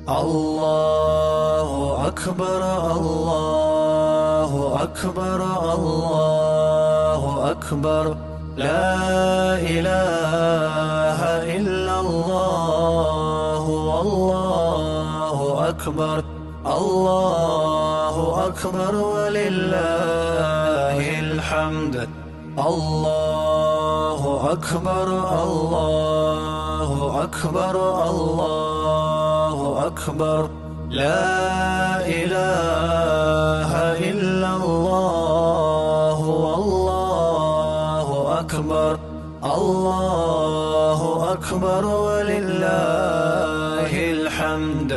الله أكبر الله أكبر الله أكبر لا إله إلا الله والله أكبر الله أكبر ولله الحمد الله أكبر الله أكبر الله أكبر لا إله إلا الله والله أكبر الله أكبر ولله الحمد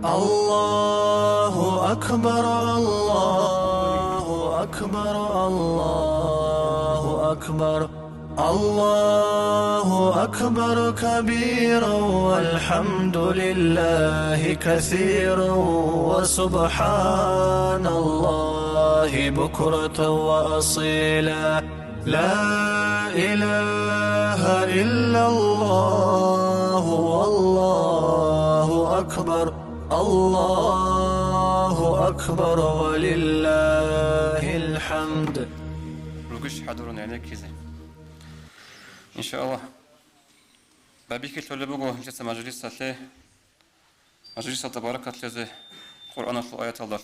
الله أكبر الله أكبر الله أكبر الله أكبر كبيرا والحمد لله كثيرا وسبحان الله بكرة وأصيلا لا إله إلا الله والله أكبر الله أكبر ولله الحمد. رجوش حضورنا عليك كذا إن شاء الله. بابيك تلبوجو جلسة مجلس له مجلس تبارك له قرآن الآيات الله.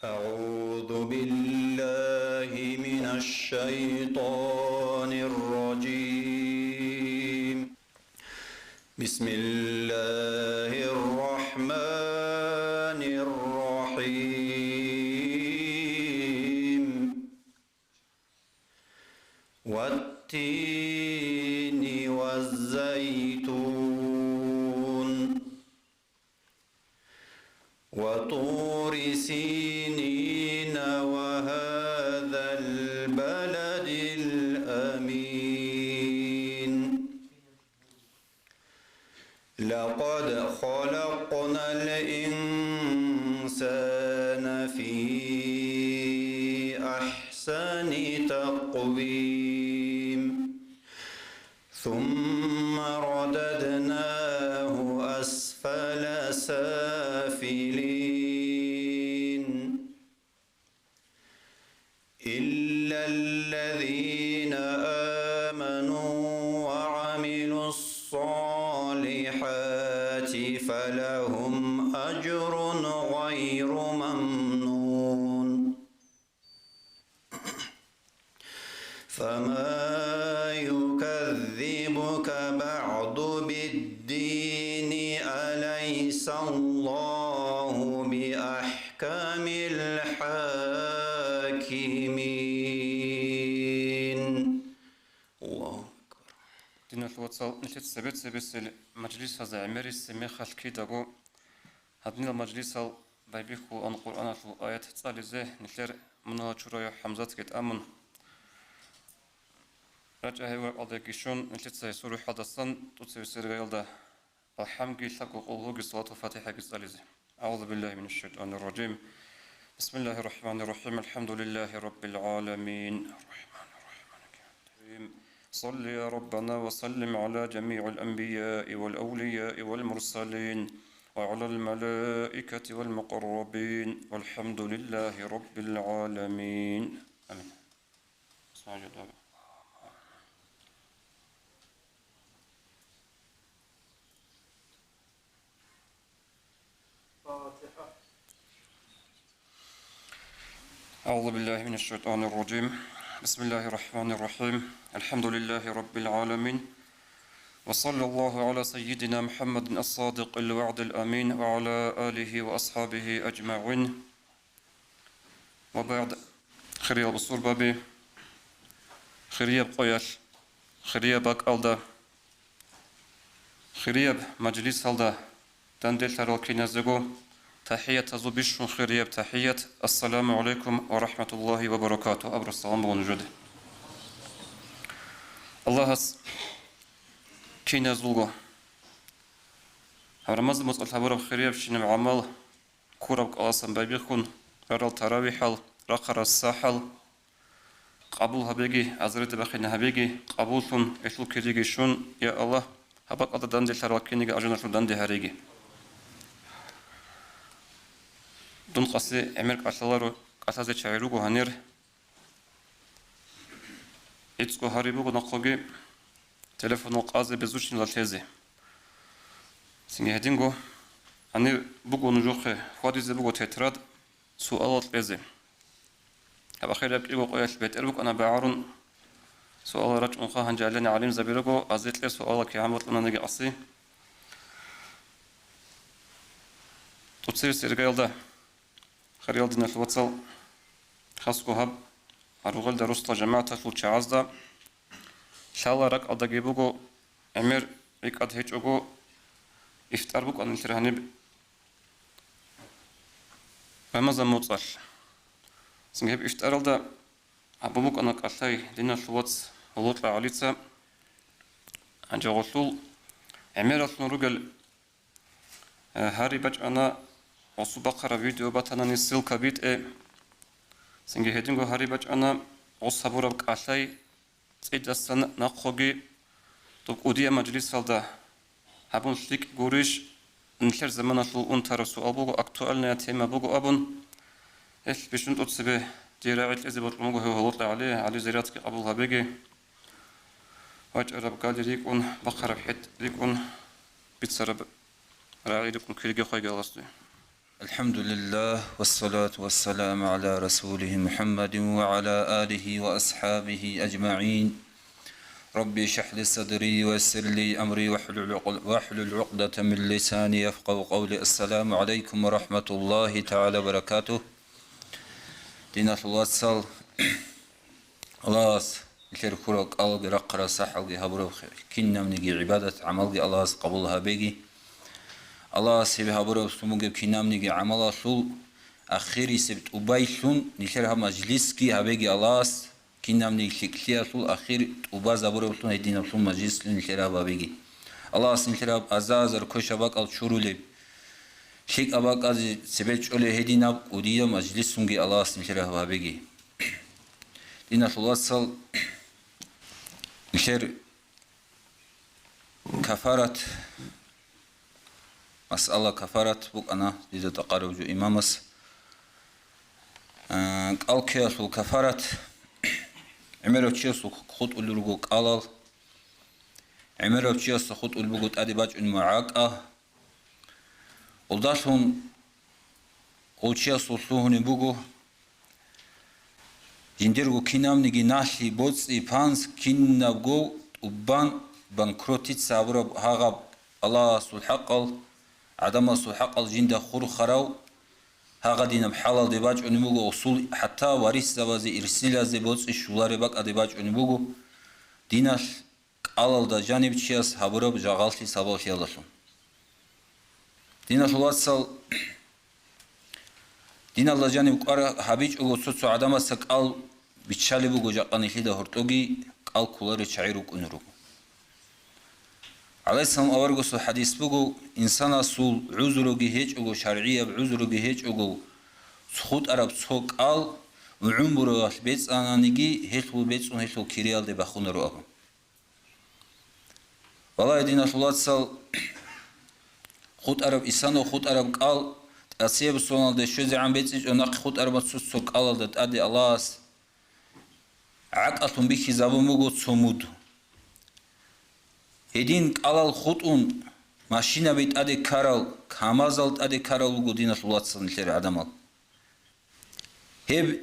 أعوذ بالله من الشيطان الرجيم. بسم الله الرحمن الرحيم. والتين والزيتون وطور سينين وهذا البلد الأمين. لقد خلقنا الإنسان في أحسن تقويم ثم رددناه أسفل سافلين إلا الذين آمنوا وعملوا الصالحات فلهم أجر غير ممنون. فما يكذبك بعد بالدين أليس الله بأحكم الحاكمين. الله أكبر. دين الوصل نشيط سبت مجلس هذا عمري السميخ الكيداغو هذين المجلس بيبيخو أن قرآن الآيات تصل زه نشر منها شرايا حمزة كت أمن رجع هو أضيقشون نشيط سيسور حدثان تسوي سرقة ده الحمد لله قوله صلاة الفاتحة كسالزه. أعوذ بالله من الشيطان الرجيم. بسم الله الرحمن الرحيم. الحمد لله رب العالمين الرحمن الرحيم. صل يا ربنا وسلم على جميع الأنبياء والأولياء والمرسلين وعلى الملائكة والمقربين والحمد لله رب العالمين آمين. أعوذ بالله من الشيطان الرجيم. بسم الله الرحمن الرحيم. الحمد لله رب العالمين وصلى الله على سيدنا محمد الصادق الوعد الأمين وعلى آله وأصحابه أجمعين وبعد. خريب بصور بابي خريب قياش خريب ألدا خريب مجلس هلدا تندل تروكينا زغو تحية زبيشون خريب تحية السلام عليكم ورحمة الله وبركاته. أبر السلام ونجده الله كينا زلغو رمز مسؤول حبر خريب شين العمل كورب قاسم بيبيخون رال تراويح رقر الساحل قبول هبيجي عزرت بخينا هبيجي قبولتون إشلو كريجي شون يا الله هبق أضدان دي شراكيني أجنا شون دان دي هريجي دون قصي أمير قصلارو قصازي شعيروغو هنير إتسكو هاريبوغو نقوغي تلفونو قازي بزوشن لالتيزي سنجي هدينغو هنير بوغو نجوخي خواديزي بوغو تتراد سؤالات ليزي هبا خير يبقى قوية البيت إربوك أنا بعارون سؤال رجع أنخا هنجعلني عليم زبيرغو أزيت لي سؤالك يا عمود لنا نجي أصي تتصير سيرغيل ده خريال دينا الواتسال خاصكو هب أروغل دروستا جماعة تلوتش عزدا شالا رك أدقيبوغو أمير إيك أدهيجوغو إفتاربوك أن الترهانيب بمزا موتصال سنجيب إفتارل ده أبوك أنا قصي دينا الواتس ولوطلا عليتسا أنجا غسول أمير أصلا رجل هاري بج أنا وصو بقرة فيديو باتنا نسيل كبيت سنجي هدينغو هاري بج أنا وصابورا بك أشي سيد السنة نقوغي توب أوديا مجلس فالدا هبون شليك غوريش نشر زمان أصلو أنتر سؤال بوغو أكتوالنا تيما بوغو أبون إيش بيشنت أتسبه ديراعي الإزي بطلموغو هو هلوطلا علي زيراتك قبولها بيجي واج أرب قال ليكون بقرة بحد ليكون بيتسرب راعي لكم كيرجي خوي قالستي الحمد لله والصلاة والسلام على رسوله محمد وعلى آله وأصحابه أجمعين ربي اشرح لي صدري ويسر لي أمري واحلل عقدة من لساني يفقهوا قولي السلام عليكم ورحمة الله تعالى وبركاته دينا الواتسال الله الخير كرك الله برقرة صح الله هبرو كنا منجي عبادة عمل الله قبولها بيجي الله سبحانه هبرو سموجي كنا منجي عمل رسول أخيري سبت أبايشون نشرها مجلس كي هبيجي الله كنا منجي شكلي رسول أخير أباز هبرو سون هدينا رسول مجلس نشرها هبيجي الله نشرها أزاز الكوشباك الشرولي شيك أباك از سبت أولي هدينا وديا مجلس سونجي الله نشرها هبيجي دينا الله صل نشر كفارة مسألة كفارة بوك أنا إذا تقارب جو إمامس قال كياسو كفارة عمرو تشيسو خط أولوغو قالال عمرو تشيسو خط أولوغو تأدي باج المعاقة ولداشون قول تشيسو سوهني بوغو جندرغو كينام نيجي ناشي بوتسي فانس كينابغو وبان بانكروتيت سابرب هاغب الله سلحقل عدم سلحقل جندا خور خراو هاغا دينا بحلال ديباج ونموغو اصول حتى واريس زوازي ارسيلا زي بوتسي شولاري باك اديباج ونموغو ديناش قالال دا جانب تشياس هابرب جاغالتي سابال خيالشون ديناش الواتسال دين الله جانب قرا حبيج او سوتسو عدم سقال بيتشالي بوغو جاقاني خيدا هرتوغي قال كولر شعيرو كنرو عليه السلام اورغو حديث بوغو انسان اصول عذروغي هيج او شرعيه بعذروغي هيج او سخوت عرب سوق قال وعمره بيت انانيغي هيخو بيت اون هيخو كيريال دي بخونرو ابو والله دين الله صل خود عرب انسان خود عرب قال أسيب سونال ده شو زعم بيتش ونق خود أربعة سوق على ده أدي الله عقلهم بيخي زابو موجود صمود هدين على الخطون ماشينا بيت أدي كارل كامازلت أدي كارل وجودين الله صن الخير عدمال هب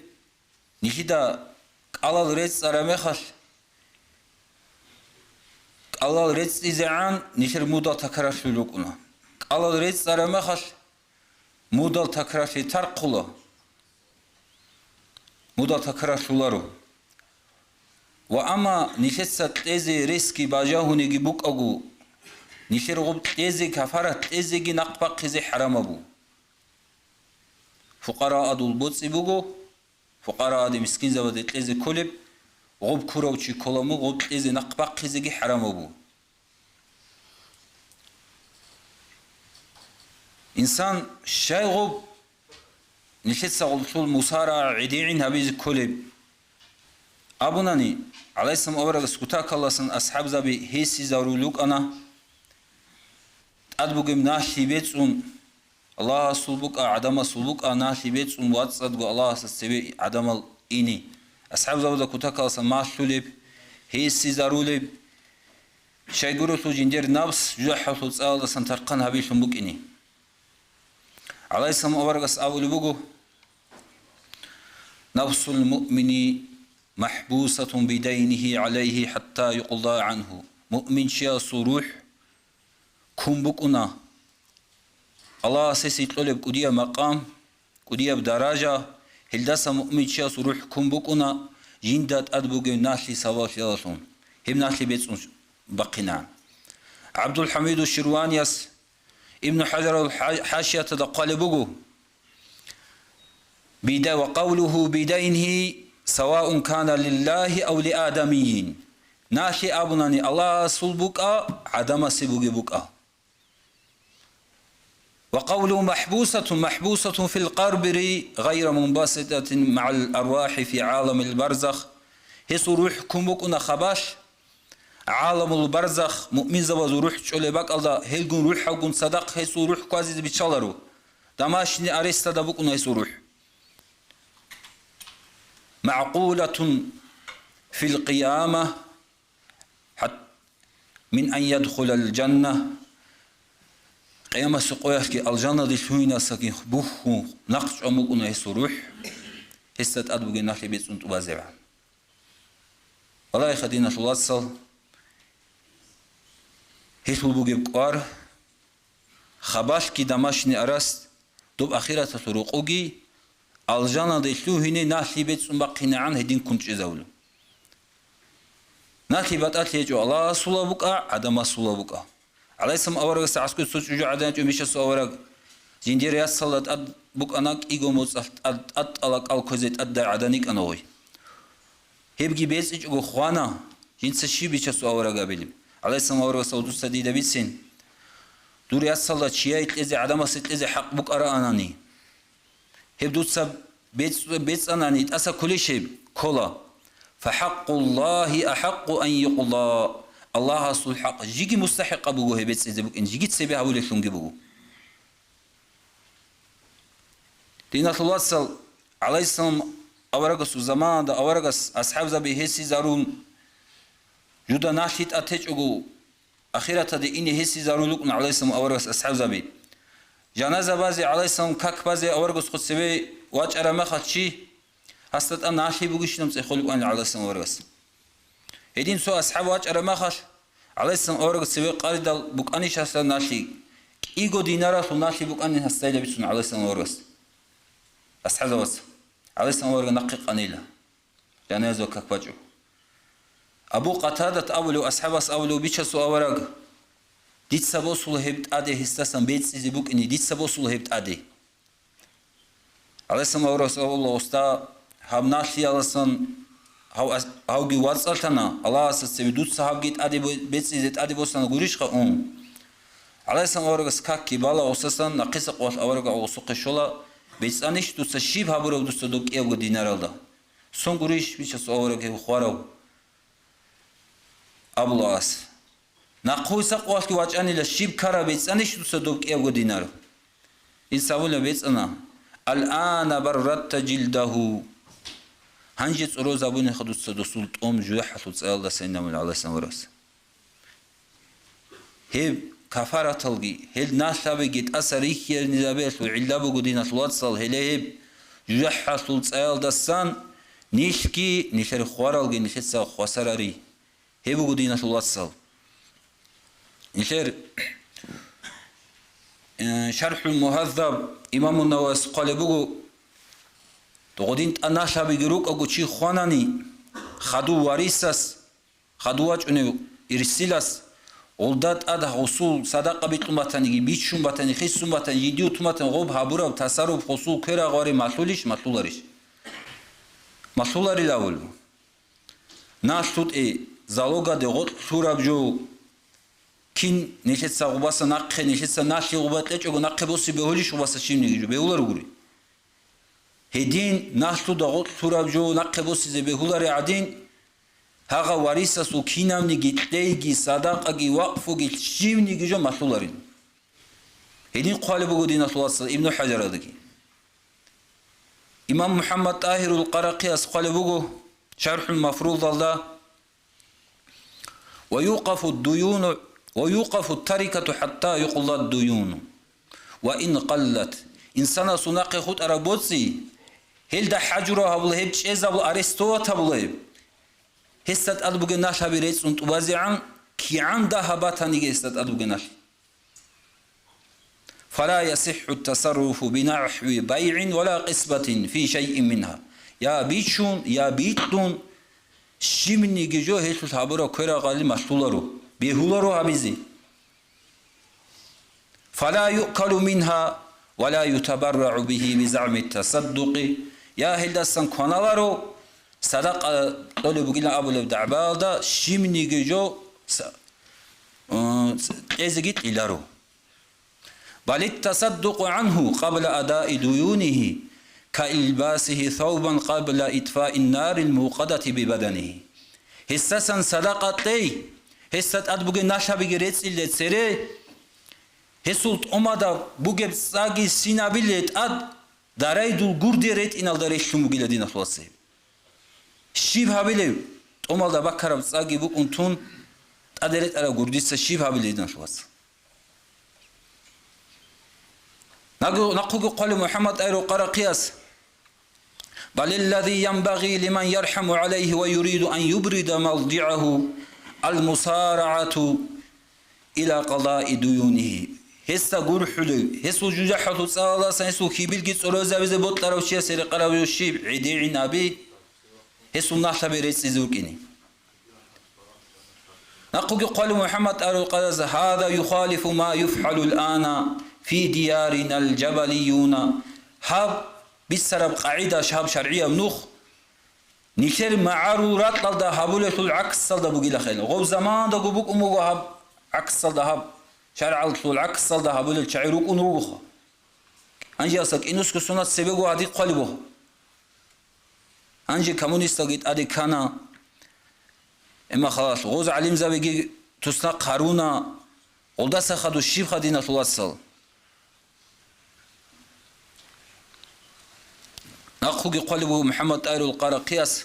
نهيدا على الرئيس أرمخش على الرئيس إزعان نشر مودا تكرر شلوكنا على الرئيس أرمخش مودال تكراشي ترقلا مودال تكراشولارو وأما نشست تزي ريسكي باجاهوني جبوك أجو نشرغب تزي كفارة تزي نقبق خزي حرام أبو فقراء أدول بوتس بوجو فقراء أدي مسكين زود تزي كلب غب كروتشي كلامو غب تزي نقبق خزي حرام أبو إنسان شايغب نشيت سغلطول مصارع عديعين هبيز كلب أبوناني عليه السلام أورغ سكوتاك الله سن أصحاب زبي هيسي زارولوك أنا أدبوغم ناشي بيتسون Allah sulbuka adama sulbuka nashi bet sun watsad go Allah sebe adamal ini ashab zawda kutakasa mashulib hissi zarulib shayguru jinder nafs juhahu tsal santarqan habil sumbuk ini alaysam awargas awlubugo nafsul mu'mini mahbusatun bidaynihi alayhi hatta yuqda anhu mu'min şia suruh kumbukuna Allah sesi toleb kudiya maqam kudiya daraja hildasa mu'min şia suruh kumbukuna jindat adbuge nahli savaş yasun hem nahli betsun baqina Abdul Hamid Şirvaniyas İbn Hacer al-Haşiyata da qalibugu bida ve qawluhu bidaynihi sawa'un kana lillahi aw li adamiyyin nahi abunani Allah sulbuka adama sibugi buka ve qawluhu mahbusatun fil qarbiri gayra munbasitatin ma'al arwahi fi alamil barzakh hisu ruhkum bukuna khabash alamul barzakh mu'min zavazu ruh çöle bak alda her gün ruh hagun sadak hisu ruh quasi bir çalaru damaşni aresta da bukuna hisu ruh معقولة في القيامة من أن يدخل الجنة قيامة سقويك الجنة دي شوينة سكين بوخو نقش أموكونا يسروح هستت أدبوغي نحلي بيت سنتو بازيبا والله يخدينا شو لاتسل هيتو بوغي بقوار خباش كي دماشني أراست دوب أخيرا تسروقوغي Aljana da işluhine nasibet sumbaqina an hedin kunç ezavlu. Nasibat atlejo Allah sulabuka adama sulabuka. Alaysam awara sa'asku suçucu adan ömişe suavara zindir ya salat ad buk anak igomuz at alak al kozet ad adanik anoy. Hebgi bes iç go khwana jinse shibiche suavara gabelim. Alaysam awara saudu sadida bitsin. Dur ya salat şiyait eze adama sit eze hak buk ara anani. Hebdutsa bet ananit asa kule şey kola fahaqqullahi ahaqqu an yuqla Allah sul haq jigi mustahiq bu hebet ezebuk in jigit sebe habule şungi bu Dinatullah sal aleyhisselam avaragas zamanda avaragas ashab zabi hesi zarun juda nahit ateç ugu ahirata de ini hesi zaruluk aleyhisselam avaragas ashab zabi Janaza bazi aleyhisselam kak bazi avargus kutsebe vaç arama khatçi hastat an nahi bugüşnüm tsekholuk an aleyhisselam avargus Edin so ashab vaç arama khat aleyhisselam avargus sebe qaridal bukani şahslan nahi igo dinara su nahi bukani hastayla bitsun aleyhisselam avargus ashab vas aleyhisselam avargus naqiq anila janaza kak bacu Abu Qatadat avlu ashabas avlu bichasu avarag Dit sabosul hebt ade histasan betsizi buk ini dit sabosul hebt ade. Alesam avros Allah usta hamnashi alasan how gi watsaltana Allah asas sevidut sahab git ade betsizi ade bosana gurishqa Alesam avros kakki bala usasan naqisa qwas avraga usuqi shola betsanish tutsa shib haburo tutsa dok ego dinaralda. Son gurish bichas avraga khwaraw. Ablas Naqoysa qwaski wachani la shib kara betsanish tutsa dok ego dinar. Insavula betsana الآن بررت جلده هنجت روز أبوني خدوت سدوسلت جوحة تسأل سيدنا من الله سنورس هب كفارة تلقي هل ناس بيجت أسريك النزابات وعلا بقدينا توصل هلهب جوحة تسأل دسان نيشكي نشر خوارلقي نشتسا خسراري هب بقدينا توصل نشر شرح المهذب إمام النووي قال بقول تقولين أنا شابي جروك أقول شيء خوانني خدو واريساس خدوات إنه إرسلاس ولدت أده حصول صدقة بيتلمتني بيتشوم بتني خيسوم بتني يديو تمتن غوب هابورا وتصرف حصول كرا غاري مسؤوليش مسؤولاري لاول ناش توت زالوجا دغوت شوراب جو Kin neşetse ubasa nakke neşetse naşi ubatle çok nakke bosi beholiş ubasa şimdi gidiyor behular guri. Hedin naştu da turabjo nakke bosi ze behular adin haga varisa su kinamni gitlegi sadaqa gi waqfu gi şimdi gidiyor masularin. هدين قال بودين الوصل ابن حجر ذكي إمام محمد طاهر القرقي قال بوجو شرح المفروض الله ويوقف التركة حتى يقضى الديون وإن قلت إنسان سناق خود أربوتسي هل ده حجره هبل هبش إزابل أرستوت هبل هستت أدبوغ ناش هبيريس انت وازعان كي عند هباتاني هستت أدبوغ ناش فلا يصح التصرف بنحو بيع ولا قسمة في شيء منها يا بيتشون يا بيتون شيمني جيجو هيتو تابورا كورا غالي مشتولارو بيهولارو هبيزي فلا يؤكل منها ولا يتبرع به بزعم التصدق يا هلدسان كونالارو صدق طلب بقينا أبو لبدعبال دا شيمني جيجو إزجيت إلارو بل التصدق عنه قبل أداء ديونه كإلباسه ثوبا قبل إطفاء النار الموقدة ببدنه هسسا صدقتي هست أدبوغي ناشا بيجريت إلى تسري هسولت أمدا بوغي ساقي سينا بيلت أد داري دول غردي ريت إن الداريش شموغي لدينا خلاصي شيب هابيلي أمدا بكرب ساقي بوك أنتون أدريت على غردي سشيب هابيلي لدينا خلاصي نقول قول محمد أيرو قرأ قياس بل الذي ينبغي لمن يرحم عليه ويريد أن يبرد موضعه المسارعة إلى قضاء ديونه هسا قول حلو هسو جوجحة صالة سنسو كيبيل جيت أروزا بزي بطلع وشيا سيري قراوي وشيب عديعي نابي هسو نحن بريس زوكيني نقول قول محمد أيرو قياس هذا يخالف ما يفعل الآن في ديارنا الجبليون هاب بسبب قاعدة شهاب شرعية منوخ نشر معرورات لدى هابولة العكس لدى بقيل خيل غو زمان دا قبوك أموغو هاب عكس لدى هاب شرع العكس لدى هابولة شعيروك أنروخا أنجي أساك إنوسك سنة سبقو هادي قلبو أنجي كمونيستا قيت أدي كانا إما خلاص غوز عليم زبقي تسنا قارونا ولدا سخدو الشيب خدينة الوصل نأخذ قلبه محمد آير القارة قياس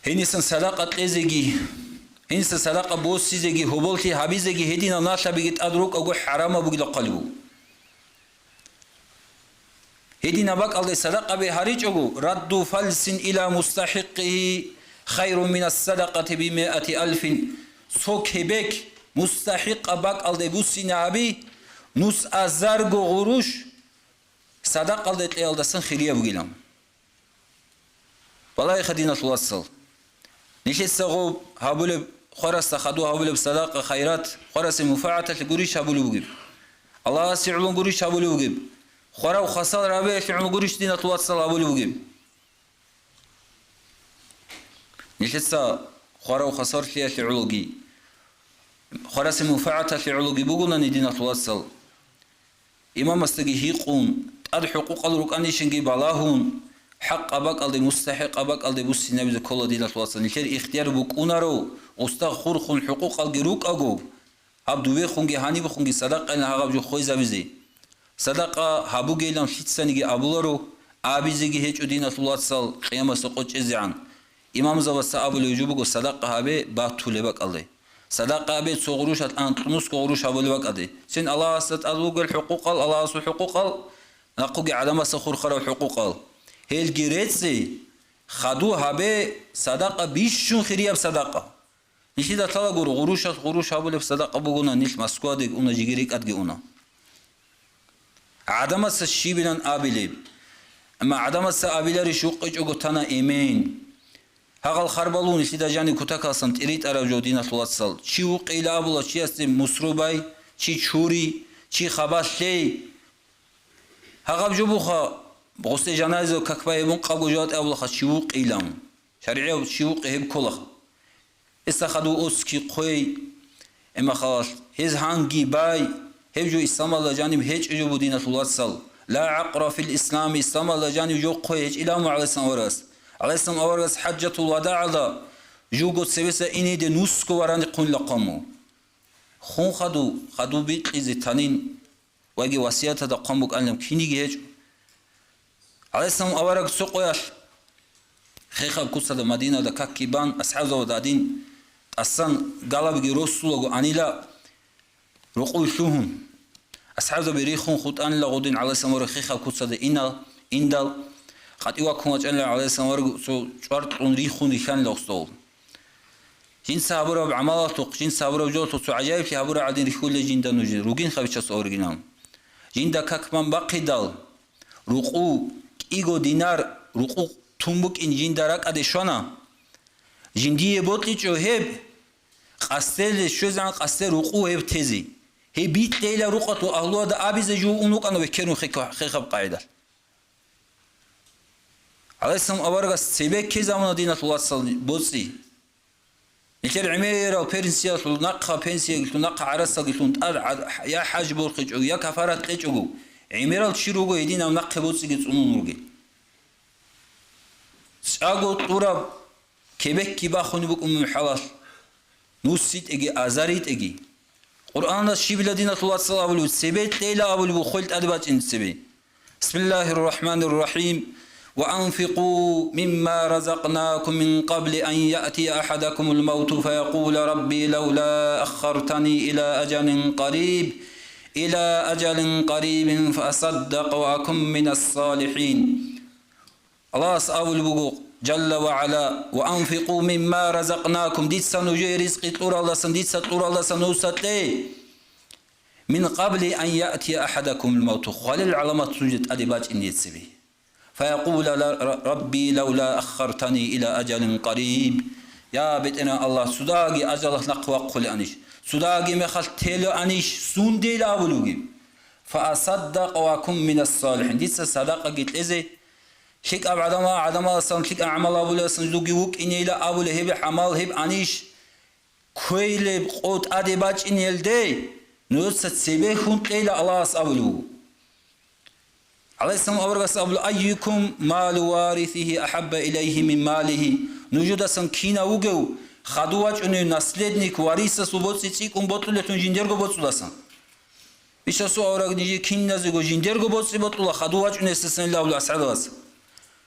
هنسن سلاقة إزجي هنسن سلاقة بوس سيزجي هبولتي هبيزجي هدينا ناشا بيجت أدرك أقول حرامة بقول قلبه هدينا بق الله سلاقة بهارج أقول رد فلس إلى مستحقه خير من الصدقة ب100,000 سوك بك مستحق بق الله بوسينا أبي نص أزرق غروش صدق قلت لي ألدسن خيرية بقيلهم والله خدينا توصل نشيت سغوب هابول خرس خدو هابول بصدقة خيرات خرس مفاعة لقريش هابول بقيب الله سيعلون قريش هابول بقيب خرا وخسال رابع فعل قريش دينا توصل هابول بقيب نشيت سا خرا وخسار فيها لعلوقي خرس مفاعة لعلوقي بقولنا ندينا توصل إمام استجي هيقون الحقوق الركاني شنجي بالاهون حق أباك الدي مستحق أباك الدي بوسي نبي كل دينا توصل نشر اختيار بكونارو استغفر خون حقوق الجروك أجو عبدوي خونجي هاني بخونجي صدقة إن هذا بجو خوي زبزي صدقة هابو جيلان شيت سنجي أبولارو أبيزجي هيج دينا توصل قيامة سقوط إزعان إمام زوجة أبو الوجوب صدقة هبه باتولي بك الله صدقة هبه صغروش الآن تنص صغروش هبو لبك الله سين الله ست أذوق الحقوق الله سو حقوق نقول عدم سخور خرا حقوق هل جريتسي خدو هبه صدقة بيشون خيرية بصدقة نشي ده طلع غروش هبول بصدقة بقولنا نيش مسكوادك ونا جيريك أدقي ونا عدم الشيء بلن آبليب أما عدم السآبلة رشوق إجو تنا إيمين هغل خربالون نشي ده جاني كتاكا سنت إريد أرى جودينا توصل شي وقيل أبولا شي أستم مسروباي شي تشوري شي خباش لي هغب جبوخا بغسل جنازة ككباي بون قبو جات أبولا شيوق إيلام شرعي شيوق هب كلخ استخدو أسكي قوي إما خلاص هز هانجي باي هبجو إسلام الله جانب هيج أجو دينة الوصل لا عقر في الإسلام إسلام الله جانب جو قوي هيج إلام عليه السلام ورس عليه السلام ورس حجة الوداع الله جو قد سبسة إني دي نسكو وراني قن لقمو خون خدو بیت ایزی تنین وگی وصیت دا قم بکنم کینی گیج علیه السلام آورگ سقویش خیخب کسا دا مدینه دا ککیبان اصحاب دا دادین اصلا قلب گی رسول گو انیلا رقوی شوهن اصحاب دا بریخون خود انیلا غودین علیه السلام آورگ خیخب کسا دا ایندال قد ایوا کنوچ انیلا علیه السلام آورگ سو چوارت اون ریخون ریخان لغستول جين صابرة بعمالته جين صابرة بجوته سو عجائب في عبارة عدين ريخول جين دا نوجين روجين خبيتش أورجينام جين دا كاكمان باقي دال رقو إيجو دينار رقو تنبك إن جين دارك أديشانا جين دي بوتلي جو هب قستل شو زمان قستل رقو هب تزي هي بيت ليلة رقته أهلوا دا أبي زجو أنوك أنا بكرنو خيخب قاعدة على اسم أبارك سبب كذا من دينة الله صل بوسي نكر عميرة وبرنسيا نقها بنسيا نقها عرسة يا حاج بورقج يا كفارة قجو عميرة تشيروجو يدينا ونقها بوسي جتونوجي سأقول طراب كبك كبا خوني بكم محلاش نوسيت اجي ازاريت اجي قرآن الشيب الذين الله صلى الله عليه وسلم سبيت ليلة أبو البخلت أدبات إن سبي بسم الله الرحمن الرحيم وأنفقوا مما رزقناكم من قبل أن يأتي أحدكم الموت فيقول ربي لولا أخرتني إلى أجل قريب فأصدق وأكن من الصالحين الله سأول البقوق جل وعلا وأنفقوا مما رزقناكم ديت سنجي رزق طور الله سن ديت سطور الله سنوسط من قبل أن يأتي أحدكم الموت خلال العلامات سجد أدبات إن يتسبي فيقول ربي لولا أخرتني إلى أجل قريب يا بيتنا الله سداغي أجل نقوى قل أنيش سداغي مخل تيلو أنيش سون ديل أولوغي فأصدق وأكون من الصالحين ديس صدقة قلت إزي شك عدما صن شك أعمال أبولا سنجوغي وك إني لا أبولا هب حمال هب أنيش كويل قوت أدباج إني الدي نوست سبه خونت ليلة الله أبولو عليه السلام أورغس أبل أيكم مال وارثه أحب إليه من ماله نوجد سنكينا وجو خدواج أنه نسلدنيك وارث سبوت سيكون بطلة جندرجو بطلسان بيشاسو أورغ نيجي كين نزجو جندرجو بطلة خدواج أنه سسن الله ولا سعداس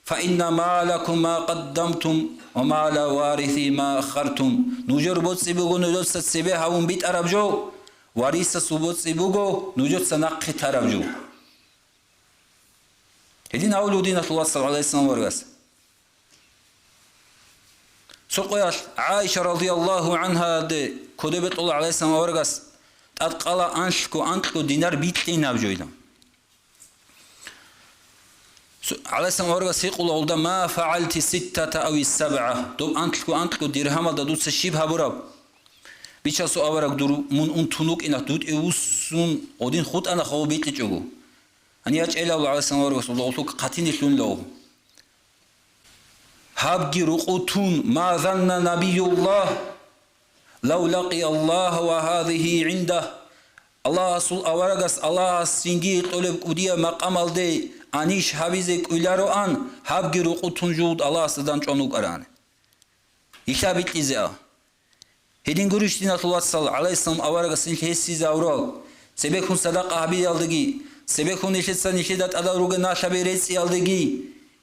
فإن مالكم ما قدمتم ومال وارثي ما أخرتم نوجر بطس بيجو نوجد سبه هون بيت أربجو وارث سبوت سبوجو نوجد سنق تربجو هدين أول دين الله صلى الله عليه وسلم ورغس سقياش عائشة رضي الله عنها دي كتبت الله عليه وسلم ورغس تتقلا أنشكو دينار بيتين أبجويدا عليه السلام ورغس يقول الله ما فعلت 6 أو 7 دوب أنشكو درهم دا دوت سشيبها براب بيشاسو أورغ دورو من أنتونوك إنك دوت إيوسون ودين خود أنا خو بيت لجوغو أني أجعل الله عليه السلام ورسول الله قلت قتين لون له هابجي رقوتون ما ظن نبي الله لو لقي الله وهذه عنده الله سول أورغس الله سنجي طلب كوديا مقام الدي أنيش حبيزك إلارو أن هابجي رقوتون جود الله سدان چونوك أران يشابت إزاء هدين قرش دين الله صلى الله عليه وسلم أورغس نشهسي زاورال سبكون صدق أحبي يالدقي سبكون نشهسا نشهدت أدا روغ ناشابي ريس يالدقي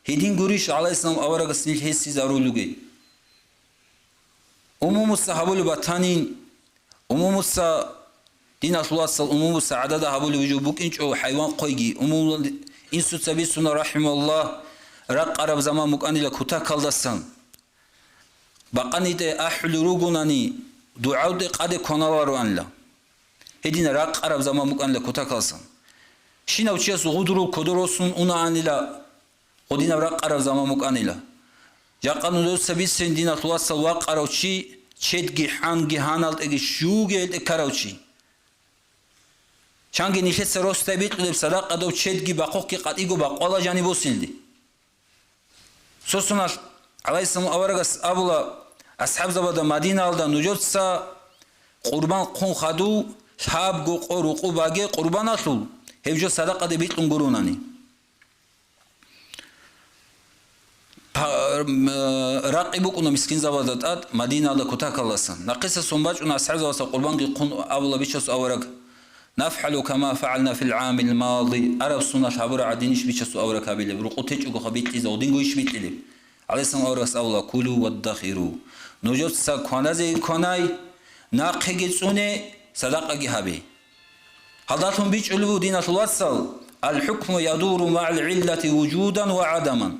هدين قرش عليه السلام أورغس نشهسي زاورولوغي أموم الصحابة البطانين أموم دين الله صلى أموم السعادة هابول وجوبك إنش أو حيوان قويجي أموم إنسو تبسنا رحمه الله رق عرب زمان مكاني لكتا كالدستان بقاني ده أحل روغناني دعاو ده قد كوناوارو أنلا هدين رق عرب زمان مكاني لكتا كالدستان شينا وچيس غدرو كدروسون أنا أنلا قدين رق عرب زمان مكاني لا جاقانو دو سبيسين دين الله صلى الله عليه وسلم چedgi hangi hanalt egi shugel karawchi changi nishet serostabit qilib sadaqa do chedgi baqoqi qatigo baqola jani bosildi sosunar alayhissalom avaragas abula ashab zabada madina alda nujotsa qurban qon khadu shab go qoruqu bage qurban asul hevjo sadaqa de bitun gurunani راقبك أنا مسكين زوادات مدينة على كتاك الله سن نقص الصنباج أنا أسعد واسا قربان قن أولا بيشس أورق نفعل كما فعلنا في العام الماضي عرب سنة عبر عدينش بيشس أورق هابيل برقوتش أو خبيت إذا ودينغو يشبيت لي عليه السلام أورس أولا كلوا وادخروا نوجد سكونا زي كوناي ناقهجسونه صدقة جهابي هذاتهم بيجعلوا دينة الوصل الحكم يدور مع العلة وجودا وعدما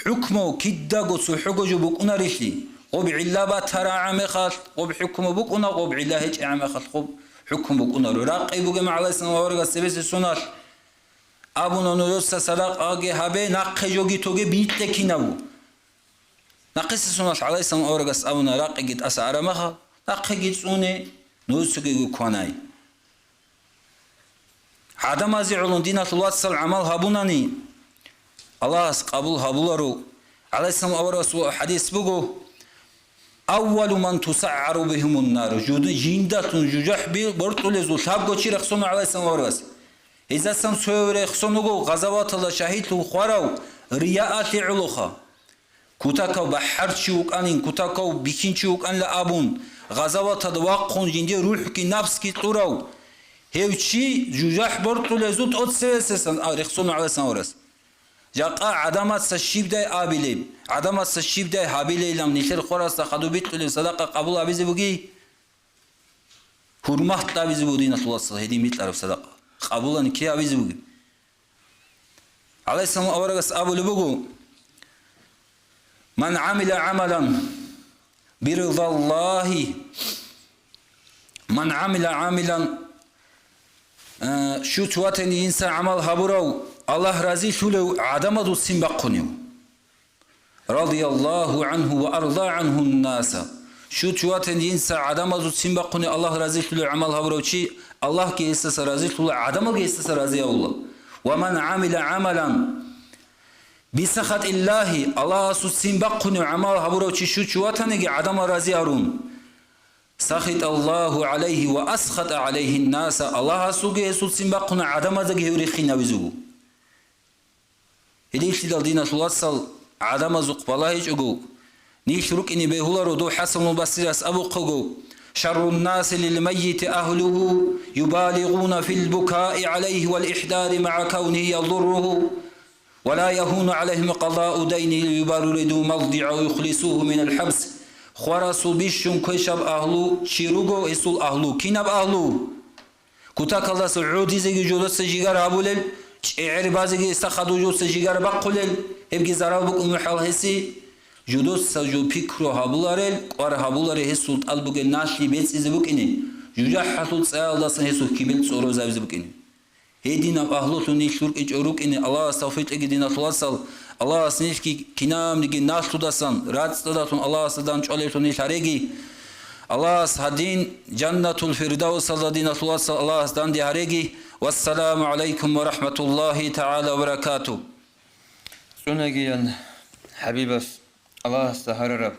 حكمه كدا قصو حقو جبوك رشلي قب علا باترا عمخات قب حكمه بكنا قب علا هج عمخات قب حكم بكنا راقي بوك مع الله سنة ورقة سبس السنات أبونا نوسا صدق آجي هبه ناقه جوغي توغي بيت لكيناو ناقس السنات عليه سنة ورقة أبونا راقي جيت أسعر مخا ناقه جيت سوني نوسكي كوناي عدم ازي علون دينة الوصل عمل هابوناني الله قبول هابولارو عليه السلام أورسو حديث بقو أول من تسعر بهم النار جيندة ججح برطو لزو تابقو چي رخصونو عليه السلام أورس إذا سن سوء رخصونو غزوات الله شهيد لخوارو رياءات علوخا كتاكو بحر چيوكانين كتاكو بكين چيوكان لأبون غزوات الواقون جيندي روحكي نفسكي طورو هيوچي جوجح برطو لزوت ات سيسن رخصون على سنورس جاقا عدمات سشيب داي آبيليب عدمات سشيب داي هابيليلم نيشر خورس خدو بيت لي صدقه قبول ابيزي بوغي حرمت ابيزي بودين الله صلى هدي ميت طرف صدقه قبولن كي ابيزي بوغي عليه السلام اورغس ابو لبوغو من عمل عملا برضا الله من عمل عملا شو تواتن إنسان عمل هبراو الله رضي شلو عدم دو سنبقنيو رضي الله عنه وأرضى عنه الناس شو تواتن إنسان عدم دو سنبقنيو الله رضي شلو عمل هبراو شي الله كي استس رضي شلو عدم كي استس رضي الله ومن عمل عملا بسخط الله الله سو سنبقنيو عمل هبراو شي شو تواتن عدم رضي أرون سخط الله عليه وأسخط عليه الناس الله سوغي يسوع سنبقنا عدم زغي يريخنا بزغو هديش دال دينا الوصل عدم زق بالله يجو نيشرك اني بهولر دو حسن مبصر ابو قغو شر الناس للميت اهله يبالغون في البكاء عليه والاحدار مع كونه يضره ولا يهون عليهم قضاء دينه يبردوا مضجع ويخلصوه من الحبس خوراسو بيشون كويشاب أهلو شيروغو إسول أهلو كيناب أهلو كتاك الله سعودي زيجي جولو سجيغار هابولل شعر بازيجي استخدو جو سجيغار باقولل هبجي زرابوك أمحال هسي جودو سجو بيكرو هابولارل قوار هابولاري هسول تالبوغي ناشي بيت سيزبوك إني جوجا حسول سيال داسن هسول كيبل سورو زابزبوك إني هيدينا أهلو توني شورك إجعروك إني الله استوفيت إجدينا تواصل الله سنيشكي كنام نيجي ناس توداسن رات توداتون الله سدان چوليتون يشاريجي الله سهدين جنة الفردوس الذين تواصل الله سدان دي هاريجي والسلام عليكم ورحمة الله تعالى وبركاته سنجيان حبيبس الله سهر رب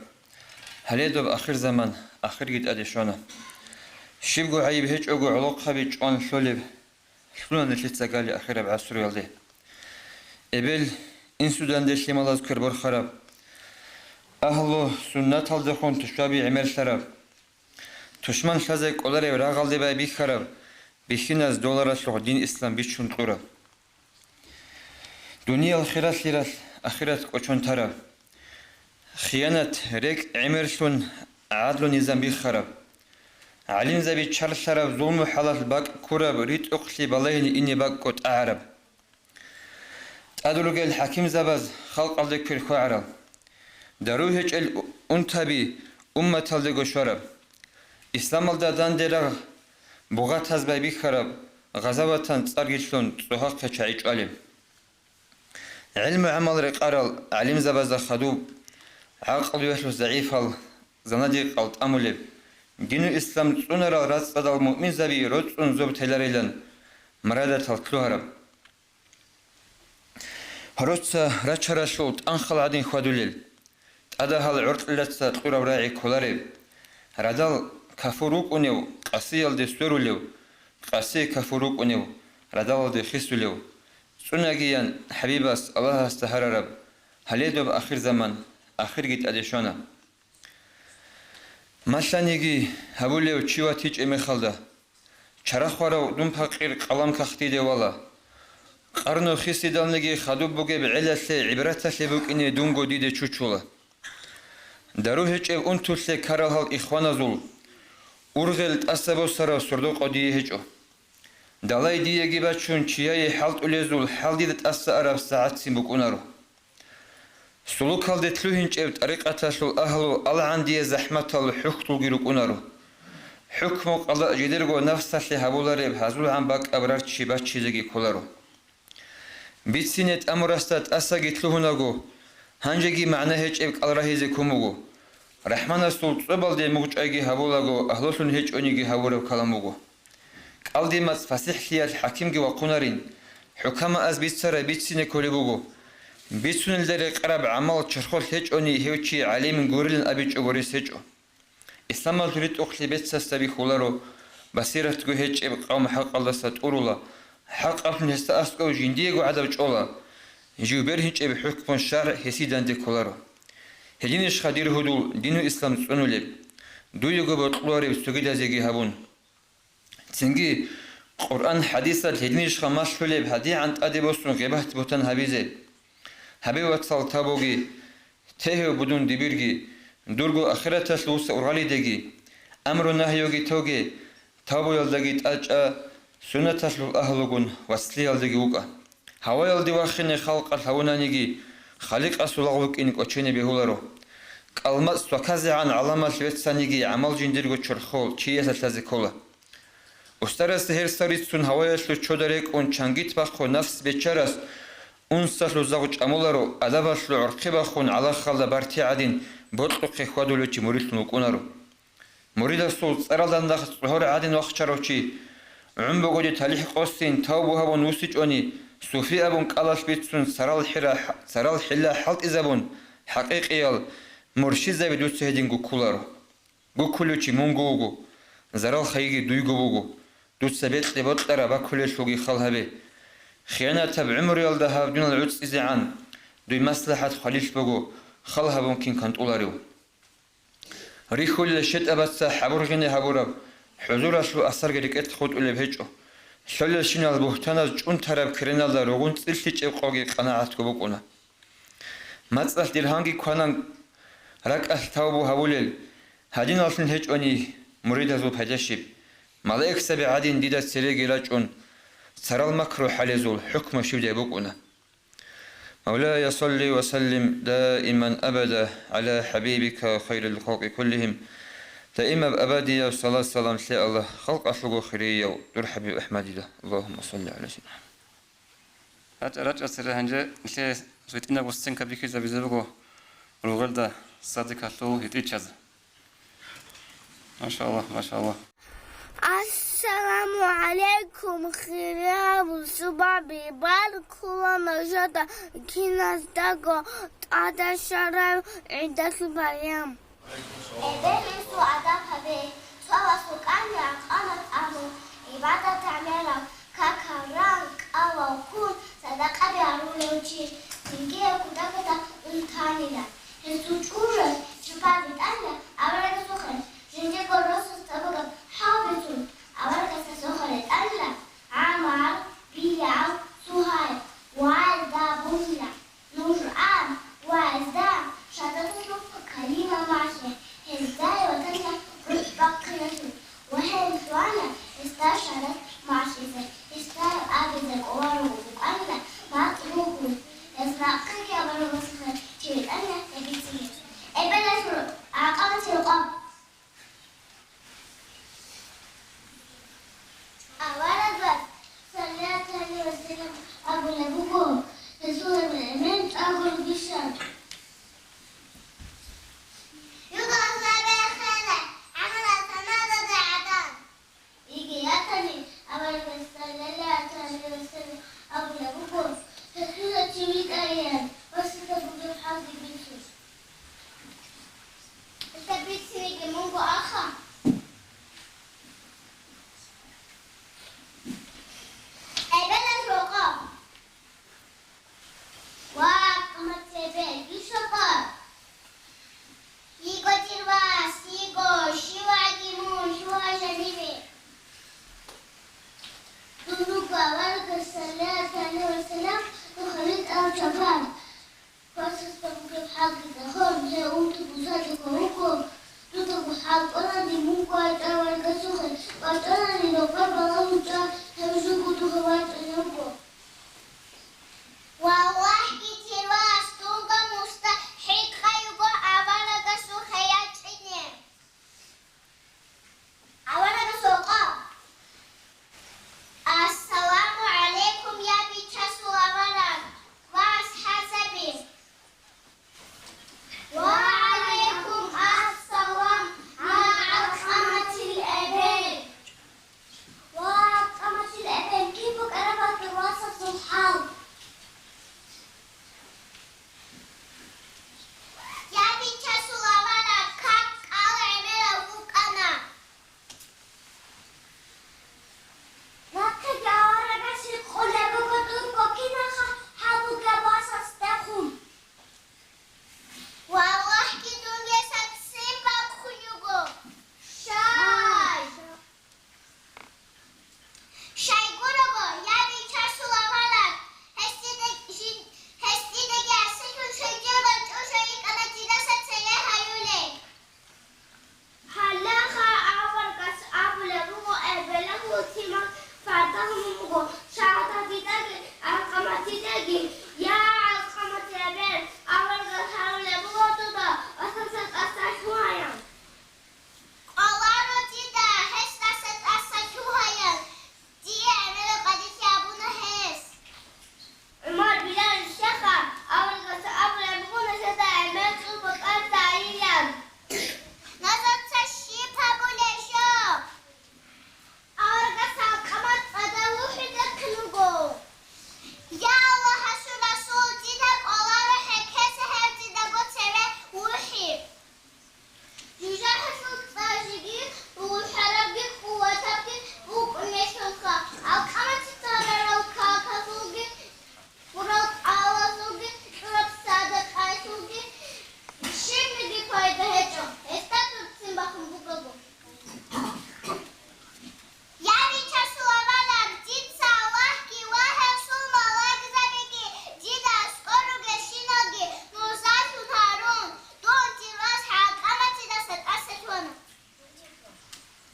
هليدو بآخر زمان آخر جد أديشونا شيبقو عيب هيج أقو علوق حبيج عن شوليب شلون نشيت سقالي آخر بعسر يلدي إبل إن سودان دشي ملاز كربر خراب أهلو سنة هالدخون تشابي عمل شراب تشمن شازك أولاري وراغال دي باي خراب بيشيناز دولار شلو دين إسلام بيشون طورا دنيا الخيرات ليرات آخرات قوشون تراب خيانة ريك عمر شون عادل نظام بخراب علم زبي تشار شراب ظلم حالات باك كراب ريت أقلي بالله إني باك قد أعرب أدلوج الحكيم زبز خلق على كل خيرا دروهج الأنتبي أمة على شرب إسلام على دان درا بغات هز بي خراب غزوة ترجشون تحقق شيء علم علم عمل رقارل علم زبز خدوب عقل يحلو ضعيف زنادق أو تأمل دين الإسلام تنر راس بدل مؤمن زبي رد أنزب تلاريلن مرادة الكلوهرب هروتسا راتشراشوت أنخل عدين خدوليل هذا هالعرض لسه تقرب راعي كولاري ردال كفروق ونيو قصي الدستوروليو قصي كفروق ونيو ردال الدخيسوليو سنجيان حبيبس الله استهرب هلیدو آخر زمان آخر گیت ادیشانا مثلنیگی هبولیو چیوا تیچ امیخالده چرا خوارو دم فقیر قلم کختی دیوالا قرنو خیسی دالنگی خدوب بوگه به علت عبرت لبوک اینه دونگو دیده چوچولا درو هیچ اون توسله کارال حال اخوان زول ارغلت اسبو سرا سردو قدیه هیچو دلای دیگه بچون چیای حالت الیزول حال دیدت اس عرب ساعت سیمبوک اونارو سلوک حال دتلو هنچ اب طریقتاشو اهلو ال عندی زحمت ال حقتو گیروک اونارو حکم قضا جدرگو نفسش هبولاره بحزول هم باک ابرار چی با چیزی کلارو بیتسینت امرستات اسا گتلو هنگو هنجگی معنی هیچ اب قلراهیزی کموگو رحمان استول طبال دی موج اگی هبولاگو اهلوشون هیچ اونیگی هبورو کلاموگو قلدی مس فسیح لیال حکیم گی وقونارین حکم از بیتسره بیتسینه کلیبوگو بیتسون لدری قرب عمل چرخول هیچ اونی هیچی علیم گوریلن ابیچ اوریس هیچو اسلام تريد أخلي بيت سستبي خلارو بصيرة جو هيج اب قوم حق الله ستقولا حق أفن هستأسكو جنديجو عدو جولا جو بير هيج اب حكم الشرع هسيدان دي خلارو هجينش خدير هدول دينو إسلام تسونو لب دو يجو بطلوري بسوغيدا زيجي هبون تنجي قرآن حديثة هجينش خماش لب هدي عند أدي بوسون غيبهت بوتن هبيزي هبي واتسال تابوغي تهيو بدون دبيرغي درگو آخرت لوس اورغالی دگی امر نهیوگی توگی تابو یلدگی تاچا سنت لو اهلگون وصلی یلدگی وکا هوا یلدی واخین خلق الهونانیگی خالق اسولغلوک این کوچینی بهولارو کلمات سوکازی عن علامت وتسانیگی عمل جندرگو چرخول چیه تلزیکولا استرس هر سریتون هوایش لو چودرک اون چنگیت بخو نفس بیچارس اون سلو زوج امولارو ادبش لو عرقی بخون علا خال برتی عدین بطلق خودلو چی مرید نکونارو مرید سول سرالدن داخل ظهور عادین وقت چروچی عم بگویی تلیح قصین تابو هوا نوسیج آنی صوفی ابون کلاش بیتون سرال حلا حلت ازبون حقیقیال مرشید زبی دوست هدین گو کولارو گو کولو چی منگوگو زرال خیگی دویگو بگو دوست بیت لبات داره با کولش لوگی خاله بی خیانت تب عمریال ده هفدون العدس ازعان دوی مصلحت خلیش بگو خلها ممكن كانت أولاريو ريخول لشت أبتس حبورغني هبورب حضور أشلو أثر جريك أتخود أولي بهجو شل الشينا البهتانا جون تراب كرينا لروغون تلتش إبقاقي قناعات كبوكونا ماتسال ديرهانجي كوانان راك أهتاوبو هبوليل هادين أصلن هجوني مريد هزو بهجاشيب ملايك سبي عادين ديدا سريقي راجون سرال مكرو حاليزول حكم شبدي بوكونا مولاي صل وسلم دائما أبدا على حبيبك خير الخلق كلهم دائما أبدي صلاة سلام سي الله خلق أخلق خيرية ودور حبيب أحمد الله اللهم صل على سيدنا رج أسره هنجة ليه زوجتنا وستين كبيكي زبيزبقو روغل ده صادق الله هتيجز ما شاء الله ما شاء الله السلام عليكم خيراب صبح ببارك الله نجاة كناس داغو تعدى شراب عندك بريم إبليس وعذاب هذه سوى سكان قامت أمو إبادة تعمل كاكران أو كون صدق بيارولوجي تنجي كدكتا انتانيلا هسوچورة شباب بتاعنا أولا سخن جنجي قرص استبقى حابتون أولا سخن ألا عمر بيعو سهاي وعزا بملا نجعان وعزا شتت كلمة ماشية هزاي وتنيا رتبك وجنوبه والله كتير واستوغا مستحيل خيبو أولا سوخيات إني أولا سوقا السلام عليكم يا بيتشاسو أولا واس حسبي وعليكم السلام يا عقمة الأبين وعقمة الأبين كيفك أنا بتواصل سبحان يا بيتشاسو أولا كاك على عمل أبوك أنا Naka jawara kasi kula bukutun ko kinaka habog labas astakum. Wallah kitun dia saksipa kuyugo. Shay. Shay gurugo ya bichasu lavalat. Hesti de gelsin kun şecerba çoşayı kana cida satsaya hayule. Halaha awar kas abule bugo ebelahu timak فردهم شعطتي تجي القمتي تجي يا القمتي أبين أول قطار لبوتودا أسست أسشوهايا قلارو تيدا هست أسست أسشوهايا دي أمل قديس يابونا هس عمر بلال الشيخة أول قطار لبونا شدا أمل قلبك أرتايا نظر تشيب هبو ليشو أورجا ساقمت أدوحي دكنوغو يا الله حسو رسول جدك الله حكس هرتي دكو ترى وحي جوجا حسو تاجيكي وحرقي قوتك وقنشوك أقامت ترى كاكاسوكي ورق آوازوكي ورق صادق آيسوكي شمجي فايدة هجو استاتو تسمبخن بوكوكو يا بيتشاسو أولا جيتسا واحكي وهرسو ملاك زبيكي جيدا أسكورو غشينوغي موساسو تارون دون تيواس حاقامة دست أسجونا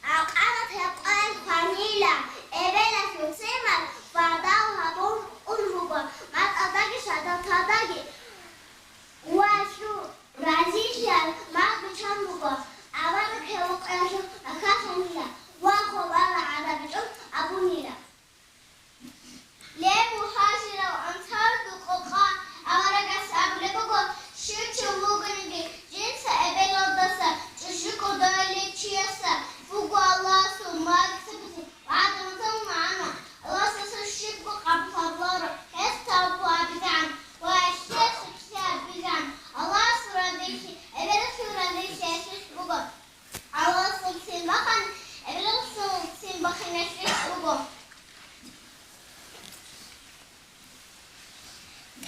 حاقامة يقال فانيلا إبلا سوسيما فاداو هبون أنهوغو مات أداغي شادا تاداغي واشو رازيشيال مات بيشانوغو أولا كيوك أشو أكاسانيلا واخو بابا على بجوم أبو نيلا ليه محاجرة وأنصار دقوقا أورجس أبو لبوغو شيرتو وغنبي جنس أبيل الدسا تشيكو دالي تشيسا فوقو الله سوما كسبتي وعد نظام معنا الله سيشيكو قبل فضلارو هستا أبو أبيجان وأشياء سكسي أبيجان الله سورة ديشي أبيل سورة ديشي أشيش بوغو الله سكسي مخان أبيل سكسي مخان أشيش بوغو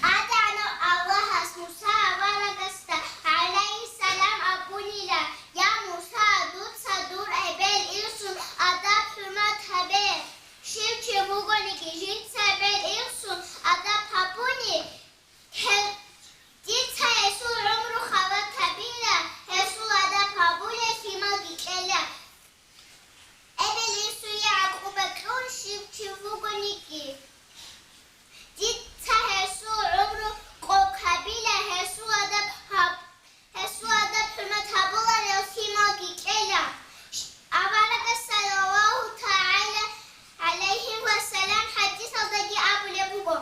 أدعنا الله موسى ورقستا عليه السلام أبو نيلا يا موسى دور صدور أبيل إلسون أدب حرمت هبيل شيركي بوغونيكي جين سبيل إلسون أدب هبوني جيتا يسوع عمره خوات هبيلا يسوع أدب هبولي فيما جيكلا أبيل يسوع يعقوب كون شيركي بوغونيكي جيتا يسوع عمره قوك هبيلا يسوع أدب حرمت هبولا يسيما جيكلا أبارك صلى الله تعالى عليه وسلم حديث صدقي أبو لبوغو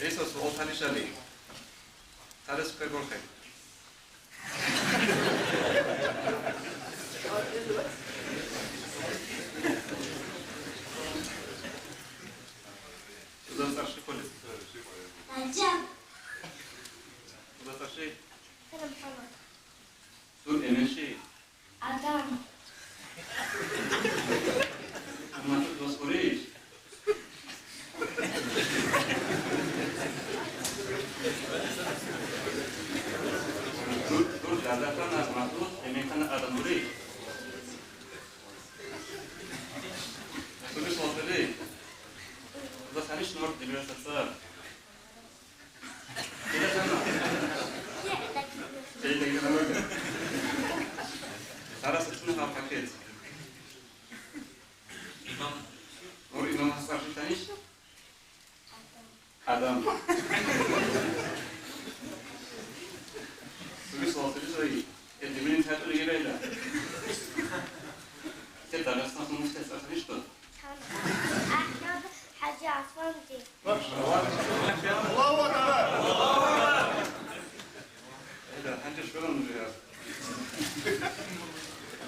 Eso es otra nishali. Tales pegorje. Туда старший ходит. تانيش نور دبيرة تتصال Зараз ስትነፋ ፓኬት ኦሪ ነው ማስፋሽ ታኒሽ አዳም ሱሪስ ወጥሪ ሶይ እድሜን ታጡ ይገራይላ ተታላስ ነው ሙስተስ ታኒሽ ቶ أحمد حاجة عفانتي الله أكبر إذا أنت شلون مجهز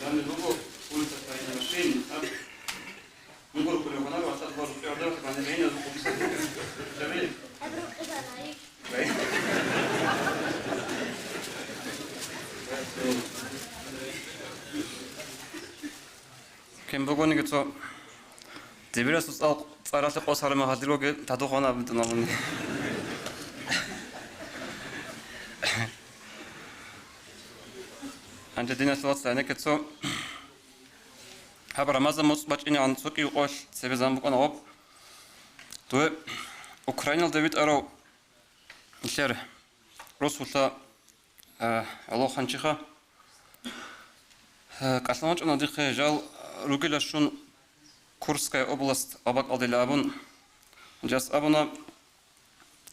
لأن الوضوء قلت فإن ماشين نقول كل يوم أنا وأستاذ برضو في عدالة عن العين الوضوء جميل أبروك إذا عليك كم بقولني قلت تبير سؤال فرات قصار ما هذي الوقت تدخلنا بتنامني أنت دينا سوات سنة كتسو هبر رمضان مصباح إني عن سوقي وقاش سبزان بكون عب تو أوكرانيا دافيد أرو شهر رسولة الله خنشخة كاسلامج أنا دخل جال رجلشون كورسكاي أوبلاست أباك أدي لابون جاس أبونا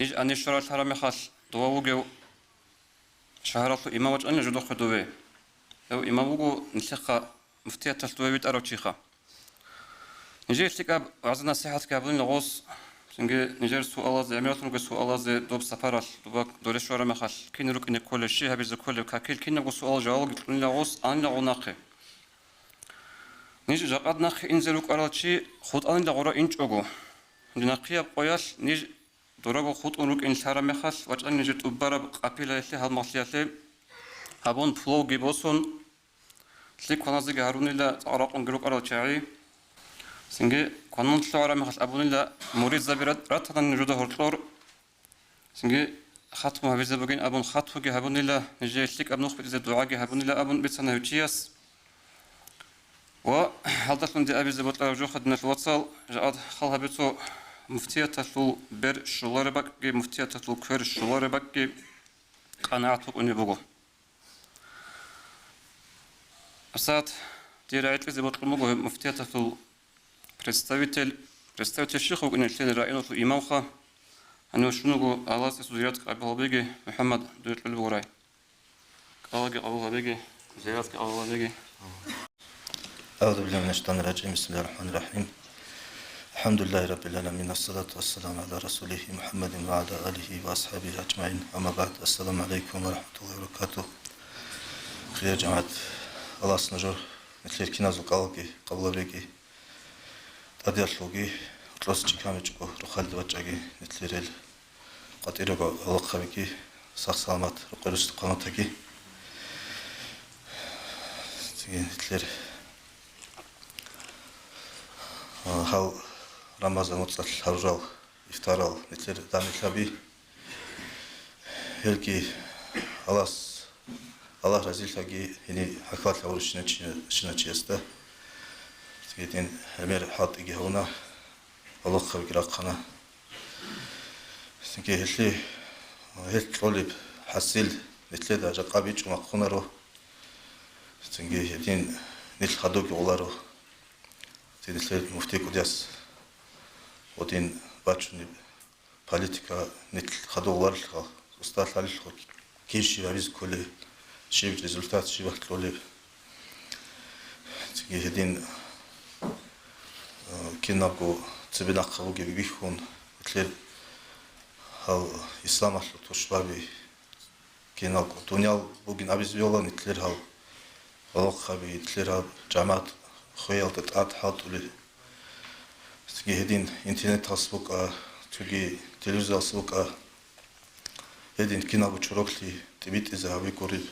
إيش أني شرال حرامي خاص دواوجو شهرات إمامج أني جدو خدوه أو إماموجو نسخة مفتية تلتويت أروتشيخة نجي استيكاب عزنا صحة كابلين لغوص سنجي نجي سؤال زي عملتون سؤال زي دوب سفارة دوبك دورش ورا مخاش كين روك إن كل شيء هبيز كل كاكيل كين نقول سؤال جواب قلنا لغوص أنا لغناقي نيجي جاقد نخ إنزلوك أرادشي خود أنا لغورا إنش أجو ننقيه بقياس نيجي دورابو خود أنروك إن سارة مخاش وجأن نيجي تبارا قابلة لي هالمصلية هابون فلو جيبوسون سلك قناة جهروني لا عراق أنجلوك أرادشي سنجي قانون تلوارا مخاش أبوني لا مريض زبيرات رات هذا نجوده هرطلور سنجي خاتم هبيز بقين أبون خاتم جهبوني لا نجي سلك أبنوخ بتزيد دعاء جهبوني لا أبون بيتسنة هوتشياس وهذا من دي أبي زبط أرجو خدنا الوصل جاءت خلها بيتو مفتية تطلو بر شلار بقى مفتية تطلو كر شلار بقى قناعتك إني بقول أسات دي رأيت زبط الموجو مفتية تطلو представитель شيخ وإن الشيء رأينا في إمامخا أنه شنو الله سيزوريات قبل بيجي محمد دوت البوراي قبل بيجي زيارات قبل بيجي أعوذ بالله من الشيطان الرجيم بسم الله الرحمن الرحيم الحمد لله رب العالمين الصلاة والسلام على رسوله محمد وعلى آله وأصحابه أجمعين أما بعد السلام عليكم ورحمة الله وبركاته خير جماعة الله سنجور مثل كناز وقالقي قبل بيجي تديرلوجي تلوس جكامجكو رخال دوجاجي مثل ريل قطيرو الله خبيكي صح سلامات رقرست قناتكي مثل هاو رمضان متصل هاوجال إفطارال مثل دامي خبي هلكي الله رزيل تاجي هني حكوات لور شناتشي استا تيجين همير حاط إجي هونا الله خبي راقنا تيجي هل طالب حسيل مثل ده جقابيج ومقخنارو تيجي هدين نيل خدوك ولارو تيجي مفتي كودياس ودين باتشوني политика نيل خدوك ولارو استاذ لالخو كيشي وابيز كل شيء результат شيء وقت طالب تيجي هدين كيناكو تبيناقو جيبيخون مثل هاو إسلام أصله تشبابي كيناكو دنيا بوجين أبيز يلا مثل هاو الله خبي مثل هاو جامعة خيال تتعاد حاطولي تيجي هدين إنترنت هاسبوك تيجي تلفزيون هاسبوك هدين كيناكو شروكلي تبيت إذا هاوي كوري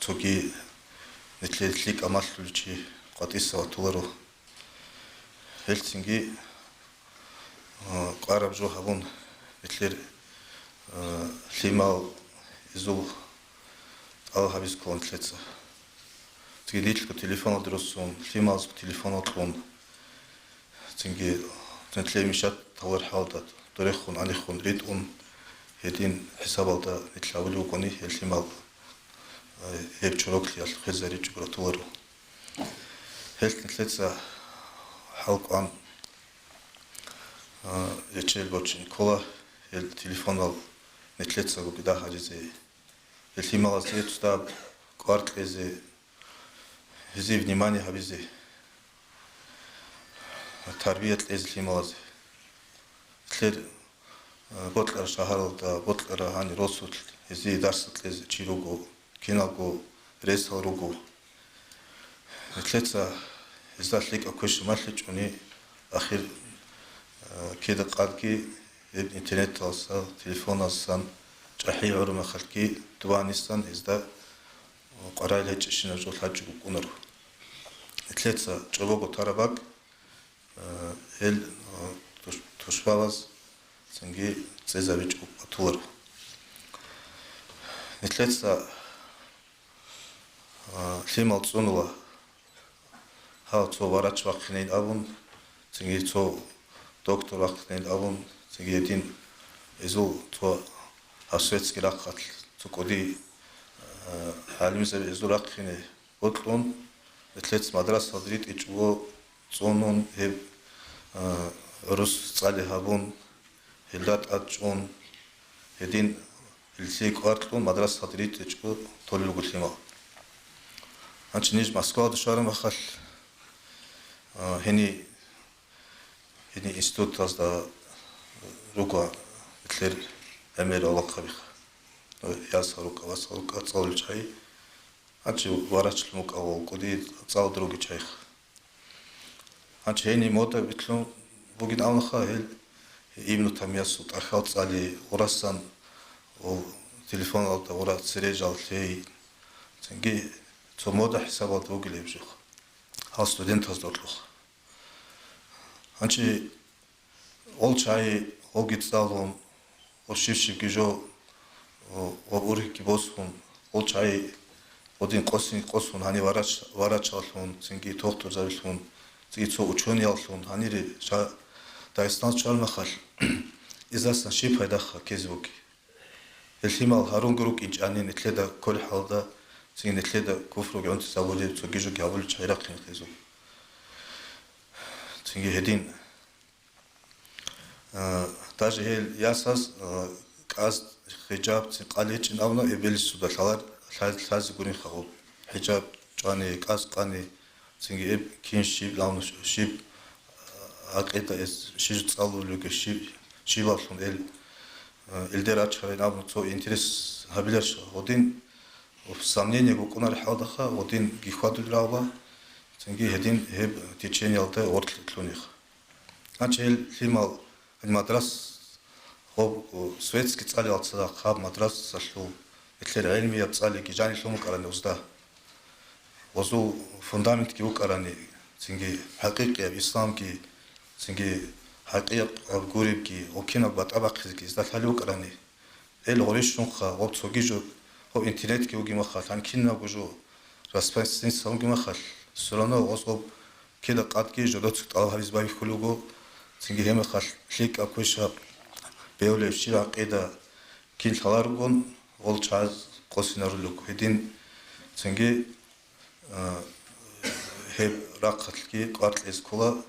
تيجي مثل ليك أمال لولشي قاتيسة وطولرو هلسنجي قارب جو هبون مثل ليمال إزول الله هبيز كلون تلتسا تيجي ديتلكو تليفون درسون ليمالز تليفون أطلون تيجي تنتلمشات تور حالدات تاريخون عليخون ريدون هدين حسابالدا نتلاولو كوني هلتمال هيب شروكلي الخزاري جبرتورو هلت نتلتسا حلق عن يتشيل بوتشين كولا التليفون نتلتسا وكدا حاجزي هلتمال زي تستاب كوارت لزي هزي внимание حبيزي تربية الإزليمازي تلر بطلر شهرالدا بطلر هاني روسوت هزي درس تلز تشيروغو كينالغو ريسالروغو تلتسا هزالك أكوش مالك وني أخير كده قالكي الإنترنت أصلا تليفون أصلا جحي عرما خلكي دوانيستان هزدا قرائل هجشنا جول حاجو كونرو تلتسا جوابو تراباك هل تشباز سنجي تزاوج أطور نتلتسا لما تصونوا ها تو ورش وقتين أبون سنجي تو دكتور وقتين أبون سنجي دين إزو تو هسويتسكي راقت تو كودي عالم زي إزو راقيني بطلون نتلتس مدرسة دريت إجوا صونون هب روس صالح هابون هلات أتجون هدين السيك أرتلون مدرسة دريت إجوا طولو قلما أنت نيج مسكوا دشارة مخل هني إنستوت تازدا روكا مثل أمير الله قبيخ ياس روكا واس روكا تصال شيء أنت ورش المك أو كودي تصال دروج شيء أنت هني موتا بتلون بوجين أول خاهل إبنو تمياسوت أخذت على وراسان أو تليفون أو تورات سريج على شيء تنجي تو مودا حسابات بوجي ليبجوخ ها ستودنت هزدورلوخ أنت أول شيء هو جتسالهم وشيفشي كيجو وأوري كيبوسهم أول شيء ودين قصون هني وراتشالهم تنجي توختور زارلهم تيجي تو أشوني علهم هني شا دايستان شال مخال إذا سنشيب هيدا خا كيزوكي الحمال هارون جروك إنج أني نتلدا كل حالدا تيجي نتلدا كفرو جون تساولي تجيجو جابول شايراقين كيزو تيجي هدين تاجي هي ياساس كاز حجاب تقاليج ناونا يبلي سودا خالد خالد يقولين خاو حجاب جاني كاز قاني تيجي كين شيب لاون شيب عقيدة شيء تصالو لك شيء واصلون الدرجة هاي نعم تو إنترس هبلش ودين وسامنية يقولون الحادثة ودين جيخوادو الرابع تنجي هدين هب تيجين يالته ورد تلونيخ أنشيل فيما المدرسة هو سويتسكي تصالي على صدق خاب مدرسة سلو مثل علمية تصالي كيجاني شلون كارني وزده وزو فوندامنت كيو كارني تنجي حقيقة الإسلام كي تنجي حقيقة الغريب كي وكينا بتابع كي استهلوا كراني الغريش شنخا وبتوجيجو هو إنترنت كي وجي مخال عن كينا بجو رسبانسين سامج مخال سرانا وصوب كده قاد كي جدات تطلع هذي زباي خلوجو تنجي هم خال شيك أكوشة بيولي في عقيدة كين خلارجون والشاز قصينا رلوك هدين تنجي هب راقت كي قارت الإسكولا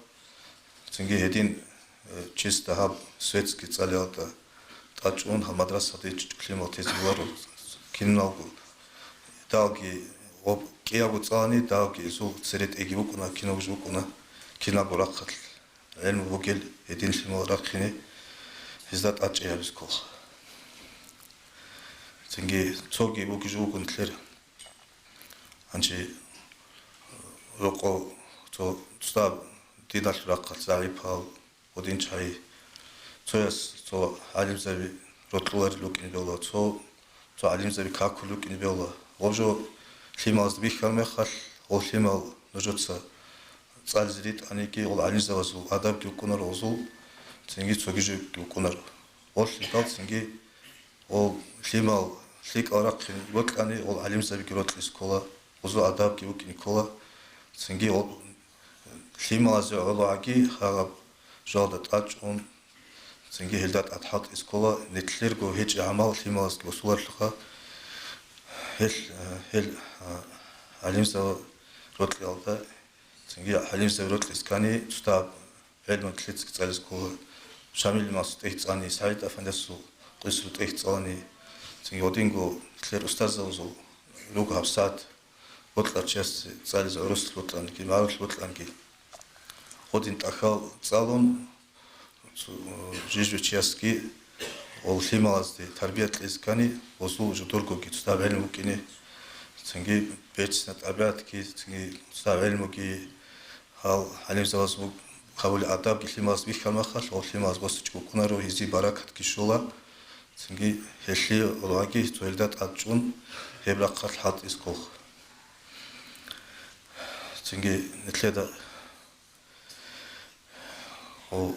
تنجي هدين чисто хаб светски цалиалта тачун хамадраса дич климатиз вару киналгу далги об киагу цани далги су церет эги букуна киногу букуна кинагу ракхат элм букел хедин симо ракхини хиздат ачиябис кох тенги цоги буки жукун тлер анчи роко то стаб дидал ракхат зарипал ودين شاي تويس تو علم زبي روتلور لوكين بيولا تو علم زبي كاكو لوكين بيولا وجو خيماز بيخال مخال او خيمال نجوتسا صال زريت انيكي او علم زوازو اداب كيكونر اوزو تنجي توجيجو كيكونر او خيتال تنجي او خيمال خيك اراق وقت اني او علم زبي كروتلس كولا اوزو اداب كيوكين كولا تنجي او خيماز اولو اكي خراب жалдат ачун цинги хилдат атхат искола нетлерго хеч амал хималс госуарлыха хел алимса ротлялда цинги алимса ротлискани тустап элмон тлицк цалиско шамил мас техцани сайт афандасу qisru техцани цинги одинго тлер устазаузу луг хавсат ботларчас цалис орослутлан ки марлутлан ки один тахал цалон жижучаски ол хималазди тарбиятлискани озу жудурго ки тустав элмукини цинги бечснат абятки цинги тустав элмуки хал алимсавас қабул адаб хималаз бихамахал ол хималаз босчку кунаро изи баракат кишола цинги хелли олаги туэлдат ачун хебраққал хат искох цинги нетледа о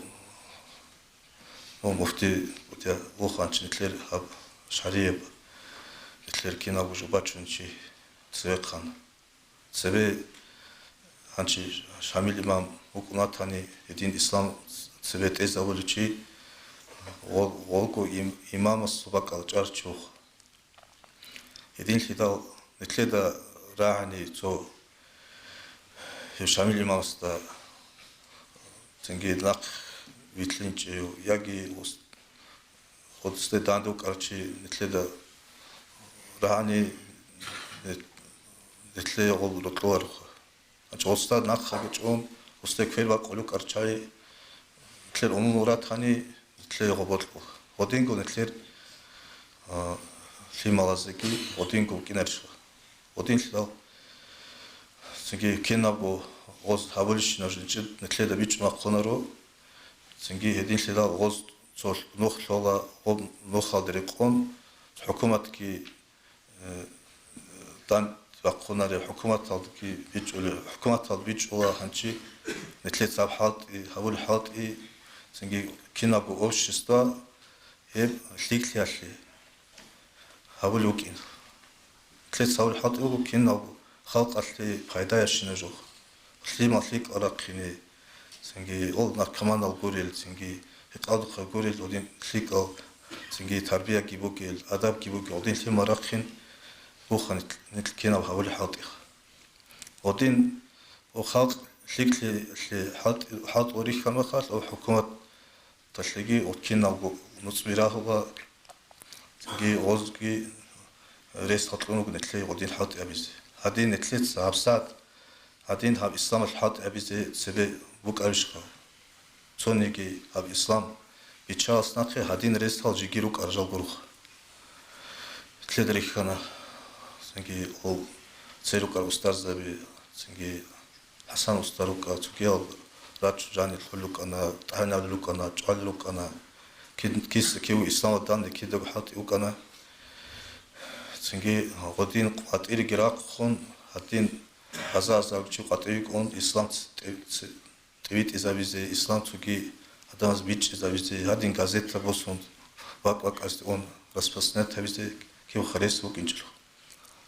муфти утя оханч нетлер хаб шариеб нетлер кинабу жубачунчи цвеқан цве ханчи шамил имам укунатани един ислам цвет эзавуличи олго имамас субакал чарчух един хидал нетледа раани цо шамил имамста цинги лак витлинчи яги хотсте данду карчи нетледа раани нетле ол ротлор ачоста нахагчон усте квеба колу карчай тлер онуратхани тлер роботло одинго нетлер хималазики одинго кинерш одинло цинги кинабо оз хавлишно жинчи нетледа бичма конаро цинги единледа оз цол нохлола нохалдерекон хукуматки дан вакунаре хукуматалдки бичуле хукуматал бичула ханчи нетлед сабхат хавул хат цинги кинабо общество еб лиглиалли хавул укин нетлед савул хат угу кинабо халқалли пайда яшина жок климатлик аракхини цинги ол наркоманал горел цинги хеталдха горел один кликал цинги тарбия гибокел адаб гибокел один лимарахин бухан нетл кинаб хавул хат один о халқ лигли хат орих хамахал о хукумат ташлиги откинабо нуцмирахова цинги озги рестатлунуг нетле один хат абиз один нетлет сабсат один хаб ислам алхат абизе себе букаришка цонеги хаб ислам бичас нахе один рестал жигирук аржал гурух тледрихана цинги ол церукар устарзаби цинги хасан устарука цукел рач жанил хулукана таналукана чалукана кис киу ислам дан кидаг хат укана цинги годин qatiri гирақхон хатин азазагчи qatiri он ислам твит изавизе ислам цуги адамас бич изавизе хадин газета босун вак аст он распространять тавизе киу харес укинчло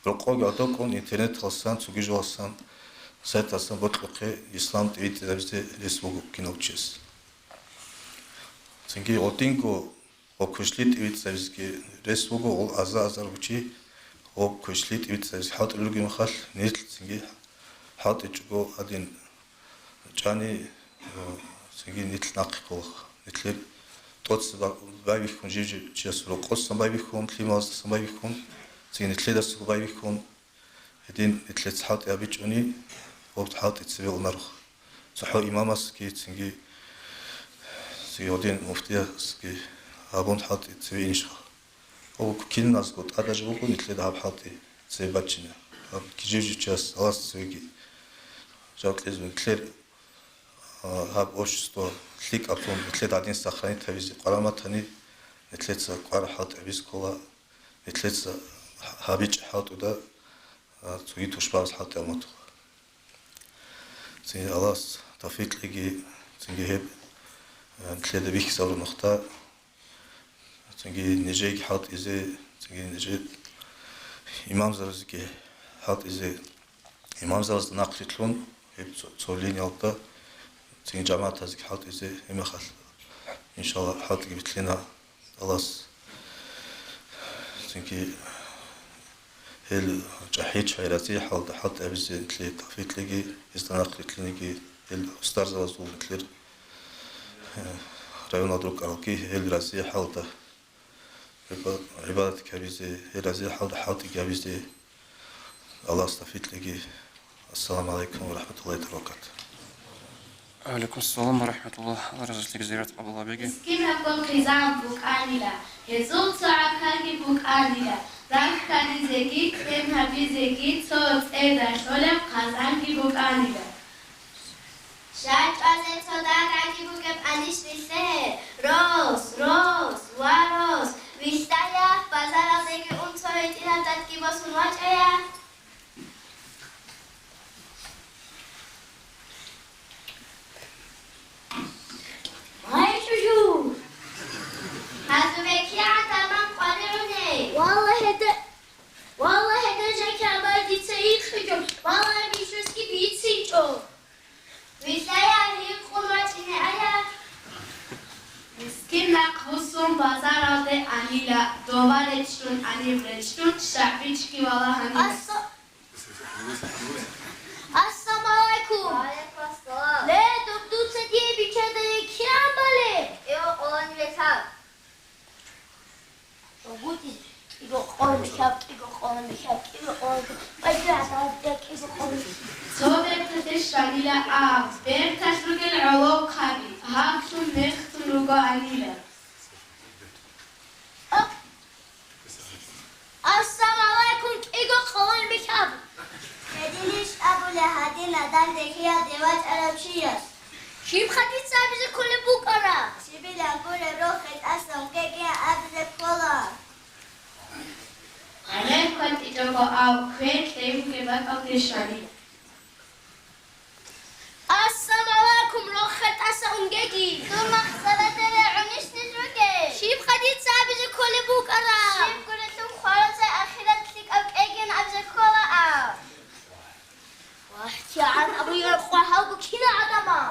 роқоги атокон интернет халсан цуги жолсан сайтасан ботлоқе ислам твит изавизе лесбуг киновчес цинги одинго окушлит твит изавизе лесбуг ол азазаручи об көшлит ивцэс хат үлгэн хал нийт цинги хат ичго адин чани цинги нийт наққох нийтлэр тоц байвих хүн жиж чиасро қос байвих хүн климас байвих хүн цинги нийтлэдас байвих хүн эдин нийтлэц хат ябич уни об хат ицвэ унарх цохо имамас ки цинги цинги один муфтияс ки абон хат ицвэ инш о киннас гот адаж бугун итлед хабхати цебачина кижижичас аласвеги жаутлез итлер хаб общество лик апон итлед один сохранить тавизи qaramатани итлеца qarахат абискола итлеца хабич хатуда цуги тушбас хат амат ци алас тафиклиги цинги хеб итлед вих савр нохта цинги нежег хат изе цинги нежег имам зарзги хат изе имам зарз нақлитлун хеб цолин ялта تين جماعة تزك حاط إزاي هم خل إن شاء الله حاط جبت لنا خلاص تينكي هل جحيت شيء راسي حاط أبزي تلي تفيت لقي استناق تلينكي هل أستاذ زوج تلير رأينا دروك أركي هل راسي حاط عبادة كبيزة هل راسي حاط كبيزة الله استفيد لقي السلام عليكم ورحمة الله وبركاته. عليكم السلام ورحمة الله. الله يرزقك زيارة أبو الله بيجي. Skim hakon khizam buk anila. Hezul sa'a kagi buk anila. Rank kani zegi, krem habi zegi, tzot eda sholem khazangi buk anila. شاید از تا در رنگی بگم انیش نیسته روز و روز ویشتایه بازار از اینکه اون تویت این هم داد که باسون واجهه هاي شو هزو بکی عدمان قادرونه والله هذا جاك عمال دي تسيخ والله بيشوس كي بيتسيجو ویشتایه هیچ قومت اینه آیا Skim nak husum bazar alde anila. Dovar etştun anim reçtun. Şahbiç ki valla hanila. السلام عليكم علیکم السلام لا دكتور سدي بكذا كي عمله ایو قوان بیتر وجودي يقول قول مشاب يقول قول مشاب يقول قول ما يجي عندك يقول قول So bertateş anila av. Bertaş rugel olo kabi. Haktun nektun rugo anila. السلام عليكم يقول قول مشاب هدیلیش ابو لحدی ندن دکیه دیوات عربشیه شيب خديت سابز كل بكرة شیبی لنگور روخت اصلا که عبد کلا Alek kont itogo av. Kvet leim ke bak aldeş anila. السلام عليكم روخت أسا أنجي تو مقصده داره عنیش نجوگه شيب خديت سابز كل بكرة شیب کنتون خارج اخیرت کلیک او ایگن عبد کلا او واحكي عن أبوي الأخوة هاو كذا عدما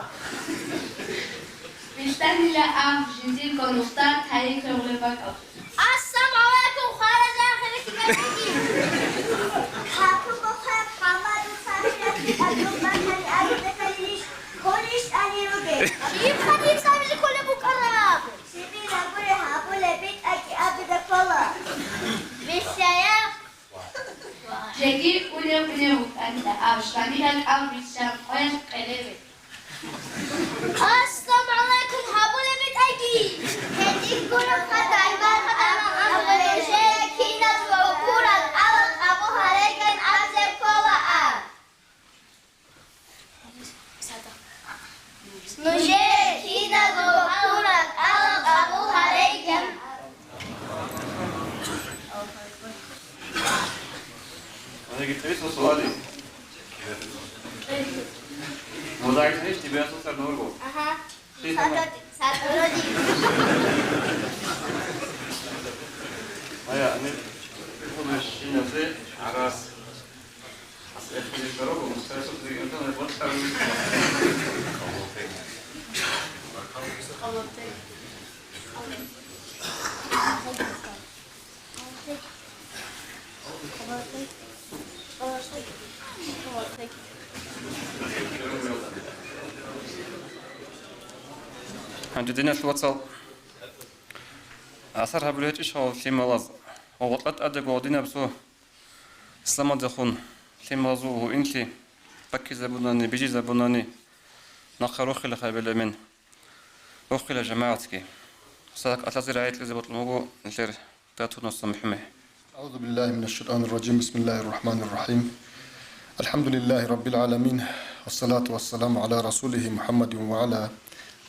Bishtanila av. Jindir konukta tarik rogle bak aldeş. السلام عليكم خارج آخرك بيتي کاکو بخواه حمد و سخیرت ادوم بکنی عبد کلیش کنیش انی روگه شيب خديت سابز كل بكرة شیبی لنگور حبول بیت اکی عبد کلا بیشتایه Jegir une buk anila. Av shtanila av bisham qoyan qelebe. السلام عليكم هابول بيت أجي هدیک گروه خدای بر خدای امروزه کینات و کورات آل ابو هرگن عبد کلا او نوجه کینات و کورات آل ابو هرگن أنا قلت ليش سؤالي؟ موضوع ليش تبي أصلا نورجو؟ اها شيء تمام. ساتورودی هيا أنا كل شيء نفسه عراس. أصل اللي بروجو مستوى زي أنت ما تبغى تعمل. عندنا الواتساب أثرها بلوتش هو في ملاز وقت أدق ودينا بسوا سلام دخون في مازو وإنتي بكي زبوناني بيجي زبوناني نخر أخي خيبل من أخي لجماعتك صدق أتلازي رعاية لزبط الموضوع نشير تاتو نص محمي أعوذ بالله من الشيطان الرجيم بسم الله الرحمن الرحيم الحمد لله رب العالمين والصلاة والسلام على رسوله محمد وعلى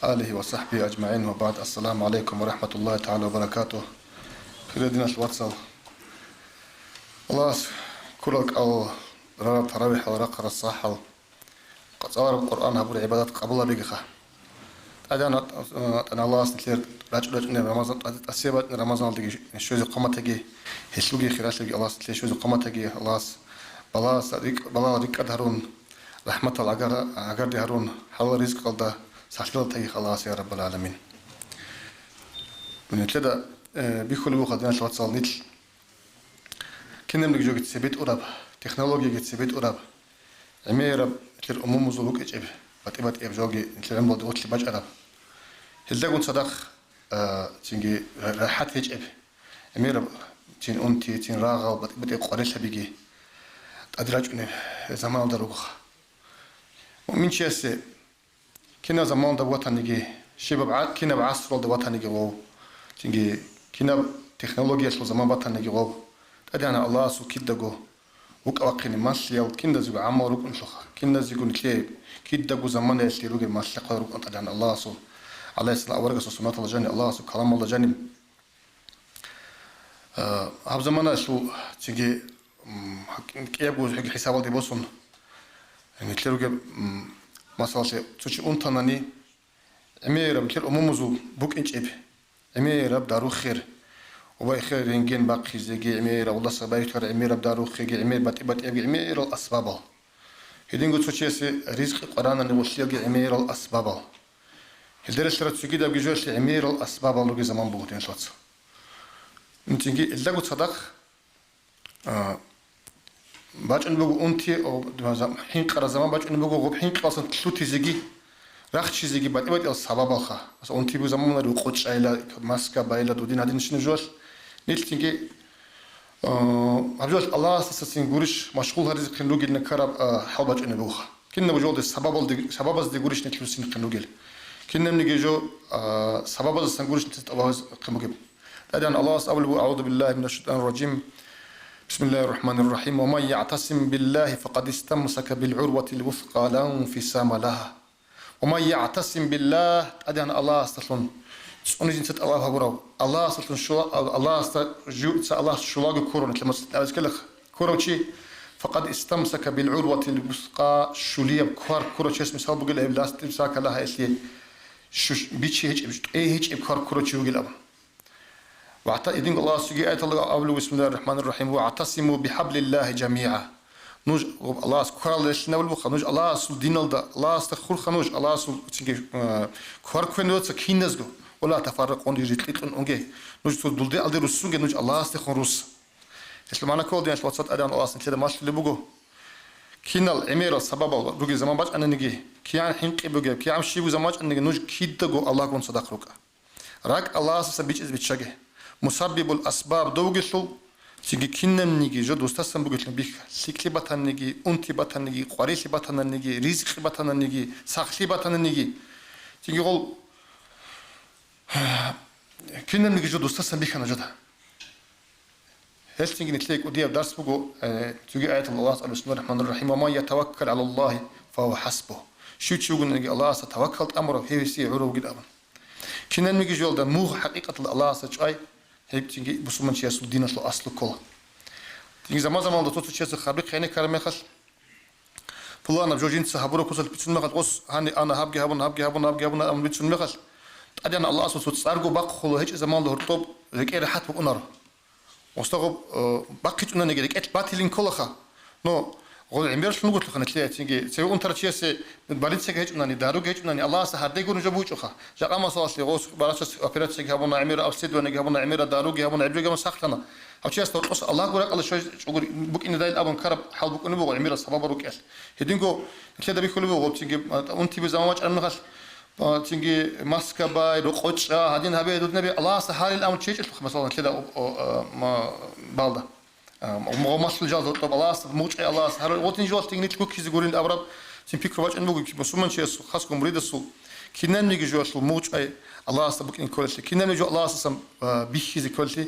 آله وصحبه أجمعين وبعد السلام عليكم ورحمة الله تعالى وبركاته في ردنا الواتساب الله كلك أو رأى تراويح ورقر الصحة قد صار القرآن هبو العبادات قبل بيقخة أنا الله سنتلير رجل رمضان أسيبت رمضان تجي شوز قمة تجي هشلوجي خلاص تجي الله سنتلير شوز قمة تجي الله بلا ريك أدهرون رحمة العجر دهرون حل رزق الله سحلت تي خلاص يا رب العالمين من كده بيخل وخدنا شوات صالنيت كنا من جوجت سبيت قرب تكنولوجيا جت سبيت قرب عمير كل أمم زلوك إجاب بتبات إبجاجي كلام بعد وقت لباج قرب هل كنت صدق تيجي راحت إجاب عمير تين أنتي تين راغا بتبات قريش بيجي أدراج زمان دروخ ومن شيء كنا زمان ده وطنيجي شباب كنا بعصر ده وطنيجي واو تيجي كنا تكنولوجيا شو زمان وطنيجي واو أدينا الله سو كده جو وقاقين ماشي أو كنا زوج عمر وكن شخ كنا زوجون كليب كده جو زمان يشتري روج ماشي قدر وكن أدينا الله سو عليه السلام ورجع سنة الله جاني الله سو كلام الله جاني هذا زمان شو تيجي كيف جو حساب الله بوسون يعني تلروج مثلا تشي أنتناني أمير بكير أممزو بوك إنش إب أمير بدارو خير وباخر رنجين باقي زيجي أمير والله سبايتر أمير بدارو خير أمير بتبت أبي أمير الأسباب هيدين قلت شيء رزق قرانا نوصل أمير الأسباب هالدرس ترى تسوي كده بيجوش أمير الأسباب لو زمان بقولين شوات نتيجي اللي قلت صدق باج نبغو أنتي أو حين قرا زمان باج نبغو غب حين قاصن تلوتي زيجي راح زيجي بعد السبب الخا بس أنتي بزمان نرو قطش عيلا ماسكة بايلا دودين هادين شنو جوش نيلتينجي عبجوش الله سسين غورش مشغول هذا خنلوج النكرب حباج نبغوها كنا بجود سبب دي غورش نتلوسين خنلوجل كنا نيجي جو سبب السنغورش نتتواز خنلوجل لأن الله أول أعوذ بالله من الشيطان الرجيم بسم الله الرحمن الرحيم ومن يعتصم بالله فقد استمسك بالعروة الوثقى لا انفصام لها ومن يعتصم بالله أدعنا الله استلون سوني جنسة الله براو الله استلون شو الله استجو الله شلاق كورون لما أذكر كوروشي فقد استمسك بالعروة الوثقى شليه بكار كوروشي اسم سال بقول لا استمسك لها إسلي شو بيتشي هيج بكار كوروشي وقول أبا وإذن الله سجى آية الله أول بسم الله الرحمن الرحيم واعتصموا بحبل الله جميعا نوج الله سكر الله شنو البخ نوج الله سو دين الله استخر خنوج الله سو تيجي كار كنوت سكين نزجو ولا تفرقون يجتلقون أنجي نوج سو دولدي ألدي رسونج نوج الله استخر روس إسلام أنا كل دين شوات أدان الله سنتي ده ماش اللي بقو كينال أمير السبب الله بقي زمان باش أنا نجي كيان حنق بقي كيام شيء زمان أنا نجي نوج كيد تجو الله كون صدق روكا راك الله سبيج إز بتشجع مسبب الأسباب دوغيشل تيجي كنن نيجي جو دوستاسن بوغيشل بيك سيكلي باتان نيجي أنتي باتان نيجي قاريسي باتان نيجي رزق باتان نيجي ساخلي باتان نيجي تيجي قول كنن نيجي جو دوستاسن بيك أنا جدا هل تيجي نتلاقي ودي درس بوغو تيجي آية الله بسم الله الرحمن الرحيم وما يتوكل على الله فهو حسبه شو تشوفون نيجي الله ستوكلت أمره هي سي عروق الأمر كنن نيجي جو ده مو حقيقة الله سجاي هيك تيجي بسمن شيء أصل دين أصل أصل كله تيجي زمان ده توت شيء خربي خيني كرمي خش فلان بجوجين سحبورو كوسل بتشن مخل قص هني أنا هبجي هبون أم بتشن مخل أدينا الله أصل توت سارجو باق خلو هيك زمان ده هرطب هيك راحت بقنار واستغرب باقي تقولنا نيجي هيك باتلين كله خا نو قول عمير شنو قلت لك نتلاقي تيجي سوي أنت رشيء سي بالين سك هيك ناني دارو هيك ناني الله سهردي يقولون جابوش خا جاء ما صار لي غوس براشة أوبرات سك هبون عمير أو سيد ونجي هبون عمير دارو هبون عبد جام سخلنا أو شيء استوى قص الله قولك الله شو قول بوك إن دايل أبون كرب حال بوك إنه بقول عمير الصباب بروك إيش هدينكو كذا بيقول بقول تيجي أنت بزمان أنا خش تيجي ماسكة باي رقص هادين هبي دود نبي الله سهاري الأمر شيء مثلا كذا ما بالده ومصل جالس طب الله موج الله هر وقت نجوا تيجي تقول كذا يقولين أبرب تيم فكر واج إنه مسلمان شيء خاص كمريد السو كنا نيجي جوا شو موج الله سبك إن كل شيء كنا نيجوا الله سام بيخيز كل شيء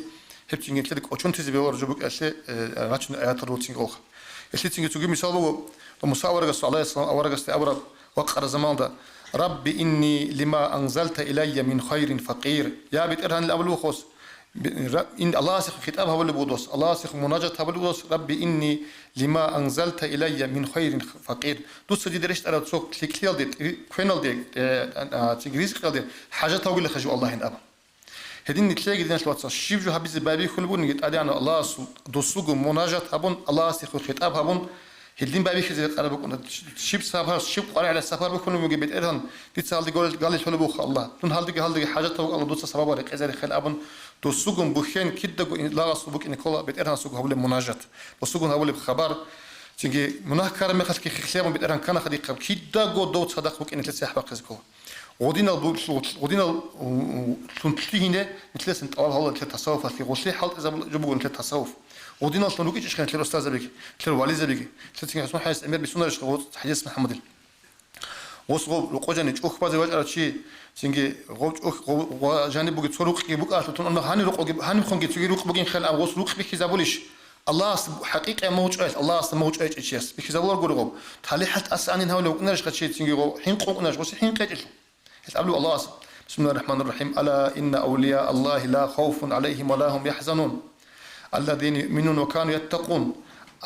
هب تيجي كذا أشون تيجي بيور جبك أشياء راتشن آيات الروتين أخ أشياء تيجي تقول مثال بقول المساورة قصة الله السلام أورا قصة أبرب وقر زمان ده رب إني لما أنزلت إلي من خير فقير يا بيت إرهن الأول وخص إن الله سيخ كتابها ولا بودوس الله سيخ مناجتها ولا بودوس ربي إني لما أنزلت إلي من خير فقير دوس جدي رشت على سوق كليل دي كوينال دي تجريز كليل دي حاجة تقول لك خجوا الله إن أبا هدين نتلاقي دينا شلوات شيف جو حبيز بابي خلبون نجد أدي أنا الله دوسوق مناجت هبون الله سيخ كتابها هبون هلين بابي خزي قرب كنا شيب سفر شيب قرع على السفر بكون مجيب إيران تتصل دي قال الحلو بوخ الله تون هالدي حاجات الله دوس سبب ورق إزاي خل أبن توسقون بخين كده لا صبوك إن كلا بيت إيران سوق هقول مناجات وسقون هقول بخبر تيجي مناكر ما خلك خليهم بيت إيران كان خديق كده دوت صدق بوك إن تلسح بقى زكوا ودينا ودينا تنتهينا مثل سنت أول هلا مثل تصوف في غسل حالت إذا جبوا مثل تصوف ودينا أصلا لوكيش إيش كان مثل الأستاذ بيجي مثل الوالي زبيجي مثل تيجي اسمه حديث أمير بسنة رشقة حديث محمد وصغو لقوجاني أخ بعض الوقت على شيء تيجي غوج أخ وجانب بوجي تصورك يبوك أصلا تون أنه هاني رق هاني خنجي تيجي رق بوجين خل أو وصل رق بيجي زابوليش الله حقيقة موج أيش الله موج أيش إيش بيجي زابول قرقو تالي حتى أسأني هؤلاء نرش قد شيء تيجي غو حين قوق نرش بس حين قيد قبل الله بسم الله الرحمن الرحيم ألا إن أولياء الله لا خوف عليهم ولا هم يحزنون الذين يؤمنون وكانوا يتقون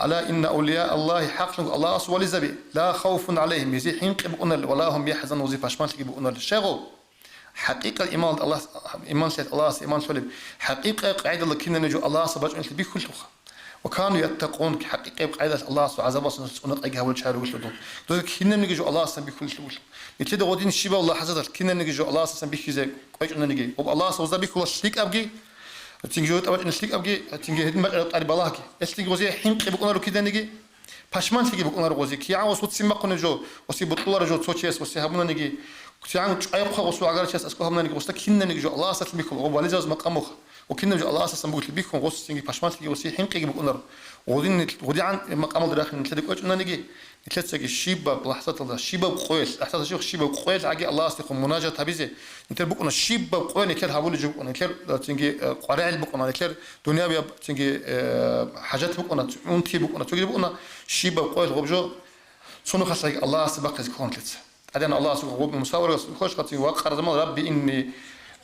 ألا إن أولياء الله حق الله أصول زبي لا خوف عليهم يزي حين قبقنا ولا هم يحزنون وزي فاشمان تقبقنا الشغل حقيقة إيمان الله إيمان سيد الله إيمان سولب حقيقة قاعدة الله كنا نجو الله صباح أنت بكل تخ وكانوا يتقون حقيقة قاعدة الله عذاب ونط أجها والشهر وشلون دوك كنا نجو الله سبحانه بكل تقول مثل ده غادين الشباب الله حزت كنا نجو الله سبحانه بكذا قايج أننا نجي والله سوزا بكل شريك أبجي تيجي أول إن شريك أبجي تيجي هدم على بالله إستيجي غزي حين قبقنا له كذا نجي باشمان تيجي بقنا له غزي كيا وصوت سمع قنا جو وسي بطلوا رجو توتشيس وسي هبنا نجي كيا أيقظ وسوا عقار شيس أسكوهم نجي وستا كنا نجي الله سبحانه بكل وبالجاز مقامه وكنا نجو الله سبحانه بقول بيكون غص تيجي باشمان تيجي وسي حين قبقنا بقنا غادي عن مقام الداخل مثل ديك أننا نجي مثل الشيبة بلحظة الله الشيبة بقويل لحظة الشيخ الشيبة بقويل عجي الله استقم مناجاة تبيزه مثل بقنا الشيبة بقويل نكير هقول جو نكير تيجي قرائل بقنا نكير دنيا بيا تيجي حاجات بقنا أنتي بقنا تيجي بقنا الشيبة بقويل غبجو صنو خاص الله سبق يكون لتس أدينا الله سبق غب مساور خوش قتي وقر زمان ربي إني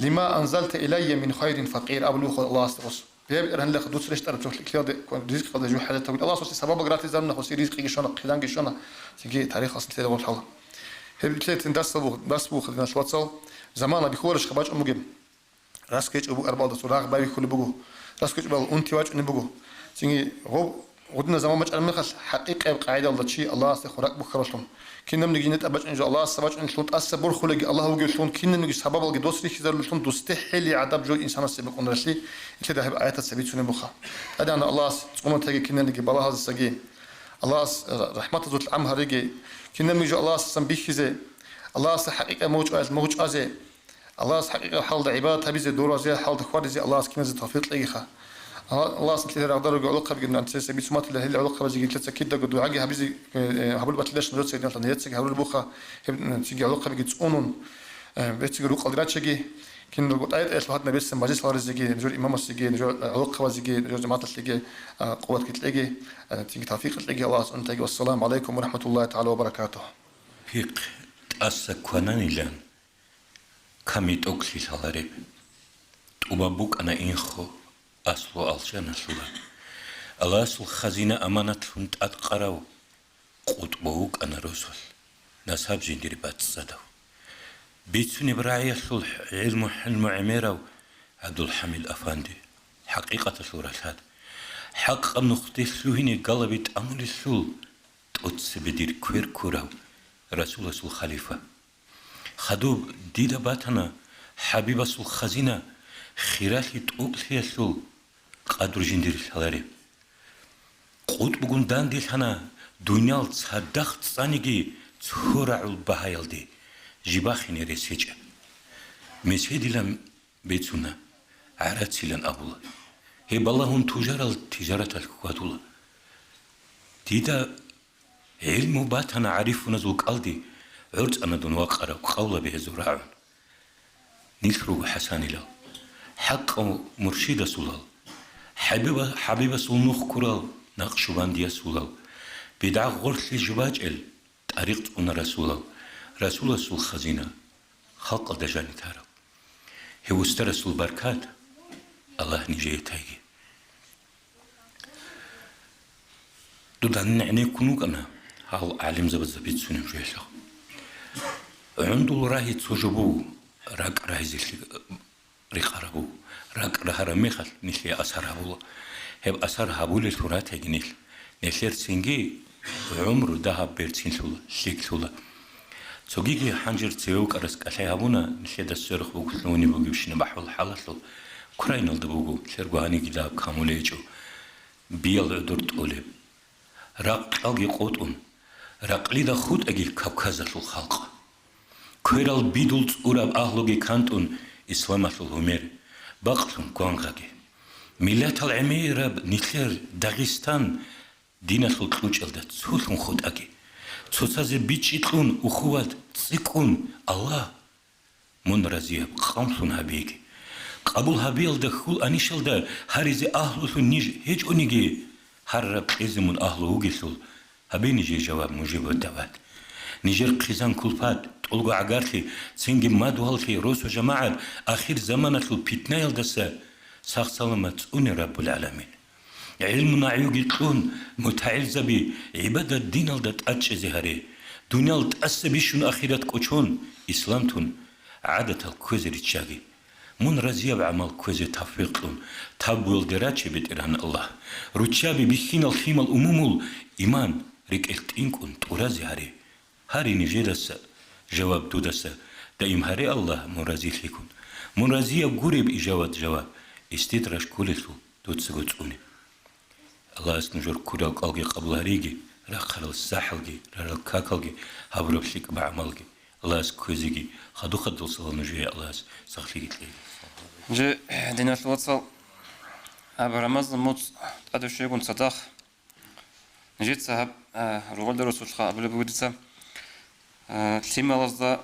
لما أنزلت إلي من خير فقير أبلغ الله استغفر بيبقى لك دوس ريش تعرف تشوف كذا رزق قد جو حاجة تقول الله سبحانه سبب قرات زمنا خسي رزق يشون خدان يشون تيجي تاريخ أصل تلاقي أول حاجة هي بتلاقي تندس بو خدنا شو تصل زمان بيخورش خباج أمو جيم راسكيج أبو أربعة دكتور باي كل بقو راسكيج أبو أنتي واج نبقو تيجي غدنا زمان مش المخص حقيقة قاعدة الله شيء الله استخراج بخرجهم كنا نيجي نتقبل إن شاء الله سبج إن شلون أسبور خلق الله هو شلون كنا نيجي سبب الجدوس ليش إذا شلون تستحيل عذاب جو إنسان السبب قلنا ليه كده هيبقى آيات السبيت سنة بخا هذا أنا الله سبحانه تيجي كنا نيجي بالله هذا السجى الله رحمة ذو العام هرجع كنا نيجي الله سنبيه زي الله حقيقة موج أزي الله حقيقة حال عبادة تبي زي دور زي حال خوارج زي الله كنا زي توفيق ليخا الله سبحانه وتعالى أقدر أقول لك بجد أن تسبي سمات الله اللي أقول لك بزي قلت كده قد وعجي هبزي هقول بتلاش نرد سيدنا الله نيتك هقول البوخة تيجي أقول لك بجد تقولون بتيجي روق قدرات شجي كنا قلت أيد إيش لهذا بس مجلس صار الزجي نجور إمام الزجي نجور أقول لك بزجي نجور جماعة الزجي قوة كتلجي تيجي توفيق الزجي الله سبحانه وتعالى والسلام عليكم ورحمة الله تعالى وبركاته. فيق أسكونني لان كميت أكلي سالريب وبابوك أنا إنخو أصله ألشان أصله الله أصل خزينة أمانة فنت أتقرأو قطبوك أنا رسول نساب جندري باتصدو بيتسوني براعي أصل علم حلم عميرو عبد الحميد أفاندي حقيقة سورة هذا حق نختي سلوهيني قلبت أمر السول تقدس بدير كوير كوراو رسول أصل خليفة خدو ديدا باتنا حبيب أصل خزينة خيراتي تقوكلي أصل قادر جندير سالاري قوت بقول دان دي هنا دنيا تصدق تصانيجي تهرع البهايل دي جباخيني رسيج مسيدي لم بيتسونا عراتي لن أبولا هي بالله تجارة الكواتولا تيدا علم باتنا عارف نزول قلدي عرت أنا دون واقرا وقول به زراعون نيثرو حساني له حق مرشد سلال حبيبة سلنوخ كرال نقشبان ديا سلال بدع غرث الجباج ال طريق أن رسول سل خزينة خلق دجاني تارو هو استرسل بركات الله نجي تاجي دودان نعني كنوك أنا هاو علم زبيت سنين جيشه عنده راهي تسجبو راك راهي زي ريقاربو راك راه ميخل نيلي أسهر هبولا هب أسهر هبول الثورات هيجنيل نيلير سينجي عمره ذهب بيرتين ثولا شيك ثولا تجيجي حنجر تيوك أرس كله هبونا نشيد السرخ بوكلوني بوجيبشنا بحول حالته كراين الدبوجو شرقاني جلاب كاموليجو بيال عدرت أولب رق أجي قطن رق لي خود أجي كوكازة الخلق كيرال بيدولت أوراب أهلوجي كانتون إسلام الهمير بقتلهم قانغاجي ملة العميرة نيتلر داغستان دينا الخلوج الدت سولهم خود أجي تسوتازي بيتشيتلون أخوات تسيكون الله من رزياب خمسون هبيجي قبول هبيل دخول أنيشل دا هاريزي أهلو نيج هيج أونيجي هرب إزمون أهلو وجيسول هبيني جي جواب مجيب الدوات نيجر قيزان كولفات تلقى عقارتي سنجي مادوالتي روسو جماعة آخر زمانة البيتنايل دسا ساق سلامت أوني رب العالمين علمنا عيوغيتلون متعلزة بي عبادة دين الدت أتش زهري دنيا التأسبيشون آخرات كوچون إسلامتون عادة الكوزر تشاقي من رزيا بعمل كوزي تفريقلون تابول دراتش بيتران الله روتشابي بيخين الخيم الأمومول إيمان ريك التينكون تورازي هاري نجيرس جواب دودس دايم هاري الله من رزي ليكون من رزيا قريب إجابة جواب استدرش كولسو دوتسغوتسوني الله اسنجر كورال قلقي قبل هريجي رخر الساحلجي رخر كاكلجي هبرب شيك بعملجي الله اسكوزيجي خدو خدو صلنا جوي الله سخليجي جي دينا الوصل أبرمز موت أدوشي يكون صداق نجيت صاحب رغول درس وشخا قبل بوديسا تيمالازدا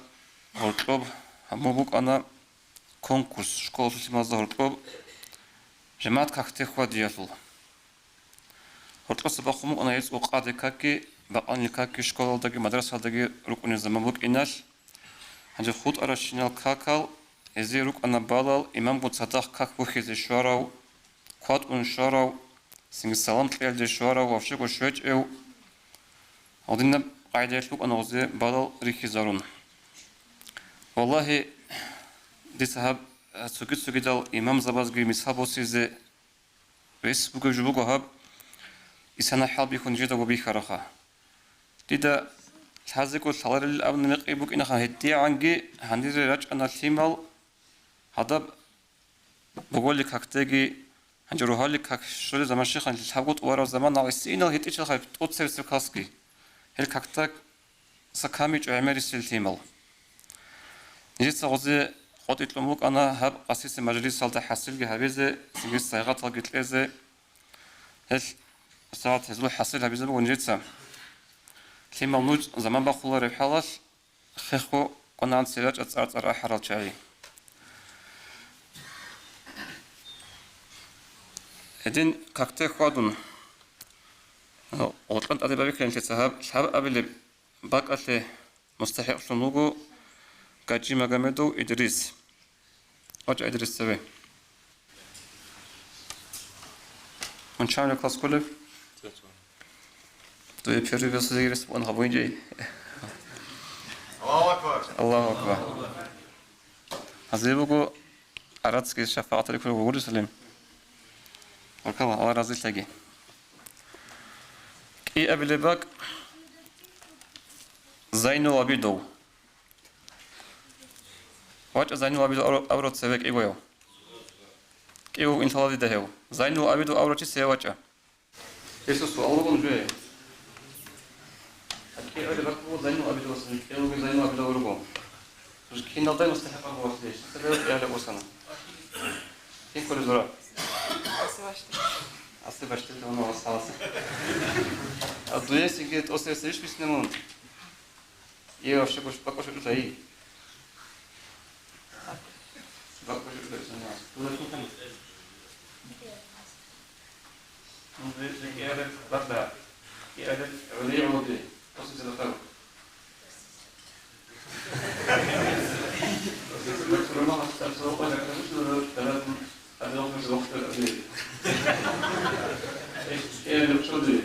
هرطوب هموبوك أنا كونكورس شكول تيمالازدا هرطوب جماعت كاكتي خوا ديالو هرطوب سباقومو أنا يسوق قادي كاكي بقان لكاكي شكول داكي مدرسة داكي ركوني زمانبوك إناش هنجي خود أراشينال كاكال إزي روك أنا بالال إمام بود صداق كاك بوخيزي شوارو كواد أون شوارو سنگ سلام تقيل دي شوارو وفشيكو شويج إيو ودينا قاعدة يشلوك أنا غزي بالال ريكي زارون والله دي صحاب سوكي دال إمام زبازغي مصحابو سيزي رئيس بوكو جبوكو هاب إسانا حال بيخون جيدا وبيخارخا ديدا تحزيكو سالار الأول نميق إيبوك إنخا هدي عنجي هنديري راج أنا تيمال هذا بقول لك هكتاجي هنجروها لك هك شو زمان شيخ اللي تحبط ورا زمان على السين اللي هتيجي خايف تقط سير كاسكي هل هكتاج سكاميج عمري سلتيمال نجيت سغزي قطيت لموك أنا هب قاسيس مجلس سالت حاسيل جهبيزة سجل صيغات لقيت لزة هل ساعة هزلو حاسيل هبيزة ونجيت سام تيمال نوج زمان بخلا ربحالش خيخو كنا عند سيراج أتصار أحرال شعري إذن كاكتي خادون وطلعت أدي بابي كلمة صحاب أبي باقي مستحق شنوغو كاجي مغامدو إدريس وش إدريس سوي من شان الكلاس كله تو يبشري بس يجلس وأنا هبوين جاي الله أكبر الله أكبر هزيبوكو أردت كي شفاعة لكل وقول سليم وكلا الله رازي تلاقي كي أبي باك زينو أبيدو واج زينو أبيدو أورد سويك إيوه كيو إن شاء الله ده زينو أبيدو أورد شيء سواجه يسوع الله بنجيه كي أبي باك هو زينو أبيدو وصل كيو زينو أبيدو أورده مش كي نضاي مستحق هو ليش سبب يا له وصلنا كين كل زرع أصل بشتري كمان وصاص الدنيا سيجت أصل سيش بس نمون يا شو بقى شو تلاقي بقى شو تلاقي سنة ولا شو كان نقول يعرف بدلا يعرف ولي عودي أصل سلطان بس ما أستأثر ولا كلام ثلاث أدوات في الوقت الأخير إيه اللي بتشودي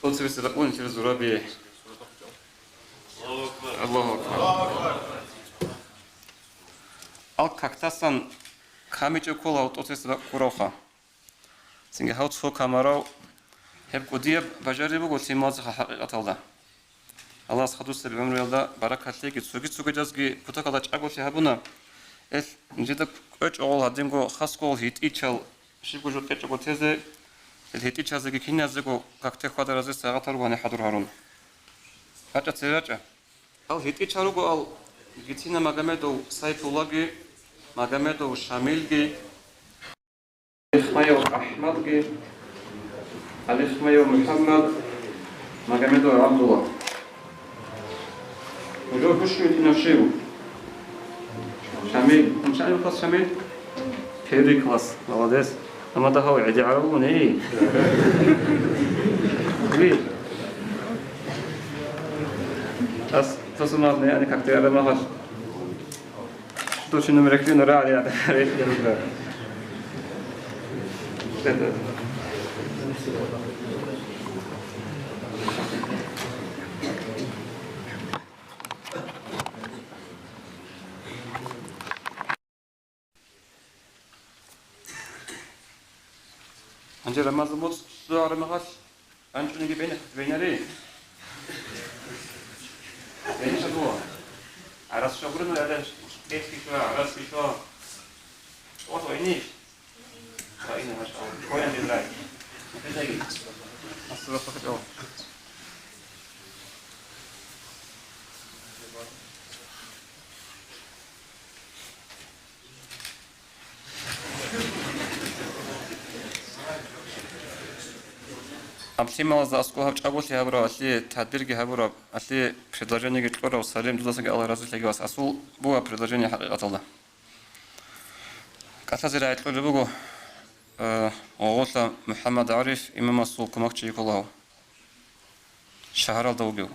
قلت بس بقول في الزرابي الله أكبر الكاكتاسان خاميچ كولا وطوتس كوروخا سينجا هاوت فو كاميرا هب قديب بجربه قلت ماز حقيقة الله الله سخدوس بعمر يلا بركة ليك سوقي جزء بتوكل أقول شيء هبونا إيه نجد كوش أول هادينغو خاص كول هيت إيشال شيء كوجو كتشو تيزه الهيت إيشال زي كينيا زيكو كاكتة خاطر رزق ساعات رواني حضر هارون هذا تسيرجع هل هيت إيشالو قال جيتينا مجمدو سايفولاجي مجمدو شاميلجي إخمايو أحمدجي الإخمايو محمد مجمدو عبد الله وجو بشوي تنافشيو شامل مش عارف كلاس شامل فيري كلاس молодец أما ده هو عدي عربون إيه كبير تصمم يعني كاكتير ما هاش توش نمركين نراعي يعني أنجي لما زبط سؤال مغاش أنجي نجي بين ليه بين شبوه عرس شغلنا هذا كيف شو عرس شو وضع إنيش رأينا ما شاء الله وين عندي الرأي ما في شيء أصلا فقط أول Оптимал за осколов чагоси хабра али тадбирги хабра али предложение гитлора салим дудасаги алла разышлаги вас асул буа предложение хакыйкаталда катазира айтлы бугу оголта Мухаммад Ариф имам асул комакчы иколау шахарал даугу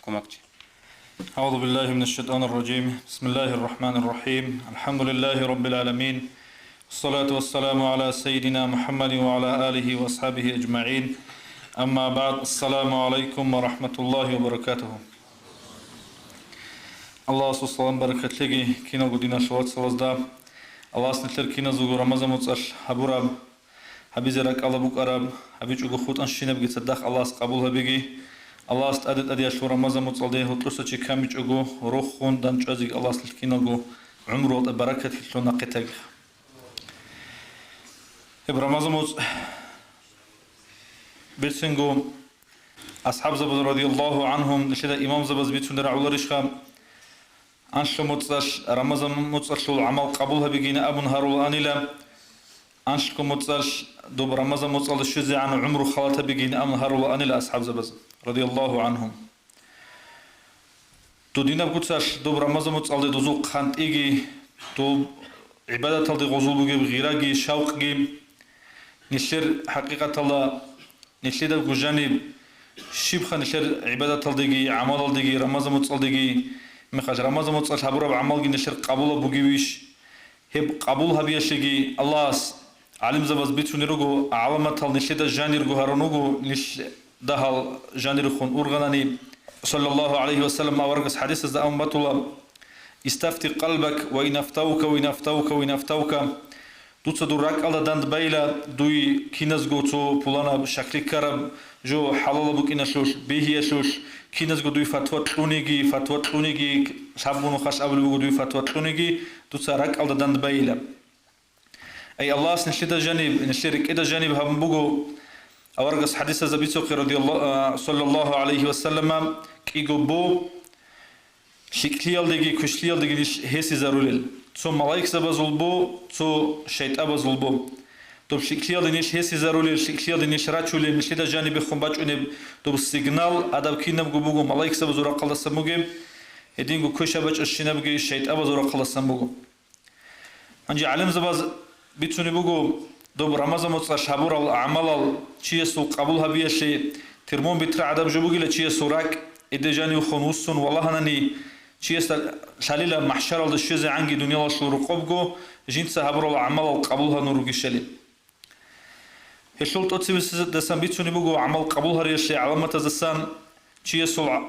комакчы أعوذ بالله من الشيطان الرجيم بسم الله الرحمن الرحيم الحمد لله رب العالمين والصلاة والسلام على سيدنا محمد وعلى آله وأصحابه أجمعين أما بعد السلام عليكم ورحمة الله وبركاته الله سبحانه بركة لغي كينا قدنا شوات سوازدا الله سنتر كينا زوغو رمضان متصل حبوراب حبيزرك الله بوك أراب حبيج أغو خوت أنشينا بغي تصدق الله سقبولها بغي الله استعدت أدي أشو رمضان متصل ديه وطلسة چي كاميج أغو روخون دانش أزيق الله سنتر كينا أغو عمرو بركة لتلو ناقتاق رمضان متصل بيتسنجو أصحاب زبز رضي الله عنهم نشيد إمام زبز بيتسن در عولر إشخام أنشل متصش رمضان متصش العمل قبولها بيجينا أبو نهارول أنيلا أنشل متصش دوب رمضان متصل الشزي عن عمر خالتها بيجينا أبو نهارول أنيلا أصحاب زبز رضي الله عنهم تو دينا بكتش دوب رمضان متصل دوزو خانت إيجي دوب عبادة تلدي غزول بيجي بغيراجي شوقي نشير حقيقة الله نشيدا بجانب شبخة نشر عبادة تلدقي عمل تلدقي رمضان متصلدقي مخاج رمضان متصل حبورة بعمل نشر قبول بوجيويش هب قبولها بيشجي الله علم زبز بيتون يرجو علامة تل نشيدا جانير جوهرنوجو نش دهال جانير خون أورغاني صلى الله عليه وسلم ما ورقص حديث الزأم بطلة استفتي قلبك وإن أفتوك وإن أفتوك وإن أفتوك دوتsa durrak alla dand bayla duy kinas goto pulana shakli karab jo halal bukina shosh behiya shosh kinas go duy fatwa tlunigi sabunu khas ablu duy fatwa tlunigi دوتsa rak alla dand bayla ay Allah nishida janib nishirik ida janib ham bugo awargas hadisa zabitso radiyallahu sallallahu alayhi wasallam kigo bo shikliyaldagi kushliyaldagi hesi zarulil تو ملاك زبزلبو تو شيط أبزلبو تو شكليا دنيش هسي زارولي شكليا دنيش راتشولي مشيدا جانبي خمباتشوني تو بالسيجنال أدب كينام جوبوجو ملاك زبزورا قلا سموجي هدينجو كوشا بتش الشينا بجي شيط أبزورا قلا سموجو أنجي علم زبز بيتوني بوجو دوب رمضان متصل شهور الأعمال شيء سوق قبولها بيشي ترمون بترع أدب جوبوجي لشيء سوراك إدجاني وخنوسون والله هنني شيء شاليلا محشر الشيء عنقي دنيا الله شلو رقبجو جنس هبر الأعمال قبولها نورج الشلي هشلت أتصيب دسام بيتوني بوجو عمل قبولها ريشي علامة الزسان شيء سلع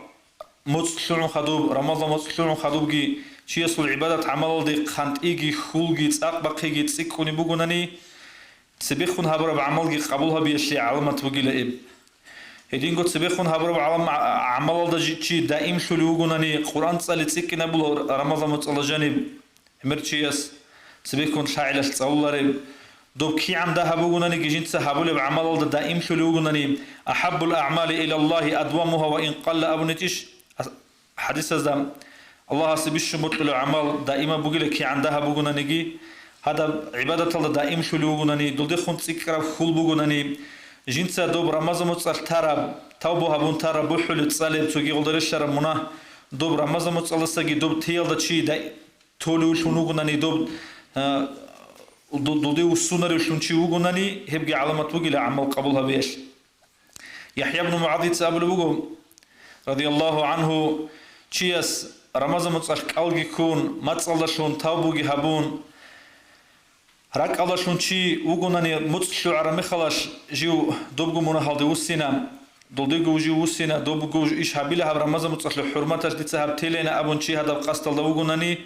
متصلون خدوب رمضان متصلون خدوب جي чиесул ибадат амалалди қантиги хулги цақбақиги циккуни бугунани цебехун хабраб амалги қабулха биешли аламат бугила иб Hedingo tsebekun habrab amal da chi daim shuli ugunani Quran tsali tsikina bul Ramazan mutsalajani emerchiyas tsebekun sha'ila tsawlari dob ki amda habugunani gijintsa habul amal da daim shuli ugunani ahabbul a'mali ila Allah adwamuha wa in qalla abunatish hadith azam Allah sibish mutul amal daima bugile ki amda habugunani gi hada ibadat da daim shuli ugunani dodkhun tsikra khul bugunani جنسا دوب رمضان متصل تراب توبه هبون تراب بحول تصلي تسوقي غدر الشرم منا دوب رمضان متصل سجي دوب تيال ده شيء ده تولو شنو قناني دوب دودي والسنر شنو شيء وقناني هبقي علامة وقي لعمل قبولها بيش يحيى بن معاذ تسأل بقوم رضي الله عنه شيس رمضان متصل كالجي كون ما تصل شون توبوجي هبون رك الله شونشي وقولنا متصل على مخلاش جيو دوبجو مناهض وسينا دولدجو جيو وسينا دوبجو إيش هبيله هبر رمضان متصل حرمتش دي تسحب تلينا أبون شيء هذا قصد الله وقولنا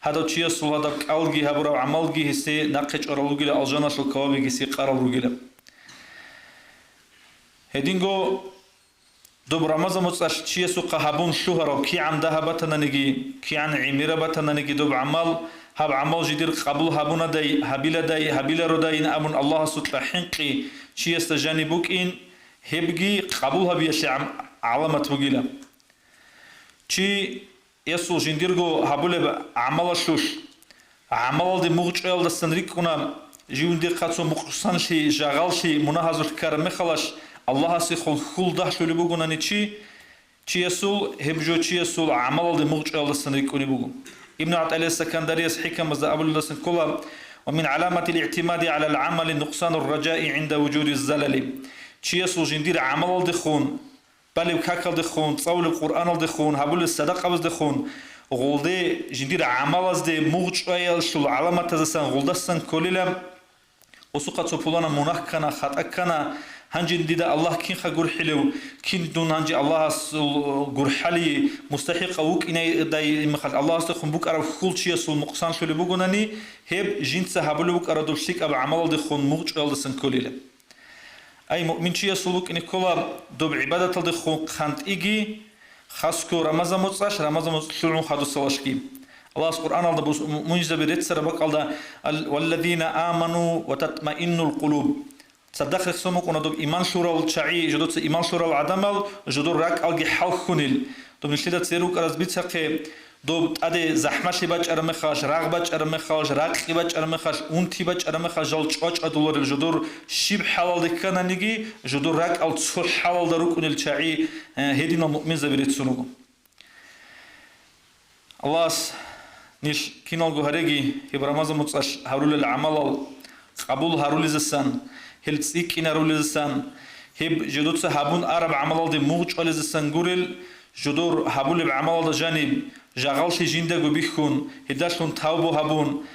هذا شيء صل هذا كالجي هبر عملجي هسي نقش أرلوجي الجنة شو كوابي هسي قرالوجي هدينجو دوب رمضان متصل شيء سوق هبون شهر وكي عن ذهبتنا نجي كي عن عميرة بتنا نجي دوب عمل هب عمل جدير قبول هبونا داي هبيلا روداين أبون الله سطلا حنقي شي استجاني بوك إن هبجي قبولها بيش علامة وجيلة شي يسوع جنديرجو هبوله عمل شوش عمل دي مغجل دستنريك كنا جيون دي قاتو مقصان شي جغال شي مناهزر كرم خلاش الله سيخل خل ده شو اللي بقولنا نشي يسوع هبجو شي يسوع عمل دي مغجل دستنريك كوني بقول ابن عطية السكندري حكم أبو الحسن كلها ومن علامة الاعتماد على العمل نقصان الرجاء عند وجود الزلل شيء جندير عمل دخون بل وكاكل دخون تصول القرآن دخون هبول الصدقة بس دخون غلدي جندير عمل از ده موج أيل شو علامة تزسن غلدسن كللا وسقط سبولنا مناخ كنا خطأ كنا هنجين ديدا الله كين خجور حلو كين دون هنجي الله جور حلي مستحق أوك إني داي مخال الله استخدم بوك أرى كل شيء سول مقصان شو اللي بقولني هب جنس هبلو بوك أرى دوشيك أب عمل دخون موج أيل دسن كللا أي مؤمن شيء سلوك إن كلا دوب عبادة دخون خانت إيجي خاصكو رمضان متصاش رمضان متصلون خدو سلاشكي الله القرآن الله بس منجز بريت سربك الله والذين آمنوا وتطمئن القلوب صدق خصمك وندوب إيمان شورا الشعي جدود إيمان شورا العدمل جدود راك ألقي حال خنيل دوب نشيد تسيروك أرز بيتسقي دوب أدي زحمة شباج أرمخاش رغباج أرمخاش راقي باج أرمخاش أنتي باج أرمخاش جل شاش أدولار الجدور شيب حلال دكنا نيجي جدود راك التصل حلال دروكن الشعي هدينا مؤمن زبريت سنوكم الله نيش كينال جوهرجي هبرمز متصش هرول العمل قبول هرول زسان هلتسيك إن هرول زسان هب جدود سهابون عرب عمل دي موج على زسان جورل جدور هبول بعمل ده جانب جعلش جنده جبيخون هداشون توبو هبون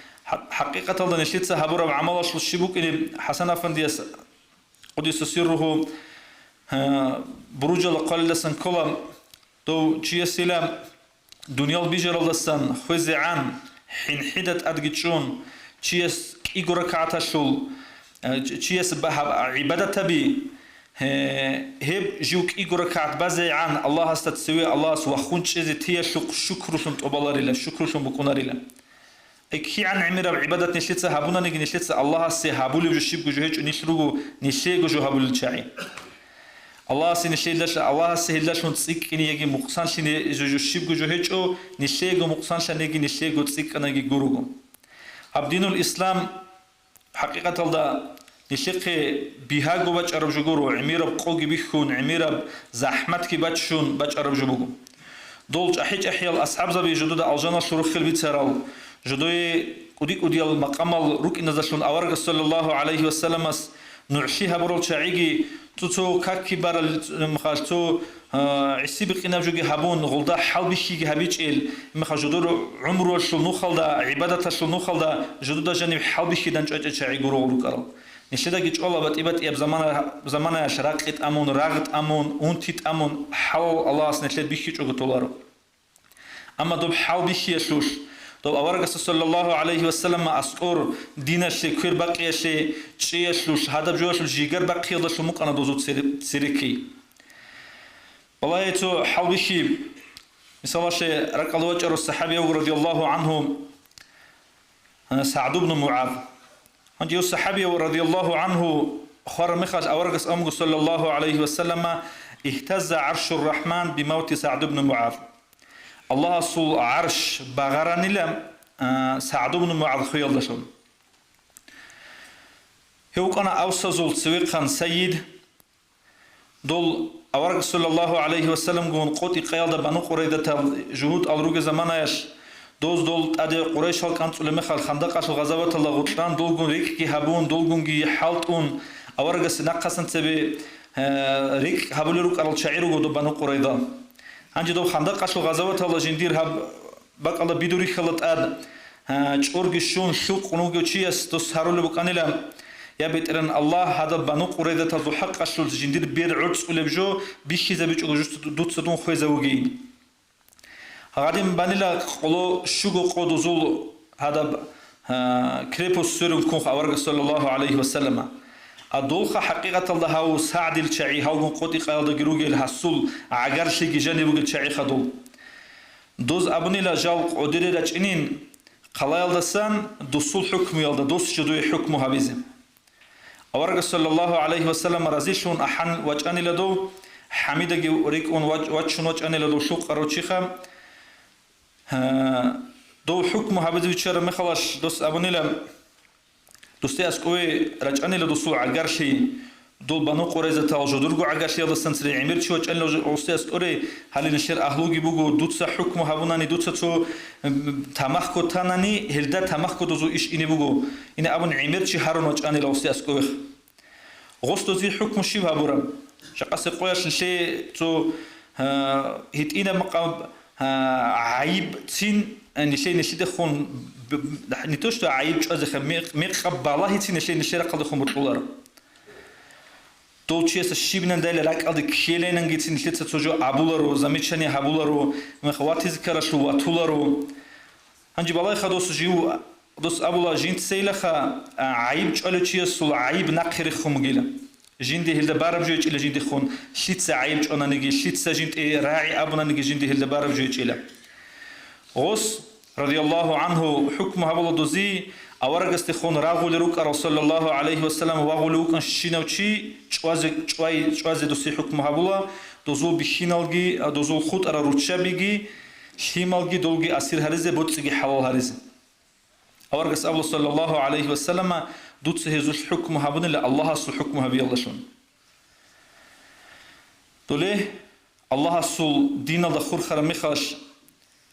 حقيقة الله نشيت سهابور بعمل شو الشبوك إن حسن أفنديس قديس سيره بروج القليل لسان كلام تو شيء سلام دنيا البيجر لسان خوزعان حين حدت أدقيتشون شيء إيجور كعتشول شيء سبها عبادة تبي هب جوك إيجور كعت بزعان الله استتسوي الله سوا خونش إذا تيا شكر شن تقبلاري له شكر شن بكوناري له أكيد عن عمير عبادة نشيت سهابونا نيجي نشيت الله سهابولي وجشيب جوهج ونشرو نشيء جوهبول الشعي الله سنشيلش الله سهلش ونسيك إني يجي مقصان شني جوشيب جوهج أو نشيء مقصان شنيجي نشيء جوتسيك أنا يجي جورو الدين الإسلام حقيقة الله نشيء بها جو بتش عرب جورو عمير بقوي بيخون عمير زحمت كي بتشون بتش عرب جورو دولج أحيال أصحاب زبي جدود الجنة شروخ البيت سرال جدوي كودي المقام الرك نزلون أورج صلى الله عليه وسلم نعشيها برول شعيجي تو كاكي بار المخاجتو عسيب قنا بجوجي هبون غلدا حلبشي هبيج إل مخاجدور عمره شل نخلدا عبادة شل نخلدا جدود جانب حلبشي دنج شعيج برول كارل نشيدا جيج الله بتيبت يب زمان شراقت أمون راغت أمون أنتيت أمون حول الله سنتلت بيشي جوجتولارو أما دوب حلبشي شوش то аваргас саллаллаху алейхи ва саллам асқор динаше квер бақияше чияшлуш хадабжуашлуш жигар бақиялашу муқана дозу цирики балаето халбиши мисалаше ракалуачару сахабия радиаллаху анху Са'д ibn Mu'adh анжи сахабия радиаллаху анху خار مخاش أورجس أمه صلى الله عليه وسلم اهتز عرش الرحمن بموت سعد بن معاذ الله صل عرش بغران لم سعد بن معاذ خيال دشون هو كان أوسزول سويقا سيد دول أورجس صلى الله عليه وسلم قون قوتي قيادة بنو قريدة جهود الروج زماناش دول أدي قريش هل كانت لمخال خندق عشان غزوات الله غطران دول قون ريك كي هبون دول قون جي حالتون أورجس نقصن تبي ريك هبولروك على الشعير وجود بنو قريدة عنجي دو خندق عشان غزوات الله جندير هب بق الله بدوري خلط أد شورج شون شوق قنوج وشيس تسهروا لبكانيلا يا بيترن الله هذا بنو قريدة تزو حق عشان جندير بير عرس ولبجو بيشي زبيج وجوست دوت سدون خوي زوجي هادين بانيلا قلو شوق قدوزول هذا كريبوس سيرم كون أورجس صلى الله عليه وسلم أدولخ حقيقة الله هو سعد الشعي هو قطي قيادة جروج الحصول عجر شيء جانب الشعي خدول دوز أبني لا جاو قدري رجنين خلايا دسان دوسول حكم يالدا دوس جدوي حكم هبيزم أورجس صلى الله عليه وسلم رزيشون أحن وجاني لدو حميدة جوريك أون وجشون وجاني لدو شوق أروتشيخا دو حكم هبيزم يشار مخلاش دوس أبني لا دوستي اسكوي رجعني لدوسو عقرشي دول بنو قريزة تالجودرغو عقرشي هذا السنسري عمير شو رجعني لدوستي اسكوري هل نشر أهلوجي بوجو دوتسا حكم هبوناني دوتسا تو تمخكو تاناني هلدا تمخكو دوزو إيش إني بوجو إن أبون عمير شي هارون رجعني لدوستي اسكوي غوستو زي حكم شيء هبورم شقاس قويش نشي تو هيت إنا مقام عيب تين نشي دخون نتوش تو عيب شو أزخ ميق بالله تين نشي رقد خون بطولار تو شيء الشيبنا دايل لك أدي كيلين نجيت نشي تسوجو أبولارو زميتشاني هبولارو مخواتي ذكرشلو واتولارو هنجي بالله خدوس جيو دوس أبولا جين تسيلخا عيب شو شيء سول عيب نقهر خون مجيلا جين دي هلدا بارب جوج إلى جين دي خون شيت عيب شو أنا نجي شيت جين راعي أبونا نجي جين دي هلدا بارب جوج إلى غوس رضي الله عنه حكم هبل دوزي أورجس تخون راغول روك رسول الله عليه وسلم واغولوك أن شينوشي شواز دوسي حكم هبلا دوزول بخينالجي دوزول خود أرا روتشابيجي شيمالجي دولجي أسير هرزة بوتسجي حلال هرزة أورجس أبو صلى الله عليه وسلم دوتس هزوش حكم هبنا لا الله سو حكم هبي الله شون دوليه الله سو دين الله خور خرمخاش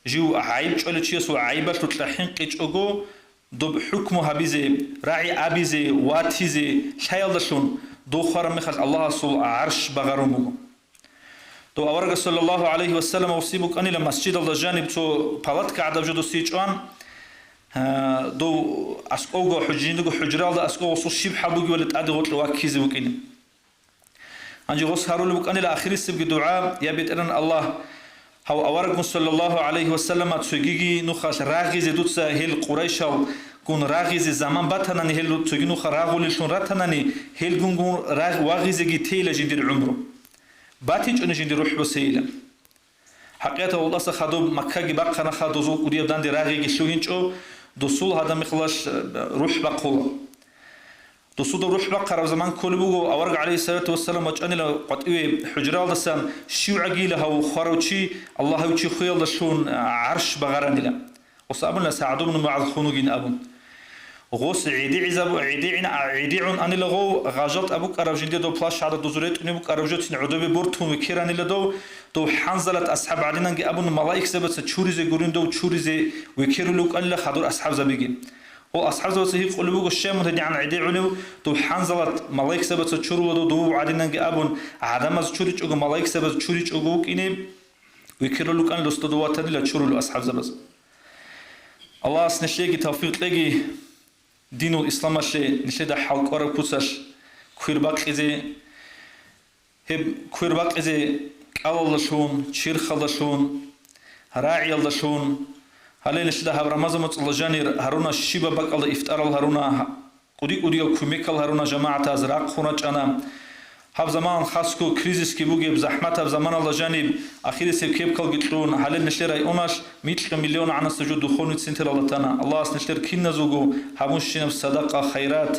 جو عيب شو شيء سو عيبة تطلعين قيش أجو دب حكمه هبيزه راعي أبيزه واتيزه شايل دشون دو خرم مخل الله سو عرش بغرمه دو أورج صلى الله عليه وسلم وصيبك أني لما مسجد الله جانب تو بلاد كعدة جدو سيجان دو أسقوجو حجين دو حجرال ده أسقو وصو شيب حبوجي ولد أدي غطل واكيزه وكيني أنجي غص هارول بك أني لآخر السبق دعاء يا بيت أن الله هو أورج صلى الله عليه وسلم تسجيجي نخاش راغيز دوتسا هيل قريشال كون راغيز زمان باتناني هيل تسجي نخ راغول شون راتناني هيل كون راغ واغيزجي تيلا جندير عمره باتيج أن جندير روح وسيلة حقيقة والله سخدو مكة جباق خنا خدو زوج ودياب دان دراغي شو هنشو دسول هذا مخلاش روح بقوة دسول روح بقرة زمان كل بوجو أورج عليه الصلاة والسلام وجأني لو قطعي حجرال دسان شو عقيله هو خروشي الله يوشي خيال دشون عرش بغراني لا وصابنا سعدو من بعض خنوجين أبون غوس عيدي عزبو عيدي عن أني لغو غاجت أبوك أرجندي دو بلاش على دوزريت أني بوك أرجت عدوبي بورتون وكيراني لدو دو حنزلت أصحاب عدنا أبون ملاك سبت تشوري زي جورين دو تشوري زي وكيرلوك أن خدور أصحاب زبيجين وأصحاب زوجته قلبوا الشام وتدي عن عدي علو تو حنزلت ملاك سبت تشورو دو عدنا أبون عدم از تشوري تجو ملاك سبت تشوري تجو كإني وكيرلوك أن لستدوات تدي لا تشورو أصحاب زبز الله سنشيجي توفيق لقي دين الإسلام شيء نشيد حلق ورا كوسش كويرباق إذا هب كويرباق إذا الله شون شير خلا شون راعي الله شون هلين شدا هب رمضان مطلجاني هارونا شيبا بقال إفطار هارونا قدي كوميكال هارونا جماعة أزرق خونج أنا هب زمان خاصكو كريزيس كي بوجي بزحمة هب زمان الله جانب أخير سبكيب كل قطرون هلين نشتري راي أوناش 100 مليون عنا سجود دخول سنتر الله تنا الله نشتري كين نزوجو هموش شنو صدقة خيرات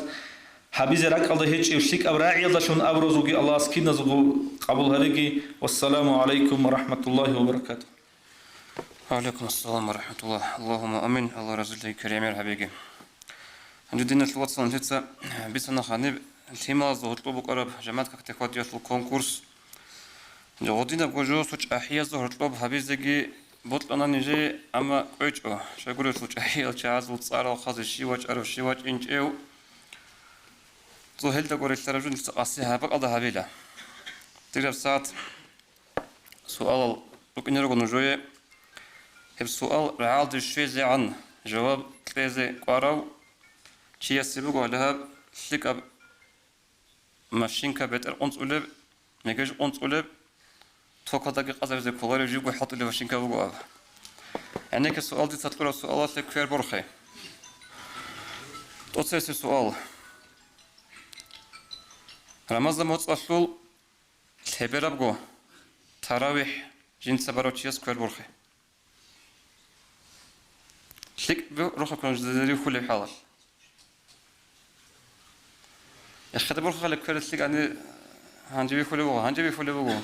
حبيز رك الله هيك يشتك أبراعي الله شون أبرزوجي الله سكين نزوجو قبول هرجي والسلام عليكم ورحمة الله وبركاته. وعليكم السلام ورحمة الله. اللهم آمين. الله رزقك كريم يا حبيبي. عندنا الواتساب نتسا بيسنا خانب التيمة ظهرت لو بقرب جماعة كتخوات يطل كونكورس. جودينا بوجو سوتش أحياء ظهرت لو بحبيزجي بطل أنا نجي أما قيتشو شقول سوتش أحياء الشعاز وتصار خاز الشيوات عرف الشيوات إنج إيو ظهرت أقول الترجمة نستقصيها بقى الله حبيلا. تقدر ساعة سؤال ممكن نرجع نجوي هب سؤال رعال الشيء عن جواب كذا قارو شيء سبب علىها سلك أب ماشين كبتر أنت أولب ميجاج أنت أولب توقع دقيقة قصيرة زي كولار يجيبوا يحط له ماشين كبوجو أب يعني كسؤال دي تذكر سؤالات لكفير برخي تأسس سؤال رمضان متصل تبرر بجو تراويح جنس باروتشيس كفير برخي شلك بروح كون جدري كل حاضر يا أخي تبروح خليك كل شيء يعني هنجيب كل بوجو هنجيب كل بوجو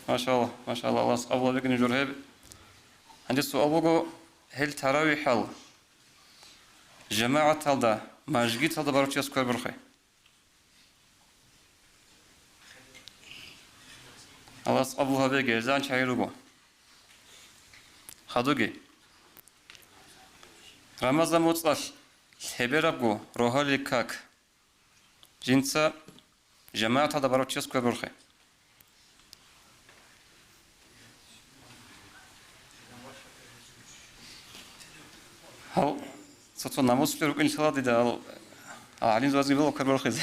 ما شاء الله ما شاء الله الله أفضل لك نجور هيب عندي السؤال بوجو هل تراويح حال جماعة هذا مسجد هذا باروتشيس كفير برخي الله أفضل هذا جزان شايروجو خدوجي رمضان مطلع هبرابو روحالي كاك جنسا جماعة هذا باروتشيس كوي برخي هل صوتو ناموس فلوك إن شاء الله دي علين زوازي بلو كوي برخي زي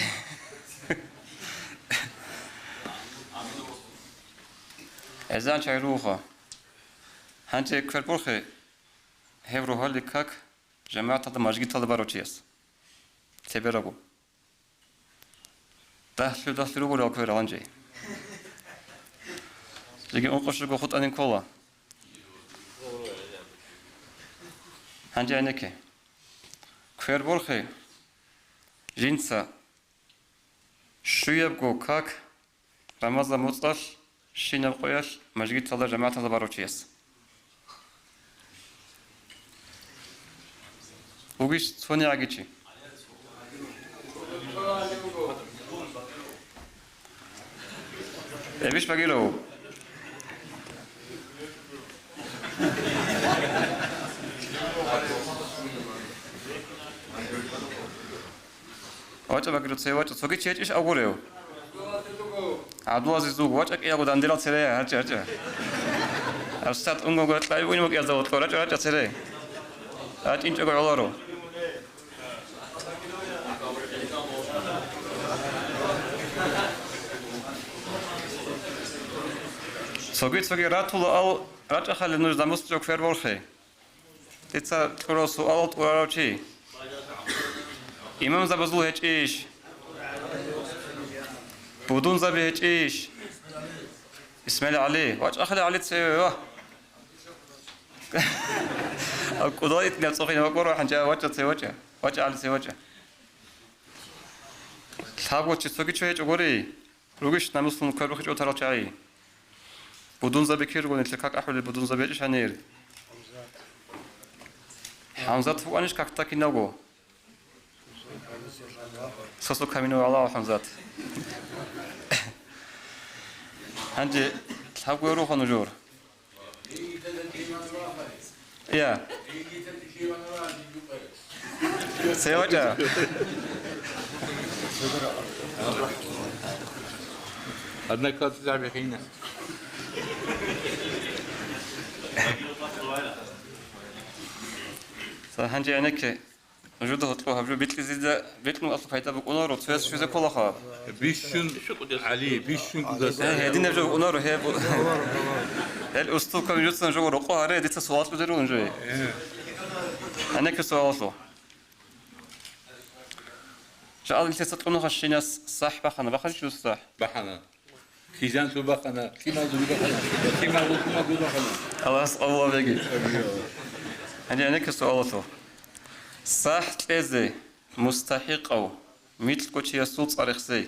إذن شاي روحا هانتي كوي برخي هب روحالي كاك جماعة هذا مسجد هذا باروتشيس تبرروا دخلوا ولا أكبر عنجي لكن أنقش لكم خط أنين كولا هنجي عنك كفر برخي جنسا شو يبقوا كاك رمضان مطلع شين القياش مسجد هذا جماعة هذا باروتشيس وقيش ثاني عجيتي إيش باقي له واجب باقي له تسوي واجب سوقي شيء إيش أقوله عبد العزيز زوج واجب يا أبو دندرات سريع هرجع أستاذ أنغو قلت لا يبغى يمكن يزود كورة هرجع سريع هات إنت أقول الله سوقي راتولو أو رات أخلي نوز داموس جوك فير برخي تيتسا تقول سؤال تقول شيء إمام زبزلو هيك إيش بدون زبي هيك إيش إسماعيل علي واج أخلي علي تسوي القضاء تنام صوفين وقروا حنجا واج تسوي واج علي تسوي واج ثابو تسوقي شوي جوري روجش ناموس من كربخ جو ترى شيء بدون زبي كيرجون التكاك أحول بدون زبي إيش هنير حمزة فوانش كاكتاكي نوجو سوسو كامينو على حمزة هنجي ثابو يروح نجور يا سيوجا أنا كنت زعبي خينا هنجي عنك وجوده طلوها بلو بيت زيدا بيت نو أصل فايدة بقنار وتفاس شو زي كل خاب بيشون علي بيشون هذه نرجع بقنار وهي الأسطول كم يجلسون جو رقوا هري ديت سؤال بدرون جوي أنا كسؤاله شاء الله تستطيعون خشينا صح بخنا بخش شو صح بحنا كيزان تو بخنا كيما دو بخنا كيما دو بخنا خلاص الله بيجي أنا كسؤاله صح تلزي مستحق أو مثل كوتشي يسوع صارخ زي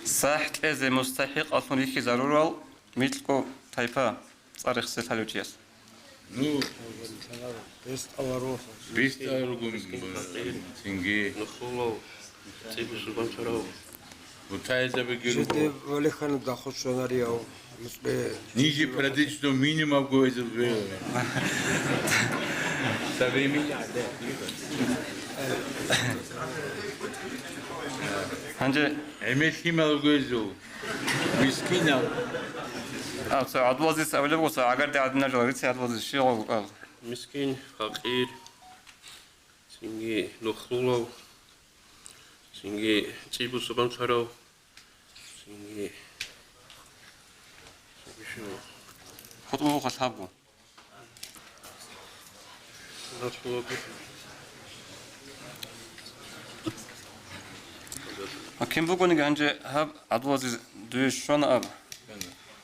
صح تلزي مستحق أصلا يخي ضرورة مثل كو تايبا صارخ زي تلوجيس نو بيست أورغون سينجي نخلو تيبو سبان شراو وتايزا بيجيرو جدي ولي خان داخل شناريو نيجي براديش دو مينيمم جويز الفيل سبعين هنجي عمل كيما جويزو مسكينة ساعد وظيفة أولى وساعة أقدر عندنا جواري ساعد وظيفة شيء مسكين فقير سينجي نخلو سينجي تيبو سبان شراو سينجي خطوة خصابه كم بقولني عنجي هاب عدوازي دوشون أب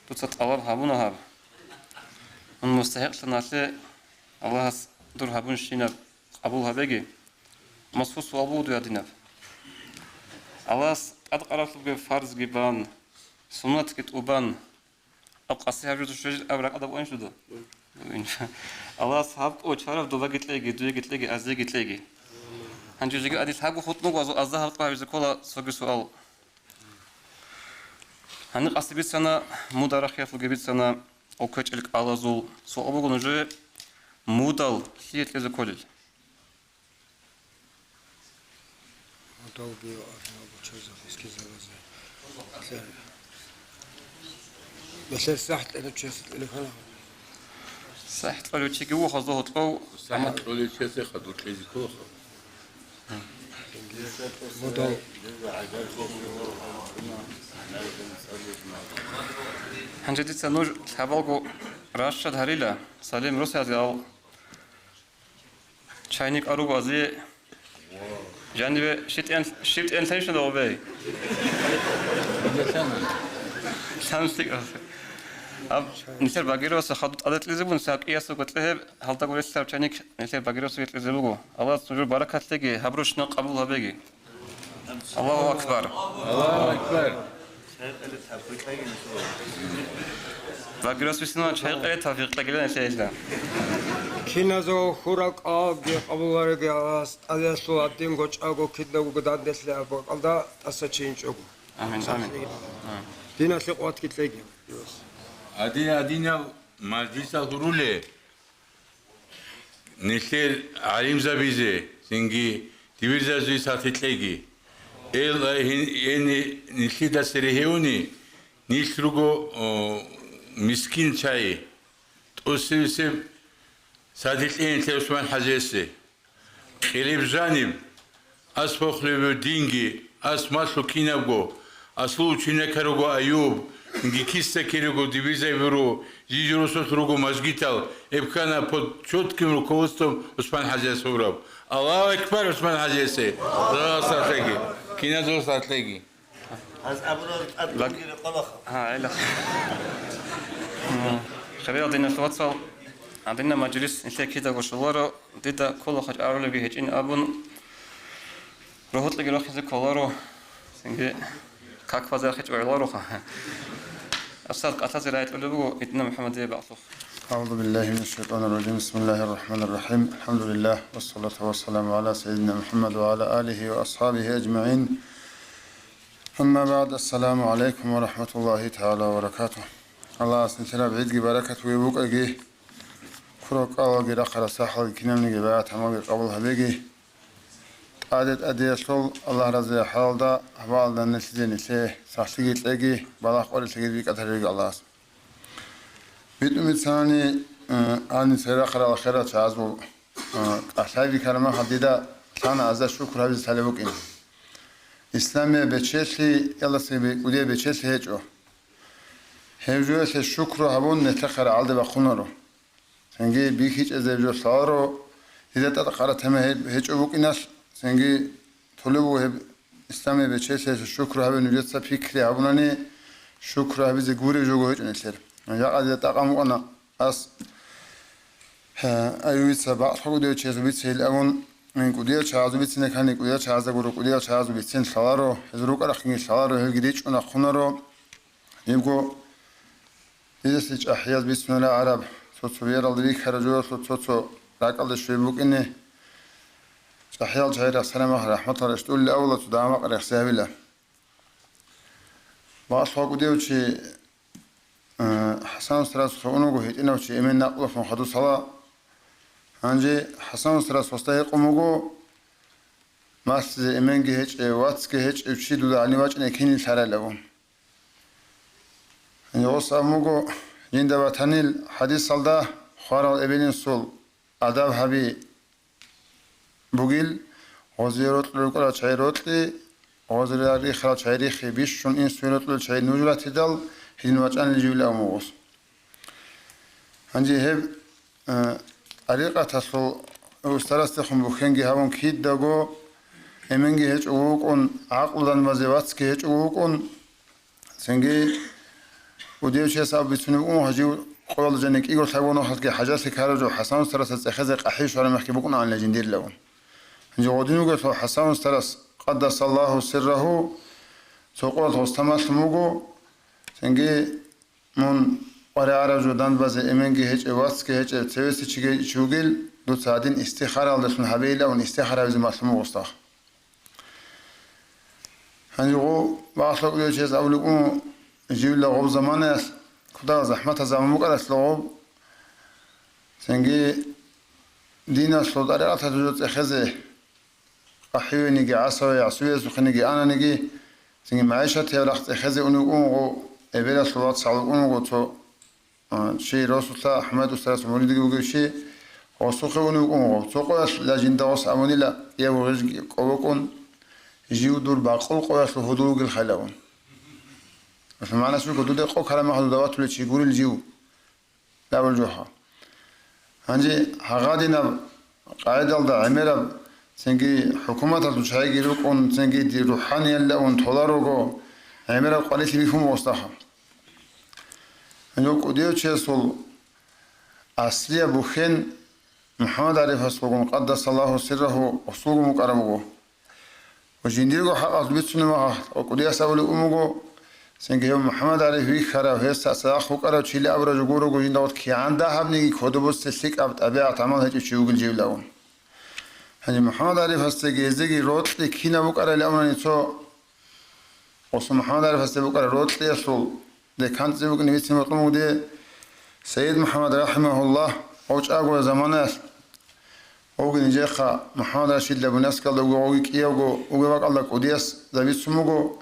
تتصور هابون هاب من مستحق سناسي الله دور هابون شينا قبول هبيجي مصفوص وابو دو يدينب الله قد قرأت بفرض جبان سنة كتوبان أبقى هاجو شجر أبرق أدب وين شدو الله صاحب أو شرف دوبا قتلقي دوي قتلقي أزي قتلقي هنجي جيجي أدي صاحب خطنوك وازو أزهر طبعا بيزكولا سوقي سؤال هنق أصيبت سنة مدارخية فلقبت سنة أو كتلك على زول سؤال بقول نجي مودال هي تلزكولل مودال بيو أنا بتشوزه إسكي زلزال مثل ساحت أنا تشوفت اللي خلاص ساحت قالوا تيجي وخذوه طو ساحت قالوا تشوفت خذوا تلزي كوخ مودال هنجدي تنوج تابلغو راشد هريلا سليم روسيا ديال شاينيك أروغو أزي جانبي شيت انتنشن دو بي سامسك أب نسير باقيروس خدت عدد لزبون ساق إياسو قلت له هل تقول السلام شانيك نسير باقيروس قلت لزبوغو الله سجور بركة تلقي هبروش نقبل هبيجي الله أكبر الله أكبر باقيروس بسنا شيء قلت توفيق تقبل نسير كينازو خوراك آبي قبول ورقي أدرسو أدين قوش أغو كدنو قدان دسلي أبو قلدا أساچينش أغو آمين آمين دينا سيقوات كتلقي أدينا مجلس الغرولة نسير عليم زبيزة سنجي تبيرزا زي ساتتلقي إن نسير دسرهيوني نسرقو مسكين شاي تأسيسب ساتتلين تلوسمان حزيسي خليب جانب أسفخ لبو دينجي أسماسو كينابو أسلو چينكارو أيوب نجي كيستا كيرو ديفيزا برو جيجروسو تروغو مزجيتال ابكانا под чётким руководством Усман Хаджи Сураб. Аллаху акбар Усман Хаджи. الله стратегии. Киназо стратегии. لا خلينا عندنا توصل عندنا مجلس نسير كده وشلورو ديدا كل خج أرولو بيهجين أبون روحت لقي روح يزك كلارو سنجي كاك فازر خج أرولو خا أستاذ قطع زراعة أولو إدنا محمد يبعثه أعوذ بالله من الشيطان الرجيم بسم الله الرحمن الرحيم الحمد لله والصلاة والسلام على سيدنا محمد وعلى آله وأصحابه أجمعين أما بعد السلام عليكم ورحمة الله تعالى وبركاته الله سنتنا بعيد بركة ويبوك أجي فروق أوجي رقرة ساحل كنام نجبات هماجي قبل هبيجي عادت أدي أصل الله رضي حال دا بعض الناس نسيه ساحسيت أجي بلاخ ولا سجيت بيك أتريق الله بيتم الثاني أنا سيرقرأ الخيرات عزبو أحسابي كلمة حديدة كان عز الشكر هذه سالبوك إن إسلامي بتشلي يلا سبي ودي بتشلي هجو هجوة الشكر هبون نتخر عالد بخونرو سنجي بيكيج أزوجو صارو إذا تتقرأت هم هجو بوك الناس سنجي طلبوا هب إسلامي بتشلي الشكر هبون نجد سفكري هبوناني شكر هبي زغوري جوجو هجو نسير يا قد تقامو أنا أس أيوة سبع حقوق ديو تشيزو بيتسيل أون من قدير شازو بيتسين كاني قدير شازو برو قدير شازو بيتسين شلارو هزروك أرخين شلارو هالجديش أنا خنارو يبقو إذا سيج أحياز بسم الله عرب صوت صغير الدريك خرجوا صوت راك الله شوي بوك إنه أحياز جاير السلام رحمة الله رشتول لأولى تدعم قريح سهبله بعض قدير شيء حسن سراس فونو هيت إنه شيء من نقل فون خدو صلاة هنجي حسن سراس وستهي قموغو ماس إمن جهج واتس جهج وشي دودا عني واج نكيني سارة لهم يوص أموغو جند وطنيل حديث صلدا خارل إبن سول أدب هبي بوغيل غزيروت لوكلا شايروت لي غزيراري خلا شايريخي بيش شون إن سويروت لو شاي نوجلا تدل هين واجان الجولة أموغوس هنجي هب أريقة تصل استرستخم بخنجي هون كيد داغو إمنجي هج أوقون عقلدان وزيواتسكي هج أوقون سنجي وديو شيء صعب بتسنو هجيو قول جنك إيجو ثابونو حسك حاجات كارجو حسن استرس خزق أحيش ولا محكي بكون عن لجندير لون هنجي ودينو قلت حسن استرس قدس الله سره سوقول هستماس موجو سنجي من ورا عرجو دان باز إمنجي هج واتسكي هج تسويس تشجي شوغيل دو ساعدين استخارة على اسم حبيلة ونستخارة بزي مسلم وسطا هنجو بعثلق ديو شيء أولكم جيب لغوب زمانه كدا زحمة زمان مقرس لغوب سنجي دينا سلطة رأت هجوت أخذه قحيو نيجي عصوي عصوي زخ نيجي أنا نيجي سنجي معيشة تيرخت أخذه ونقوم إبلا سلطة سعودون وتو شيء رسول الله أحمد وسلام مولد يقول شيء وسوق ونقوم سوق لجند داس أموني لا يبغى قوقون يجيو دور باقول قوس الهدوء الخلاون فمعنى شو كده دقوا كلام حدودات اللي تقول الجيو لا والجوها هنجي هغادينا قاعدة الدا عميرة سنجي حكومة تشاي يقولون سنجي دي روحانية لا ونطلعوا عميرة قليل بيفهم وسطها هنجو كديو تشيسول أصلية بوخين محمد عليه الصلاة قدس الله سره وصوغ مكرمه وجنديرو حق أصبت سنما وكديو سأولي أمه سنجي محمد عليه في خرا وهسه ساخو قرا تشيل أبرج جورو جوين دوت كي عنده هبني كودبوس تسليك أبد أبيع تعمل هيك شيء يقول جيب لون هني محمد عليه فاستجي زجي روت لكينا بقرا لأمنا نتو وصل محمد عليه فاستجي بقرا روت ليصل ده كانت زي بقول نبيت سمطمو ده سيد محمد رحمه الله أوج أقوى زمانه أوجي نجاخا محمد رشيد لبناس قال له أوجي كيا أوجي بق الله قديس زبيت سموجو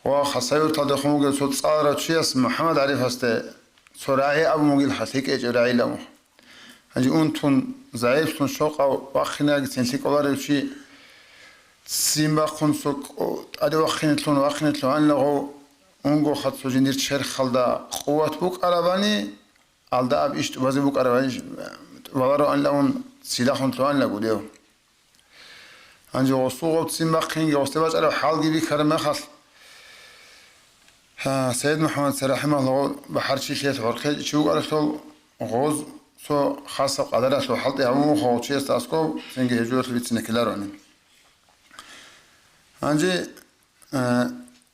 وخسائر تدخمو صوت صار شيء محمد عليه فاسته سرعي أبو مجيل حسيك إجراء لهم هجي أنتون ضعيف تون شوق أو وأخينا جسنسيك الله شيء سيمبا خنسوك أدي وأخينا تلون عن لغو أنجو خد سجندير شر خلدا قوة بوك أرباني على أب إيش تبازي بوك أرباني وغيره أن لون سلاحون تلون لغو ديو هنجي وصوغ سيمبا خينج وستباج على حال جيبي كرمه خاص سيد محمد رحمه الله بحر شيء عرقي شو قالوا غوز سو خاصة قدرة سو حلطي همو خوشي استاسكو سنجي هجوت بيتسنا كلاروني هنجي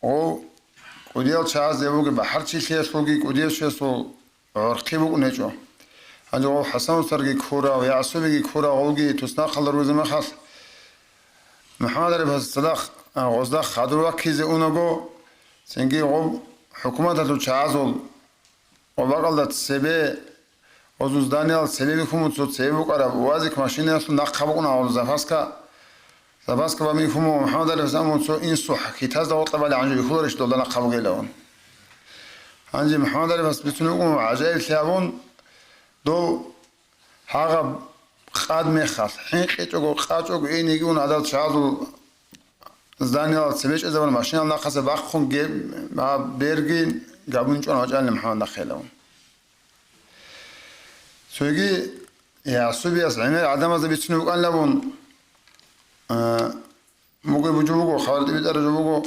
او قديل شاز يبوك بحر شيء سوقي قديل شيء سو عرقي بوك نجو هنجي او حسن سرقي كورا ويعصبي كورا غوغي تسنا خلر وزما خاص محمد عليه الصلاة غوزدا خدروا كيزي اونغو سنجي غو حكومة تشازول وبقالت سبي وزوز دانيال سبي بكم وصوت سبي بقرا وازك ماشينة سو نقبقنا أول زفاسكا بميكم محمد عليه السلام وصو إنسو حكيتاز دا وطلب على عنجو يخورش دول نقبق لهم عنجي محمد عليه السلام بتنوكم عجائب ثيابون دو حاغب قاد ميخاص حين قيتوكو قاتوكو إين يجون عدد شازول Zdaniel Seveç zaman maşinal nakası bakın bergin gabunçon hocanım Muhammed Khelon. Sögi ya subiyas amel adamaz bitunu kan labun mugu bujugo khawardi bidar jugo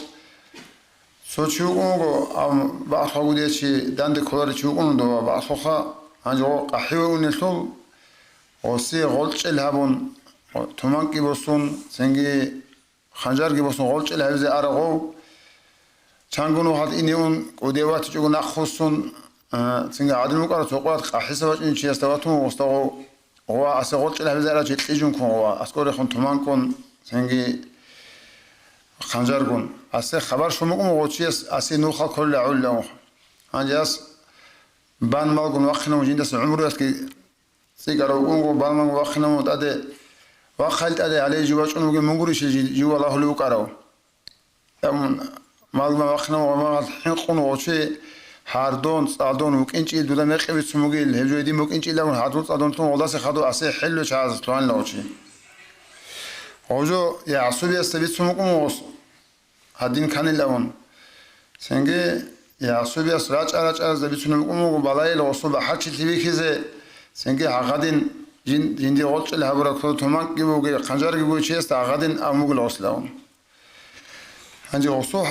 sochugo am ba khawdi chi dande kolari chugun do ba khokha anjo qahiwa unisul osi golchel habun tumanki bosun sengi khanjar gi bosun golchel havze arago changunu hat iniun odewat chugo nakhusun sengi adilmu qara soqat qahisa in chi astawatu ostago هو أسقط له بزارة تيجون كون هو أسقط خون تمان كون سنجي خنجر كون أسق خبر شو مكون وقتيس أسي نوخا كل علا هنجاس بان مال كون وقتنا وجندس عمره أسكي سيجارو كون بان مال وقتنا وتأدي وقت أدي عليه جواش أنو كي منقولش جوا الله لو كارو أم مال ما وقتنا وما الحين كون وقتي هاردون صادون ممكن شيء دولا ما يخبي سموجيل هجودي ممكن شيء لون هاردون صادون تون والله سخدوا أسي حلو شاز توان لوشي هوجو يا عصبي استبيت سموكم وص هادين كان لون سنجي يا عصبي أسرع أرج زبيت سموكم وبلاي لوصل بحرش تبي كذا سنجي عقدين جندي غلط الهبرة كل تومك جيبوا خنجر جيبوا شيء است عقدين أموج لوصلون هنجي وصو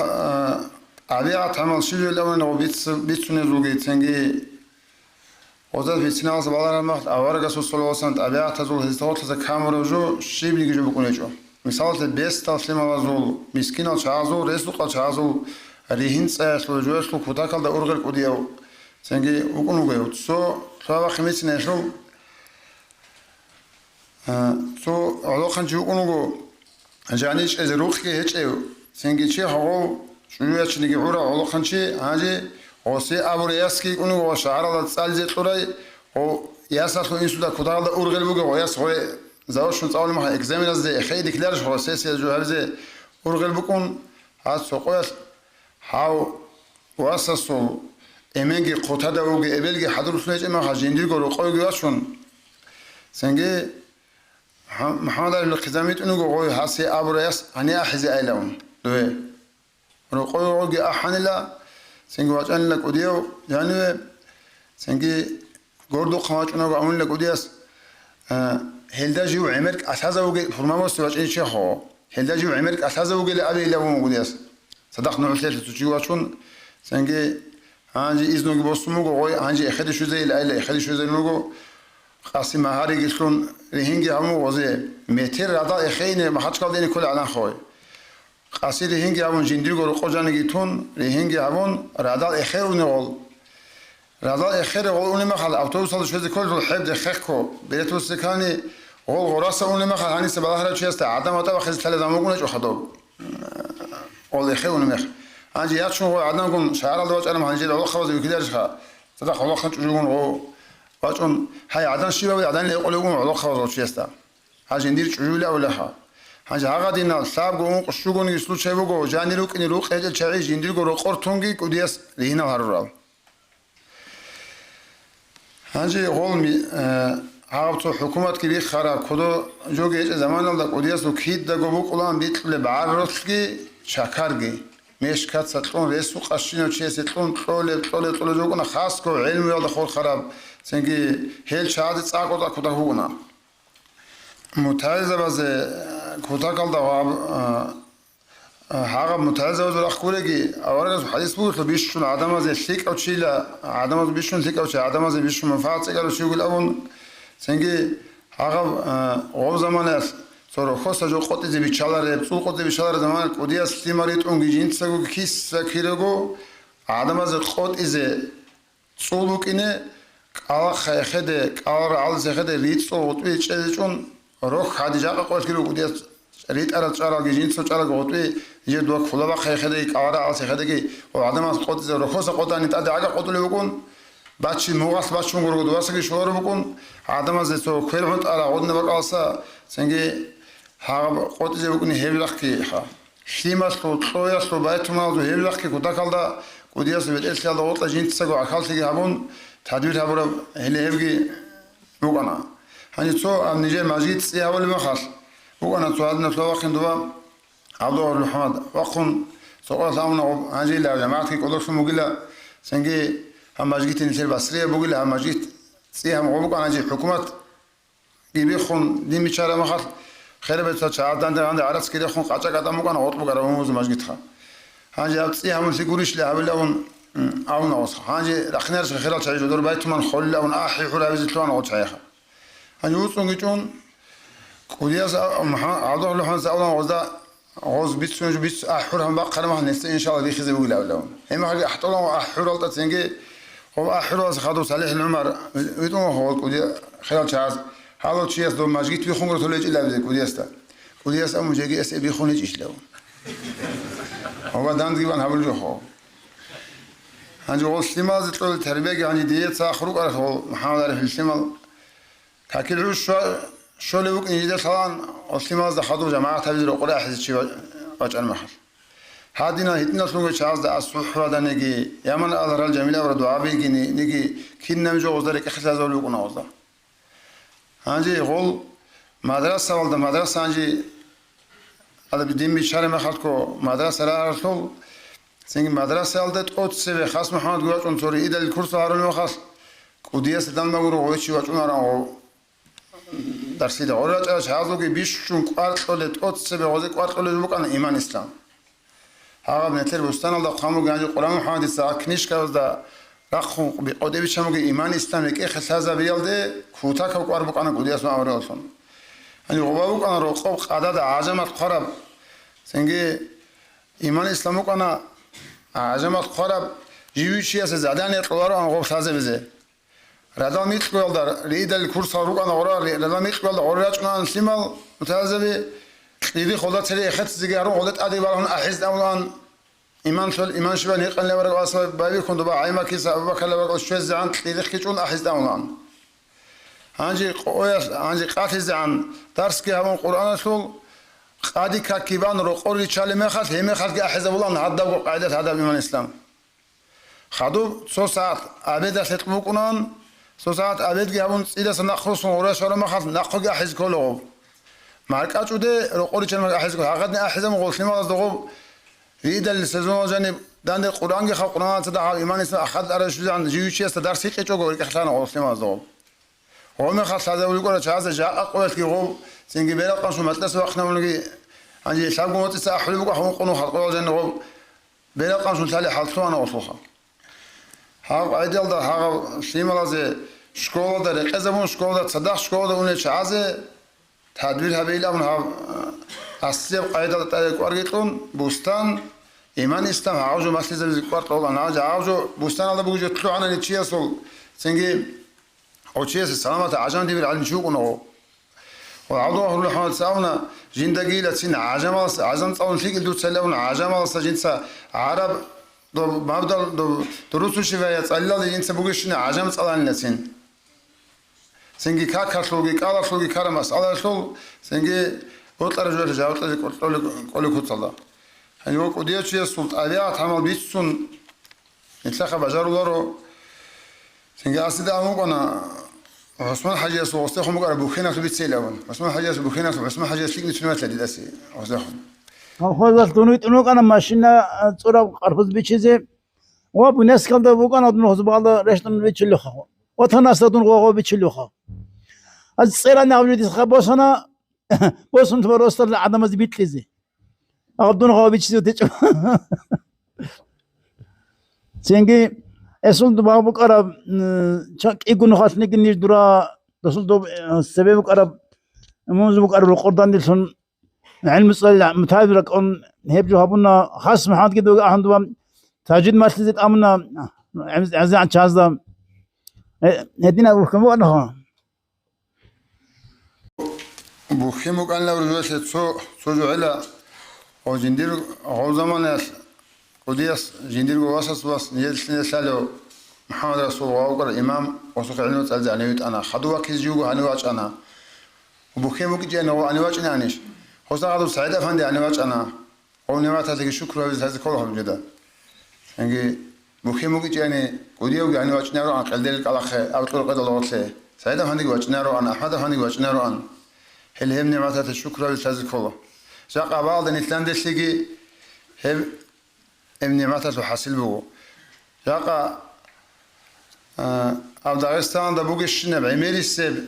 أبيع تعمل شيء لون أو بيتسون زوجي تنجي وزاد بيتنا از بالار ما أورق سوسول وسنت أبيع تزول هزار تز كاميرا جو شيء بيجي جو بكونه جو مثال تبست تسليم وزول مسكين الشعازو رئيسلو الشعازو ريهن سأسلو جوسلو كودا كل أورغل كوديو تنجي وكونه جو سو سوا خميس نشلو سو على خنجي وكونه جو جانيش از روخي هيك تنجي شيء هو شنو يشنيجي عورا على خنشي هاجي وسي أبو رياسكي كونو وشعر على السالزة طري هو ياسخو إنسودا كتار ده أورغل بوجه وياس هو زاوش من تعال معه إكزامين از ده خير دكلارش هو سياسي جو هذا أورغل بكون هذا سقوس هاو واساسو إمينجي قطعة وجه إبلجي حضر سنيج إما خجيندير قرو قوي جواشون سنجي محمد علي الخزاميت إنه قوي هاسي أبو رياس هني أحزي أيلون دوه رقوي وجه أحنلا سنجي واجن لك أديو يعني سنجي قردو خواجنا وعمل لك أدياس هلدا جو عمرك أساسا وجه فرماموس واجن شيء هو هلدا جو عمرك أساسا وجه لأبي لهم أدياس صدقنا مثلث تجي واشون سنجي هانجي إذنو جبوسمو قوي هانجي أخذ شو زي العيلة أخذ شو زي الموجو قاسم مهاري قصون رهينجي همو وزي متر رضا أخينه ما حد قال ديني كل على خوي قاسي رهينجي همون جندير قرو قجاني تون رهينجي همون رضا أخير ونقول رضا أخير قول أوني ما خل أوتوبوس هذا شو زي كل الحب دخخكو بيتو سكاني قول غراسة أوني ما خل هني سبلا هذا شيء است عدم وتابع خز ثلاثة موجودة شو خدوب قول أخير وني مخ هنجي ياتشون هو عدم كون شعر الله وجه أنا هنجي الله خلاص بكدارش خا صدق الله خنش يجون هو واجون هاي عدم شيء ولا عدم اللي يقولون الله خلاص شيء است هاي ندير شجولة ولا خا هاي هاقدينا ساب قوم قشوقون يسلو شيبوقو جاني روك إني روك أجل شعي جندير قرو قرطونجي كودياس لهنا هرورال هاي قول مي هاقبتو حكومة كبير خراب كدو جوجي زمان الله كودياس وكيد دا قبوق قلان بيتل بعرفكي شاكارجي مش كات ستلون رئيسو قشينو چه ستلون طول جوگونا خاص كو علم يالد خور خراب سنگي هيل شهادت ساقو دا كدا هونا متعزة باز كوتا قلدا هاقب متعزة باز رخوريگي اورگز حديث بود بيشون آدم از ثيك او چيلا آدم از بيشون ثيك او چه آدم از بيشون منفعت سيگلو شيگل اون سنگي هاقب غو زمان است سورو خوستا جو قطع زبی چالاره بسول قطع زبی چالاره زمان کودی از سیماریت اونگی جینت سگو کیس سکیرگو آدم از قطع از سولو کنه کالا خیخده کالا عال زخده ریت سو قطعی چیزی چون روح خادجا قطع کیرو کودی از ریت ارد چالاگی جینت سو چالاگو قطعی یه دوک فلا با خیخده کالا عال زخده کی و آدم از قطع زبی خوستا قطع نیت آده عجا قطع بکن بچه موقعش بچه مگرو دواسه کی شلور بکن آدم از تو کل هنت آلا قطع نبکاسا سنگی هاغ قطع زبوني هيبلخ كي خا شيماس تو توياس تو بايتمال تو هيبلخ كي كودا كالدا كودياس بيت اسكال دو وطلا جينت سغو اكالتي هابون تدبير هابورا هلي هيبغي بوغانا هاني تو ام نيجي ماجيت سي اول ما خاص بوغانا تو ادنا تو واخين دوا عبدو محمد وقن سوقات لامنا هنجي لا جماعة كي كلش مقولة سنجي هم مجيت نسير بسرية بقولة هم مجيت سيها مقبوق أنا جي حكومة جيبي خون دي مشارة مخال خير بيت شعار عند عرس كده خون قاچا قدم مكان أطلب قرار موز مجيتها هنجي سيها من سيقولش له هبلون أو ناصح هنجي رخنيرش خيرات شيء جدور بيت من خل أو أحي حلا بيزتلون أو شيخه هنجي وصلون جون كودياس عبد الله محمد سأونا غزة غز بيت سونج بيت أحور هم بقى ما هنست إن شاء الله دي خزي بقول أولهم هم حاجة أحطولهم أحور الله تسنجي هو أحور خدوا صالح العمر يدوم هو كوديا خلال شهر هذا الشيء يصدق ماجيت في خمرة تولج إلا بذي كودياستا كودياس أم جاي أس أبي خونج إيش لهم هو دان ديوان هبل جوه عندي غول سليمان زتلو التربية عندي ديت سأخرج على هو محاولة في السليمان كأكل عش شو اللي ممكن يجي طبعا أصلي ده خدوا جماعة تبي القراء حزت شيء وجه المحل هادينا هتنا سلوك شاذ ده الصح هذا نجي يمن أظهر الجميلة وردعاء بيجي نجي كنا مجوز ذلك أخذ زول يكون عوضه هنجي غول مدرسة والده مدرسة هنجي هذا بدين بيشارة محلكو مدرسة لا رسول سنج مدرسة والده تقط سبي خاص محمد قوات عنصري إذا الكورس هارون مخاص ودياس دم نقول وش وجه نراه درسي ده أوراق أش هذا كي بيشون قارقلت أوت سبب هذا قارقلت بكرة إيمان إسلام هذا بنتر بستان الله قاموا جانج القرآن محمد الساعة كنيش كذا رخو بقدر بيشمو إيمان إسلام لك إخ هذا بيالده كوتا كوكار بكرة قدي اسمه أوراق أصلا يعني غبار بكرة رقاب عدد عجمة قرب سنجي إيمان إسلام بكرة عجمة قرب جيوشي أسزادان يطلعوا عن غب هذا بزه ردا ميتقول دار ريد الكورس هروق أنا ورا ردا ميتقول دار ورا جنا نسمع متعذبة لذي خلات سري أخذ زجارون خلات أدي بالون أحس أولان إيمان شبه نيقن لورق أصلا بابي كنت بعيما كيس بكلا ورق شوي زعان لذي خيجون أحس أولان هنجي قويس هنجي قاتل زعان درس كي هم القرآن سول قادي ككيبان رقوري شالي مخات هم مخات كأحس أولان هذا قاعدة هذا إيمان الإسلام خدوا 3 ساعات أبدا ستقبلون 3 ساعات أبد جابون إذا سنخلص ورا شهر ما خلص نقول أحز كله معك أشوده رقوري كلام أحز كله هقدر أحز مغلسين ما أصدقوا في إذا السيزون جانب دان القرآن جه القرآن تدعى إيمان إسلام أخذ أرشد عن جيوشي استدرسي كيشوا قولي كحلان مغلسين ما أصدقوا هو ما خلص هذا ويقول شهادة جاء أقوى كيغو سنجي بيلا قنشو متلس وقتنا ونجي عندي شاب قوتي سأحلو بقى هم قنو خلقوا جنة بيلا قنشو تالي حلتوا أنا وصلها ها أيديال ده ها شيء زي شكول ده ركزمون شكول ده صدق شكول ده ونه شعازه تدبير هبيلا من ها أصلي قاعدة تاريخ وارجيتون بستان إيمان إسلام عاوزو مسجد ذكر طول أنا عاوزو بستان الله بوجود طلع عنا نتشيا صل سنجي أو شيء السلامة عجان دي بالعلم شو كنوا وعضو الله حمد سأونا جندقي لسين عجم صون فيك دو تسلمون عجم جنسا عرب دو مبدل دو دروسو شفاية الله اللي ينسى بوجشنا عجم صلان لسين سنجي كارسلوجي كارسلوجي كارماس الله شو سنجي وطلع رجال جاوت قولي كتلا يعني وقت ديش شيء السلطة عليها تعمل بيتسون نتلاقى بجار الله سنجي أصلا أمو أنا عثمان حاجة سو وصلهم مقرب بوخينا في بيت سيلون عثمان حاجة بوخينا في عثمان حاجة سليك نتشمت لدي داسي وصلهم خلاص دونيت إنه كان ماشينا صورة أرفض بيشيزه وابناس كان ده بوكان أدنى حزب الله رشتن بيشلوخه وثنا أدنى غوا بيشلوخه الصيرة نعمل دي خبصنا بس أنت بروستر عدم زبيت لزه أبدون غوا بيشيزه تيجي سينجي أصل ده بابوك أراب شك يكون خاص نيجي نجدرا أصل ده سببك أراب موزبك أراب القردان دلسون علم صل متابرك أن هبجو هبنا خاص محمد كده عندهم تاجد مسجد أمنا عزيز شازدا هدينا وكم وقتها بوخيمك أن لو رجعت سو على أو جندير أو زمان قديس جندير واسس بس نسأله محمد رسول الله وقال إمام وسوق علم تزعنيت أنا خدوا كيس جوجو هنواج أنا وبوخيمك جينا وأنواج نعنيش خصوصا هذا سعيد أفندي أنواج أنا أو نوعات هذه الشكر هذه كلهم جدا يعني بوخيمك جينا قديو أنواج نارو عن قلدك على خير أو طول قدر الله خير سعيد أفندي واج نارو أنا أحمد أفندي واج نارو أنا هل هم نوعات هذه الشكر هذه كلهم جاق أبعض نتلان دشلقي هب نعمته حاصل بو جاق أفغانستان دا بوغش نب عمير السب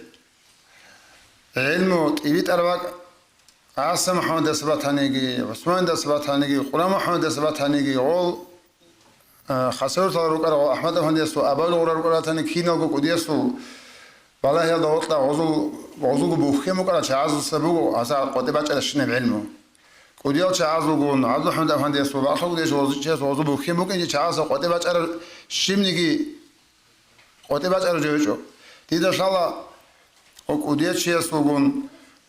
علمه إبيت أربع عاصم محمد سبات هنيجي عثمان سبات هنيجي قرآن محمد سبات هنيجي all خسرت الركار أحمد هندسو أبا الغرار تاني كينا وكوديسو والله يلا وطلع عضو بوخيم وكذا شعاز السبوع هذا قد بقى على الشنب علمه كوديال شعاز وقول عبد الحمد هندسو بعض ديش عضو بوخيم ممكن شعاز قد بقى على الشمنيجي قد بقى على جوجو تيدا شالا وكوديال شيء وقول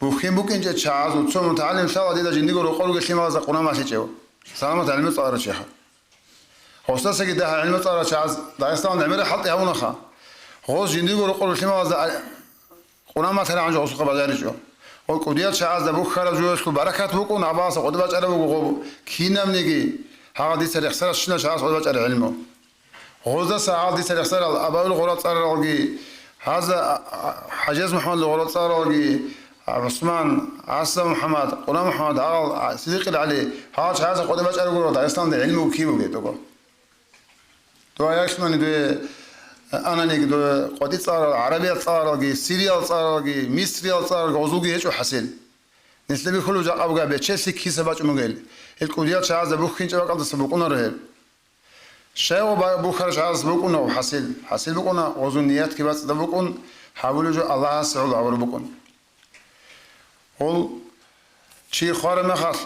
بوخيم ممكن شعاز وتصوم متعلم شالا تيدا جنديقو رقول قسم هذا قرآن ما شيء سلامة علم صار شيخ خصوصا كده علم صار شعاز داعستان عمره حط يهون خا خصوص جنديقو رقول قسم هذا قرآن ما ترى عنده عصوق بازارجو وكوديال شعاز ده بخار جوش بركات بكون عباس قد بقى على بقول كينا منيجي هذا دي سر يخسر الشنا شعاز قد بقى على علمه خصوصا ساعات دي سر يخسر أبا الغرات صار رجي هذا حجاز محمد الغرات صار رجي عثمان عاصم محمد قرآن محمد عال صديق العلي هذا شعاز قد بقى على بقول داعستان ده علمه وكيمو كده تو ايش من ده أنا نقدر قديت صار عربية صار سوريا صار مصر صار غزوجي هيك وحصل نسلبي كله جا أبغى بتشيلسي كيس باش مقال الكوديات شعاز بوخين جا قد سبقونا رهيب شاو بوخر شعاز بوقونا وحصل بوقونا غزونيات كي بس بوقون حاولوا جو الله سعود عبر بوقون هول شيء خار ما خاص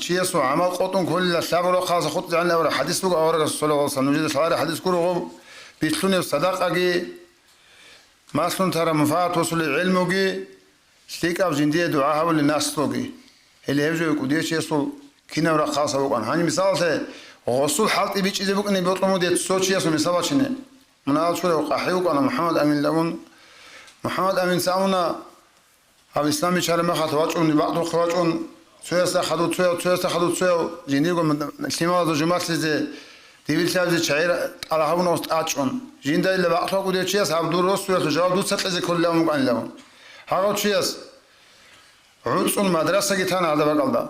شيء سو عمل قطن كل الشباب خاص خط عن أول حديث بوق أول رسول الله صلى الله عليه وسلم حديث كله بيتلوني الصداقة جي ما سن ترى مفات وصل العلم جي سليك أو جندية دعاء ولا الناس توجي اللي هيجوا يقوديش يصل كنا ورا خاصة وقان هني مثال ثاني وصل حالت بيجي إذا بقني بيطلموا ديت صوت يصل مثال شنو من هذا شو وقاحي وقان محمد أمين لون محمد أمين سامونا أو إسلامي شهر ما خطوات وني بعض خطوات ون شوية سخدوا شوية جندية قوم السماء الجماعة سيد ديبل سابز شعير على هون وسط أشون جندا اللي بعثوا كودي تشيس عبد الرسول تجاوب دوت ست لذي كل يوم قان لهم هاو تشيس عودسون مدرسة جتان هذا بقالدا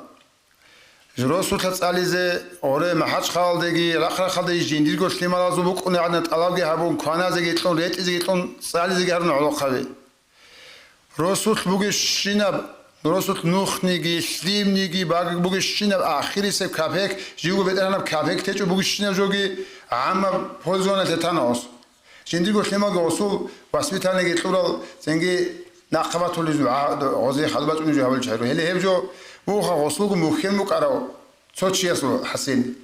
الرسول تسألي زي أوره ما حدش خالدي رخرة خالدي جندي قلت لي ما لازم بكون عندنا طلاب جه هبون كانا زي جتلون ريت زي جتلون سألي زي هرن على خبي رسول بوجي شنب درست نوخ نيجي سليم نيجي باقي بوجي شنب آخری سب کپک جیو بدرنا کپک تیچو بوجي شنب جوگی عام پوزونه تتانوس جندی گوش نما گوسو واسبیتال نگی طول زنگی نقبت ولج عزی خدمت اون جو حول شهر هلی هبجو بو خاصو مخیم مقراو صوتشي اسو حسين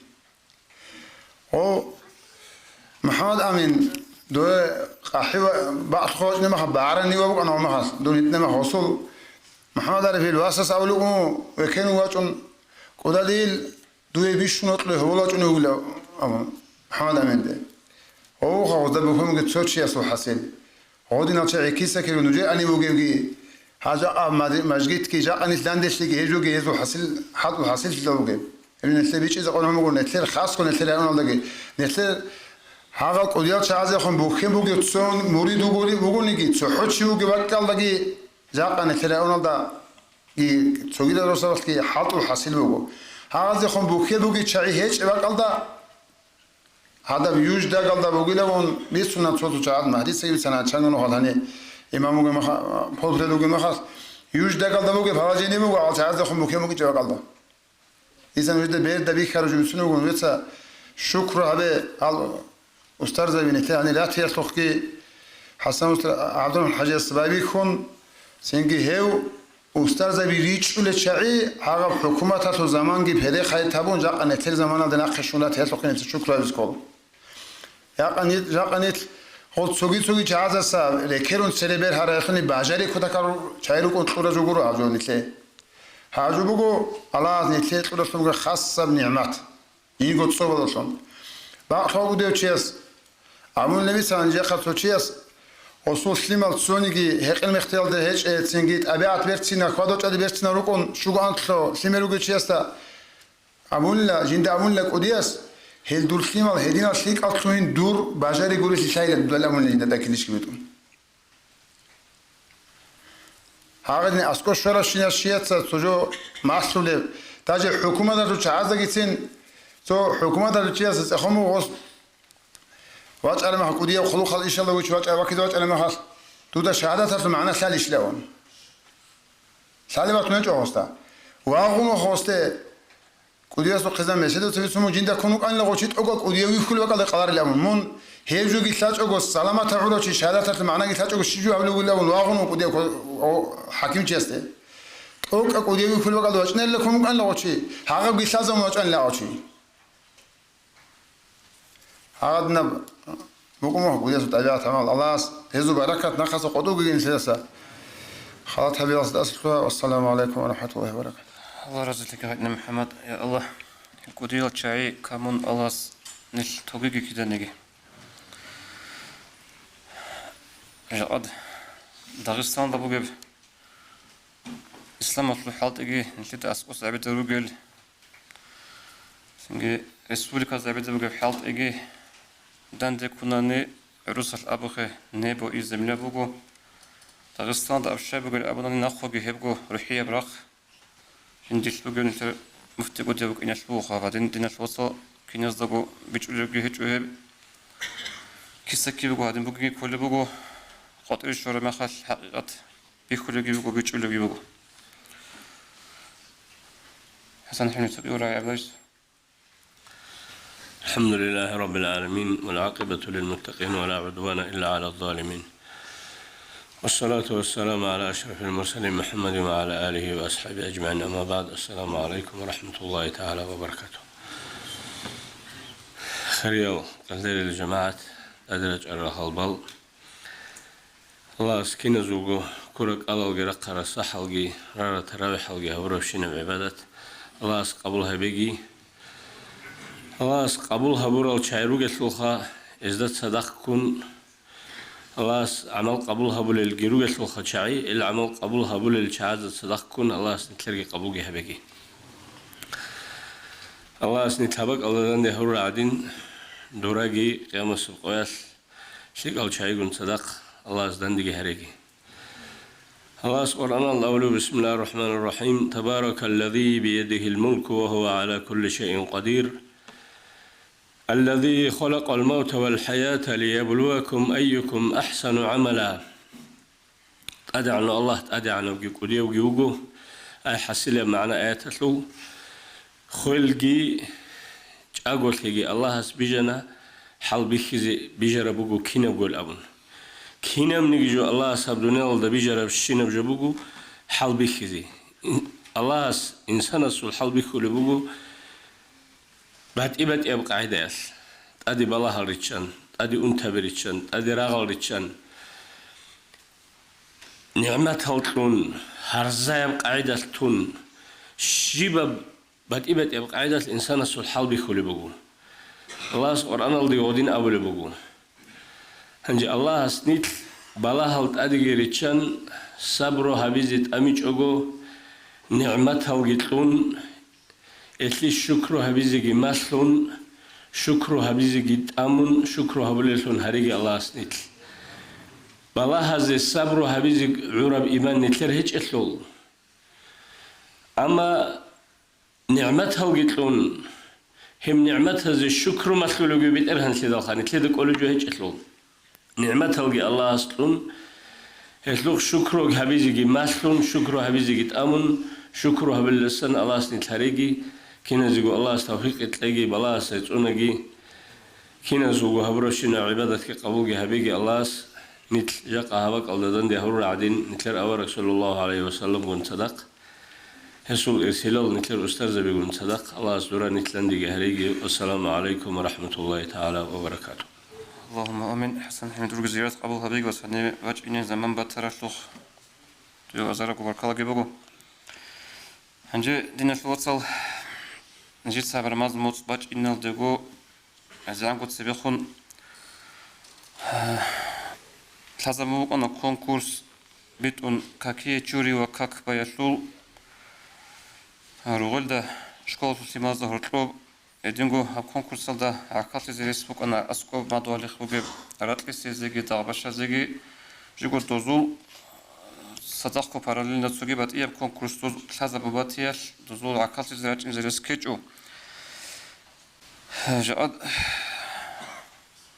او محمد امين دو قحوه بعض خوج نما بعرني وبقنا ما خاص دون نما حصول محمد عرفي الواسس أولو وكانوا واجون قداديل دوي بيشنوت له هو واجون يقول محمد أمين ده هو خلاص ده بفهم قد صوت شيء أصله حسين هو دي ناتشة كيسة كيلو نجى أني بوجي حاجة مجيت كي جاء أني تلاندش لقي هيجو جهزو حصل حط وحصل في الوجه اللي نتلي بيجي إذا قلنا مقول نتلي خاص كنا نتلي أنا لقي نتلي هذا قديات شعاز يخون بوخيم بوجي تصون مريد بوجي نجي تصحط شيء بوجي بقال لقي جاء نتلي أنا ده تسوي رسول الله كي حاطوا حاصل بوجو هذا يخون بوخيم بوجي شعي هيج بقال ده هذا بيوج ده قال ده بوجي لون بيسونا صوت شعاد مهدي سيد سنة شنو هذا إمام بوجي ما فوز بوجي ما خاص يوج ده قال ده بوجي فراجيني بوجي على شعاد يخون بوخيم بوجي قال ده إذا وجد بير ده بيخرج بسنو يقول بس شكر هذا أستاذ زبيني يعني لا تيسلخ كي حسن عبد الحاج السبابي خون سنجي هو أستاذ زبي ريتش ولا شعي هذا حكومة هذا زمان جي بهذا خير تابون جاء أن تل زمان هذا ناقشونا تيسلخ كي شكر بسكول جاء أن هو سوي جهاز السا لكيرون سلبير هراخني باجري كده كارو شايرو كنتلورا جوجرو عجو نتلي هاجو بقو الله نتلي تقول لهم خاصة بنعمات يقول تصور لهم بعد هو ده تشيس عمون لبي سانجي خاطر تشيس أصول سليم الصونيجي هيك المختيار ده هيك تسنجيت أبيعت بيرتينا كوادوت أدي بيرتينا ركون شو عنتلو سليمروجي تشيستا عمون لا جند عمون لك أودياس هل دور سليم هدينا سليك أطلعين دور باجري يقولوا شيء لا بدل عمون اللي ده كنيش كبيتون هاغدني اسكو شورا شينا شيات سوجو مسؤول تاج الحكومه دا تشازا جيتين سو حكومه دا تشياس اخمو غص واج على ما حكوديه وخلو خل ان شاء الله وش واج على ما خل تودا شهادات معنا سالش لون سالمات نجو هستا واغونو خوسته كوديا سو قزام مسدو تفسمو جندا كونو كان لغوچيت اوغا كوديا ويخلو بقى قرار لامون مون هيجو گيساچ اوغو سلامات عورو چي شهادات معنا گيساچ اوغو شيجو ابلو لون واغونو كوديا حكيم چسته اوغا كوديا ويخلو بقى دوچنل لكونو كان لغوچي هاغا گيسازو موچن لغوچي هادنا مقومه كوديا سو تابعات تمام الله هزو بركات نخص قدو گين سياسه خلاص حبيبي والسلام عليكم ورحمة الله وبركاته. الله رزقك يا محمد يا الله كوديل شاي كمون الله نش توجيك كده نيجي. جاد داغستان ده بوجب إسلام أطلع حالت إجي نشيت أسقط عبد الرجل. سنجي رسولك عبد بوجب حالت إجي دند كوناني روس الأبوخه نبو إزمنا بوجو. داغستان أبشر بقول أبونا نأخذ جهبجو روحية براق جنديش بقول أنت مفتي قد يبقى إنش بوخا بعدين دينش وصل كنيز دقو بيجول جهج وهب كيسكي بقول هذين بقول كل بقول خاطر الشورى ما خاش حقيقة بيخلي بقول بيجول بقول حسن حين تبي وراي عباس الحمد لله رب العالمين والعاقبة للمتقين ولا عدوان إلا على الظالمين والصلاة والسلام على أشرف المرسلين محمد وعلى آله وأصحابه أجمعين أما بعد السلام عليكم ورحمة الله تعالى وبركاته خير قدر الجماعة أدرج الرحال الله سكين زوجو كرك الله جرق رصح حلقي رارة تراوي حلقي هبروشين بعبادة الله قبولها بيجي الله قبولها برا الشعيروج الثلخة ازداد صدق كن الله عمل قبولها بالجروج الخشعي العمل قبولها بالشهادة صدق كون الله سنتلقي قبولها بيجي الله سنتابق الله دنده هور عدين دوراجي قيام السقياس شيء قال شيء يقول صدق الله سدنده هريجي الله سبحانه الله بسم الله الرحمن الرحيم تبارك الذي بيده الملك وهو على كل شيء قدير الذي خلق الموت والحياة ليبلوكم أيكم أحسن عملا أدعنا الله أدعنا بقولي وجوجو أي حسيلة معنا آيات لو خلقي أقول لي الله سبجنا حال بيخزي بيجرا بوجو كينا بقول أبون كينا منيجو الله سبحانه وتعالى بيجرا بشينا بجبوجو حال بيخزي الله إنسان السول حال بيخلي بوجو بعد إبد يبقى عداس أدي بالله ريتشان أدي أنتبه ريتشان أدي راغل ريتشان نعمة هالتون هرزا يبقى عداس تون شيبا بعد إبد يبقى عداس الإنسان السول حال بيخلي بقول الله سبحانه وتعالى يودين أول بقول هنجي الله سنيت بالله هالت أدي ريتشان صبرو هبيزت أميج أجو نعمة هالجتون إتلي شكر هبيزي مسلون شكر هبيزي تامون شكر هبلسون هريج الله سنيت بالله هذا الصبر هبيزي عرب إيمان نتلر هيج إتلول أما نعمتها وجتلون هم نعمتها زي الشكر مسلول وجبت إرهن سيدالخان نتلر كل جو هيج إتلول نعمتها وجي الله أصلون هتلوك شكر هبيزي مسلون شكر هبيزي تامون شكر هبلسون الله سنيت هريجي كنا زوجو الله استوفيق تلاقي بالله سيتونجي كنا زوجو هبروشنا عبادتك قبول هبيجي الله نتل جاقة هبك الله دندي هور عدين نتلر أورك صلى الله عليه وسلم قن صدق هسول إرسلال نتلر أستاذ بيقول صدق الله سدورا نتلندي هريجي والسلام عليكم ورحمة الله تعالى وبركاته اللهم آمين حسن حمد روج زيارة قبول هبيجي وسنة وجه إني زمان بترشلخ تيو أزارك وبركالة جبوجو هنجي دين الوصل نجيت سابر ماز موت باج إنال دعو أزيان قد سبيخون لازمو أنا كونكورس بيتون كاكي تشوري وكاك بايشلول رغول ده شكول سيماز ده هرتلو إدينغو كونكورس ده عقلت زي رسبوك أنا أسكو بعدو على خبوج راتلي سيزيجي دعبشة زيجي جيكو توزول صدقكو параллельно цугибат иеб конкурс туз лаза бабатиел тузул акал зирач инзерес кечу جاء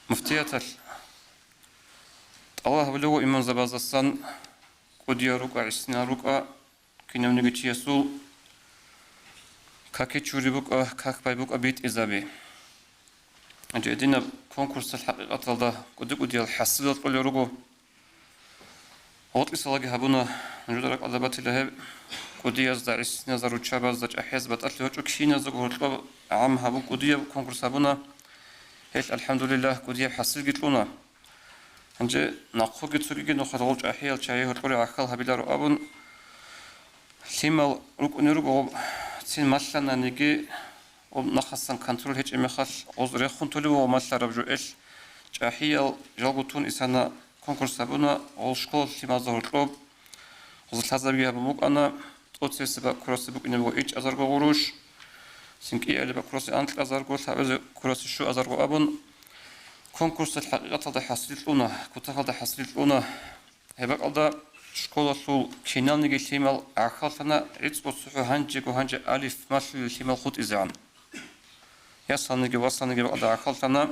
مفتيات الله بلغو إمام زبازستان قديا ركع عسنا ركع كنا منجي يسوع كاكي تشوري بكع كاك باي بكع بيت إزابي جدينا كونكورس الحقيقة الله قديا الحسد تقول ركع وقت صلاة هبونا نجدرك أضبط له قديا زد عسنا زرو شابا زد أحياز بتأثر وجو كشينا زغور عام هبون قديا كونكورس هبونا هيش الحمد لله قديا حسد قتلونا انجا ناقو گتسوگی نخواد غلط احیال چایی هرقلی عقل هبیلارو آبون لیمال روک نروگ او سین مثلا نگی او نخواستن کنترل هیچ میخواست از رخون تولی و مثلا ربجو اش احیال جلگوتون ایسانا کنکورس هبونا او شکل لیمال زهرقلوب از لحظه هبوموک آنا توتسی با کراسی بک اینو ایچ ازارگو غروش سینکی علی با کراسی انت ازارگو ثابت کراسی شو ازارگو آبون كونكورس الحقيقة هذا حصلت لنا كنت هذا حصلت لنا هبك هذا شكل سو كينال نيجي شمال عقلنا عيد بصحة هنجي وهنجي ألف مثل شمال خط إزعان يصل نيجي وصل نيجي هذا عقلنا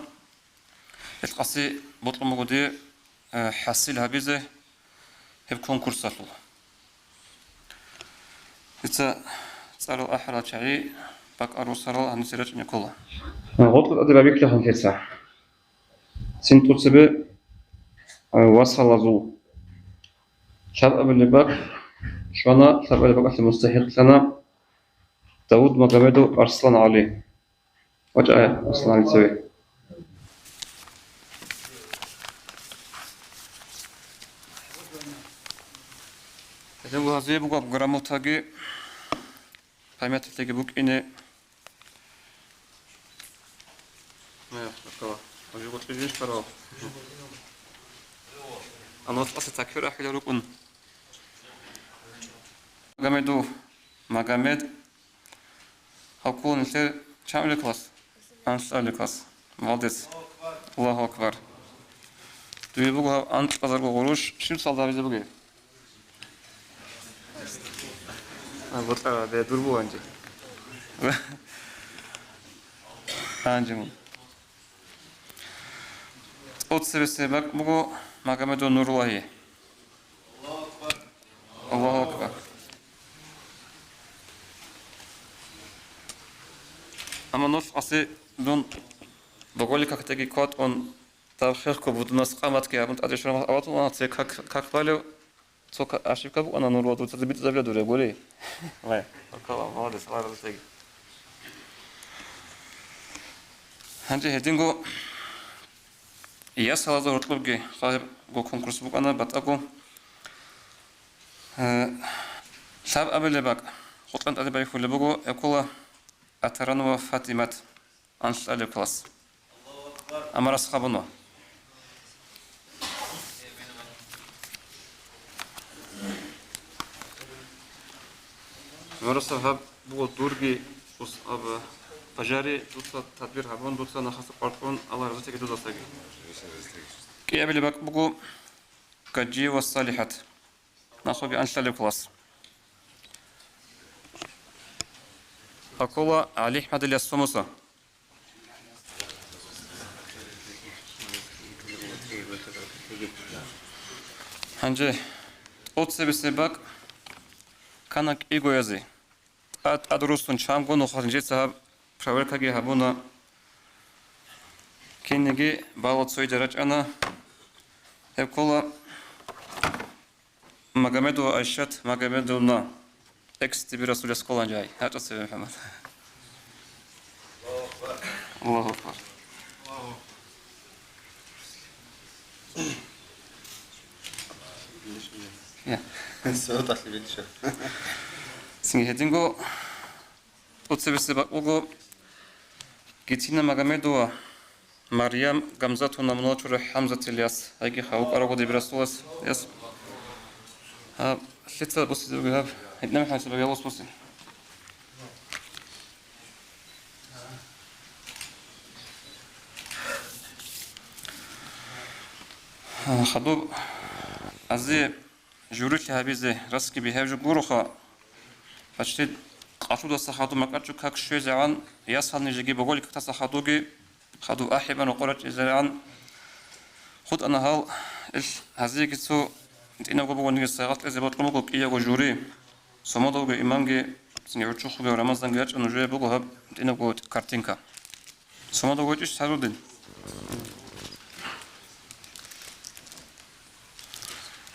القصي بطل موجودة حصل هبيزة هب كونكورس له إذا صار الأحرى شيء بق أروسرال هنسيرج نيكولا غلط أدرى بيك لهم كيسا سنتوتسبه وصل زو شاب قبل بق شوانا شاب قبل بق مستحق لنا داود مقامدو أرسلان علي وجاء أرسلان علي تسوي إذا هو هذي بقى بقرامو تاجي فهمت تلاقي بق إنه ما يخلقه وجو قلت ليش فرا أنا أصلا تكفير أحيل ركن مقامد هكون مثل شامل كلاس أنسال كلاس مالدس الله أكبر دوي بقى أنت قدر بقولش شو صار ده بيجي أنا بطلع ده دربو أنجي أنجم أتصل بك بقى مقامد نور الله الله أكبر أما نص أصي دون بقول لك كتجي كات أن تأخير كبود ناس قامت كي أبنت أدري شو ما أبغى أنا تسيك كك بالو سوك أشوف كابو أنا نور وادو تزبيط زبير دوري بقولي لا كلام ما هذا سؤال هذا تيجي هنجي هدينغو يا سلام زهرت لبجي خايب جو كونكورس بوك أنا بتأكو شاب قبل بق خطلت أدي بيفول لبجو أقوله أترانو فاطمة أنس على كلاس أمر أصحابنا مرة هاب بقول دورجي أصحاب فجاري دوتsa تدبير هبون دوتsa نخاص بارتون الله رزقك دوتsa تاجي كي قبل بق بقول كجي والصالحات ناخذ أنس على كلاس أقول علي أحمد اليسوموسا هنجي أوتسي بسباق كانك إيجو يزي أدرسون شام قنو خارجي سهاب فوركاجي هابونا كينجي بالات سوي درج أنا هبكولا ماجمدو أشات ماجمدو نا تكست برسول سكولان جاي هذا سبب محمد الله أكبر يا الصوت أصلي بيتشا سنجي هدينغو أتصبح بقولو كتينا مغامدو مريم غمزة نمنوتر حمزة الياس هيجي خوك أرغو دي برسولس يس ها شتى بصي دوغي هاب هدنا حاسب يلا بصي خدوب أزي جوري هابيزي راسكي بهاجو بوروخا почти قاشودا сахаду макачу как шезан ясални жиги богол как сахадуги хаду ахибан وقرات изан خود انا هال هذيك سو انت بقول نيجي ساعات اذا بطلبوا كيا جوري سمودو امامغي سنيوچو خو رمضان گاچ انو جوي بقول هب انت بقول كارتينكا سمودو گوچ سارودين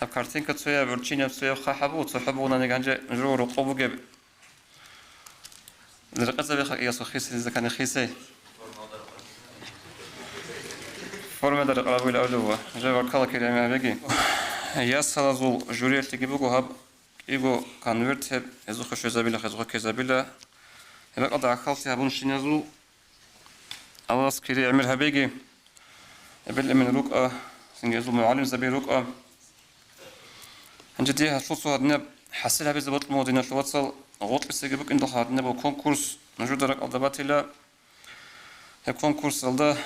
هب كارتينكا تسويا ورچينيا تسويا خحبو تصحبونا نيغانجي جرو رقبوغي الرقصة بيخ ياسو خيسي إذا كان خيسي فورما در قلبو الأولوة جاور كلا كلمة بيجي ياسال زول جوريل تجيبوكو هب إيجو كانورت هب إذا خش زبيلة خذ كزبيلة هبقى قطع خالتي هبون شنازو الله سكري عمرها بيجي قبل من رقة سنجزو معلم زبيل رقة هنجدي هالشوصو هدنا حسيلها بزبط المودينة شوصل غوط بسيجيبك إنه خاطرنا بكونكورس نجود رك أضباطيلا الكونكورس هذا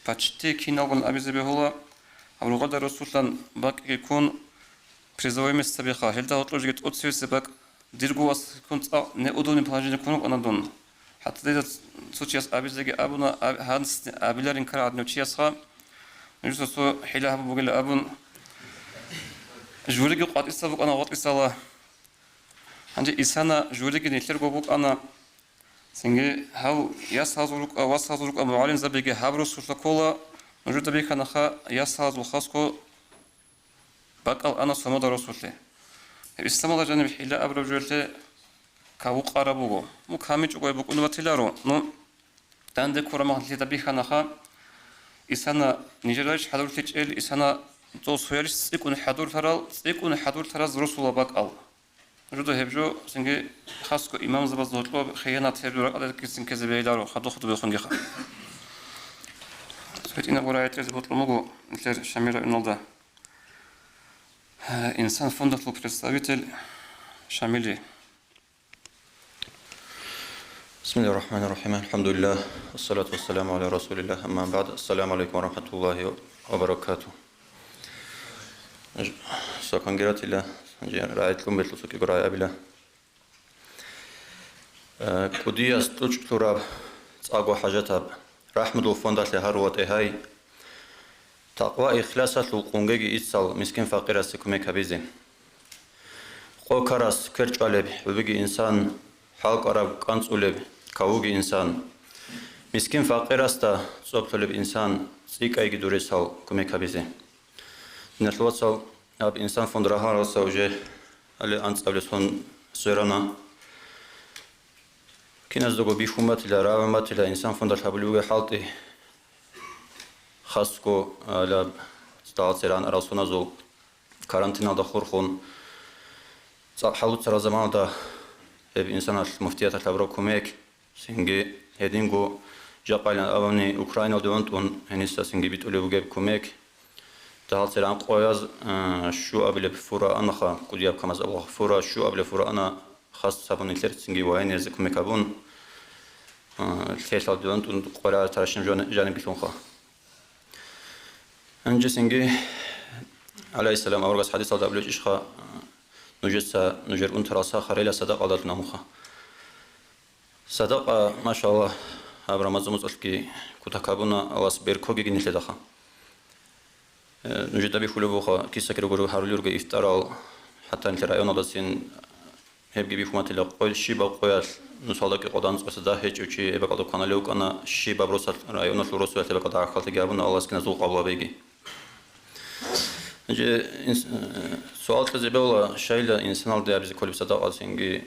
почти كينالون أبي زبيهولا أبو غدا رسولان باك يكون призовое место беха. Хелда отлож гет от свесе бак диргуас كنت неудобный положение кунук анадон. حتى إذا سوتشياس أبي زجي أبونا هانس أبيلارين كراد نوتشياسها نجوس سو حلا أبو بقول أبون جوري قط إسابق أنا غط إسالة عندي إنسانا جوري نيتلر قبوك أنا سنجي هاو ياس هازورك أو واس هازورك أبو معلم زبيجي هابروس وشلكولا نجود بيك أنا خا ياس هازو خاصكو بقى أنا سماد رسولته استمر جانب حلا أبرو جولته كاوق أرابوغو مو كاميج أقوي بقول واتيلارو نو تاندي كورا مهلي تبيك أنا خا إنسانا نيجراش حضور تجيل إنسانا تو سويرش يكون حضور تراز رسول بقى جودو هبجو سنجي خاصكو إمام زباز نطلب خيانات هبجو رقادة كيسن كذبيلارو خدو بيخون جخا سويت إنا برايت رزبط لموغو مثل شاميرا إنالدا إنسان فوندت لو представитель شاملي بسم الله الرحمن الرحيم الحمد لله والصلاة والسلام على رسول الله أما بعد السلام عليكم ورحمة الله وبركاته سكان جرات الله رأيت لكم بيتلوسك قراءة أبلا كودي أستوج تراب تأقو حاجتاب رحمة الفوندات لهاروات هاي تقوى إخلاصات لقونجي إتصال مسكين فقير سكومي كبيزي قو كراس كرج علب وبيجي إنسان حلق عرب كانت علب كوجي إنسان مسكين فقير استا صوب طلب إنسان سيك أيجي دوريسال كومي كبيزي نتلوصل أب إنسان فندرها راسوجه على أنت أبلسون سيرانا كناز دوغو بيفومات إلى راومات إلى إنسان فندر حبلوغ حالتي خاصكو على استعاد سيران راسونا زو كارانتينا دخور خون حلوت سرا زمان دا هب إنسان المفتيات الحبرو كوميك سنجي هدينغو جابايلان أواني أوكراينا دوانتون هنستا سنجي بيتولي وجيب كوميك تهال سيران قوياز شو قبل بفورا أنا خا كودياب كماز الله فورا شو قبل فورا أنا خاص سابون الثلاث سنجي وين يزكم كابون الثلاث دوانت وقرا ترشم جانب بيتون خا أنجي سنجي عليه السلام أورغس حديث هذا قبل إيش خا نجر أنت راسا خريلة صدق عادتنا مخا صدق ما شاء الله أبرمز مزلكي كتكابونا أواس بيركوجي جنيت لدخا نجد بيخلو بوخا كيسا كرو هارولورغ إفتارال حتى أنت رأيونا داسين هبجي بيفهمت لا قوي شيبا قويال نسالك قدانس بس ده هيك وشي إبقى قدو كنا لو كنا شيبا بروسات رأيونا شو رسول تبقى قدر خالت جابونا الله سكنا زوق قبلا بيجي نجي سؤال كذي بيولا شايلة إنسان ده بيزي كل بساطة أصلاً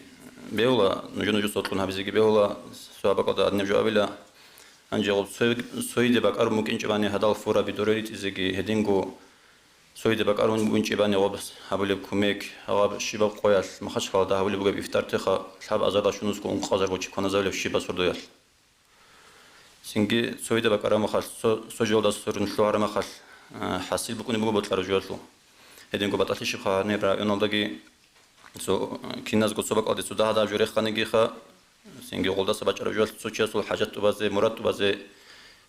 بيولا نجي صوتنا بيزي بيولا سؤال قدر نرجع بيلا أنجيل سويد بق أرمو كإنجباني هذا الفورة بدوريت إزاي هدينغو سويد بق أرمو كإنجباني غابس هبلي كوميك غاب شيبا قويال ما خش خالد هبلي بقى بيفتر تخا حاب أزاد شنوس كون خازر وشي كنا زاوية شيبا سردويال سنجي سويد بق أرمو خال سجول ده سرن شلوار ما خال حاسيل بكوني بقى بطلع رجوله هدينغو بطلع شيء خا نبرا ينادقي سو كناز قصة بق أدي سودا هذا جوري خانجي خا سنجي قلدا سبعة رجال سوتشيا سول حاجات تبازي مرات تبازي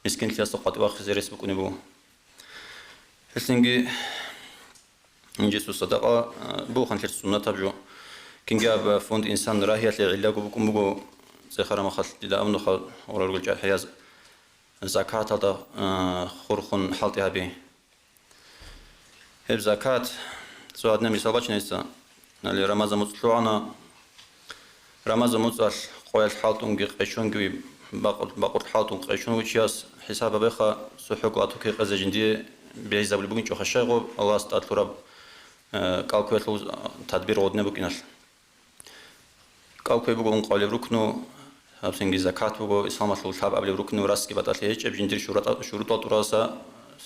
مسكين كلاس قط واخ زي رسم كوني بو سنجي инжесу садаqa бухан лер суннат абжу кинга фонд инсан рахият лилагу букумуго цехара махал дида амну ха оралгул жахяз закат ада хурхун халти хаби хеб закат суадна мисалбачнайса нали рамазан муцлуана рамазан муцал qoyal haltungi qeshungi baqur haltun qeshun uchias hisaba bexa suhuk atuki qazajindi bezabli bugün çok aşağı Allah statlara kalkuyatlı tadbir odne bukinal kalkuy bugün qalib ruknu hapsingi zakat bugo islamatlı tab abli ruknu raski batatli hiç ebjindir şurut oturasa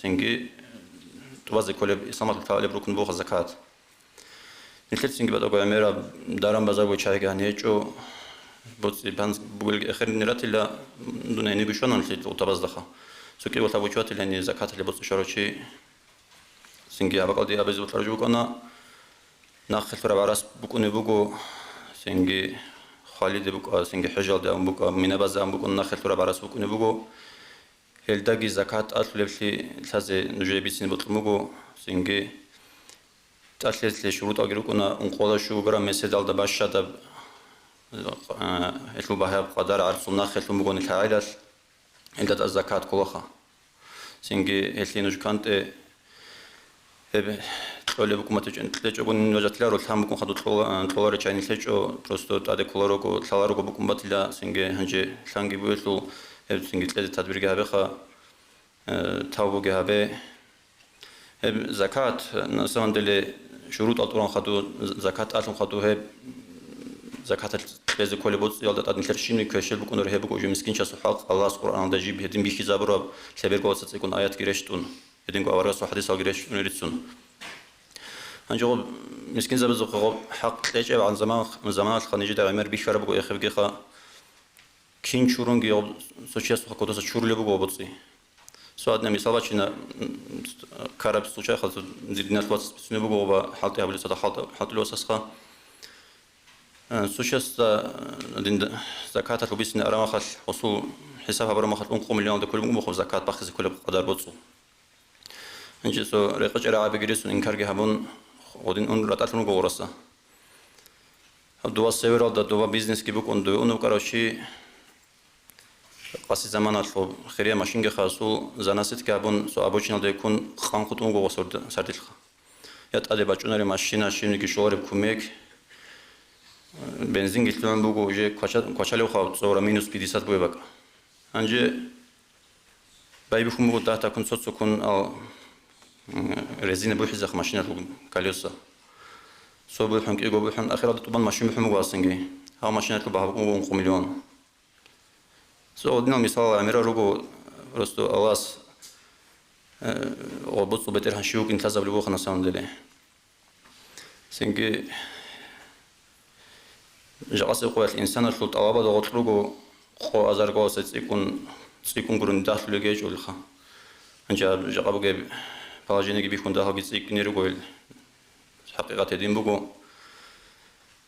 singi tuvaze koleb islamatlı tab ruknu bugo zakat nitlet singi badago emera daram bazago çaygani hiço Boți ban bugul ekhirniratilla duneni bishon lit utabazdaha soki utabuchatilla ni zakatilla boți sharochi singi abaqadi abezu tarjukana nakhilra baras bukuni bugu singi khalid buku singi hajal da buku minabazam buku nakhilra baras bukuni bugu heldagi zakat atlefli taze nujebisin butmugu singi tatlesli shurut agirukuna unqola shu gram mesedalda bashada إتلو بهاب قدر عرصنا خلتو مقون العائلة إنت الزكاة كلها سينجي إتلي نجكانت تقولي بكم تلجو بكم نوجت لارو الحام بكم خدو تلوار تشاني تلجو بروستو تادي كلاروكو تلاروكو بكم باتلا سينجي هنجي تلانجي بويتلو سينجي تلجي تدبير جهابخا تاوبو جهابي زكاة نسان دلي شروط أطوران خدو زكاة أطوران خدو هب زكاة لازم كل بوت يلا تادن كرشيني كشل بكون رهيب بكون جمسكين شاسو حق الله سبحانه وتعالى جيب هدين بيخي زابرا سبير قوسات يكون آيات كريشتون هدين قو أورغاس وحديث كريشتون يريتسون هنجو مسكين زابزو خو حق ليش عن زمان الخنيجي ده عمر بيشار بكو يخف جيخا كين شورون جيوب سوتشيس وحكو دوس شورلي بكو بوتسي سؤالنا مثال باشينا كارب سوتشي خالص زيدنا تواتس بسنو بكو وحالتي هبلي صدا حالتي لوساسخا سوشيس دين زكاة لبيسنا أرامخل وصول حسابها برامخل 1 مليون ده كل مخوف زكاة بخز كل قدر بتصو إنجي سو ريقش رعاب جريسون إنكار جهبون ودين أن رتاتلون جورسا دوا سيرة ده دوا بيزنس كي بكون دو أنو كراشي قاسي زمان الفو خيرية ماشين جخاسو زناسيت كابون سو أبوشنا ده يكون خان خطون جوسور سرديلخ يات أدي بچوناري ماشينا شيني كشوار بكميك بنزين گیتلون بگو جه کچالی خواب زورا مینوس 50 بوی بگه انجه بای بخون بگو ده تا کن صد سکون رزینه بوی حزق ماشینه رو کالیوسا سو بوی حن که ایگو بوی حن اخیرا دوبان ماشین بخون بگو آسنگی ها ماشینه رو بها بگو 1 میلیون سو دینا مثال امیرا رو گو رستو آواز او بودسو بتر هنشیوک انتظاب لبو خناسان دلی سنگی جالس يقول الإنسان الخلط أوابد غطلوجو خو أزرقو سيكون قرن داخل لجيج والخا أنجا جابو جاب باجيني بيكون داخل جيك نيرجو حقيقة تدين بقو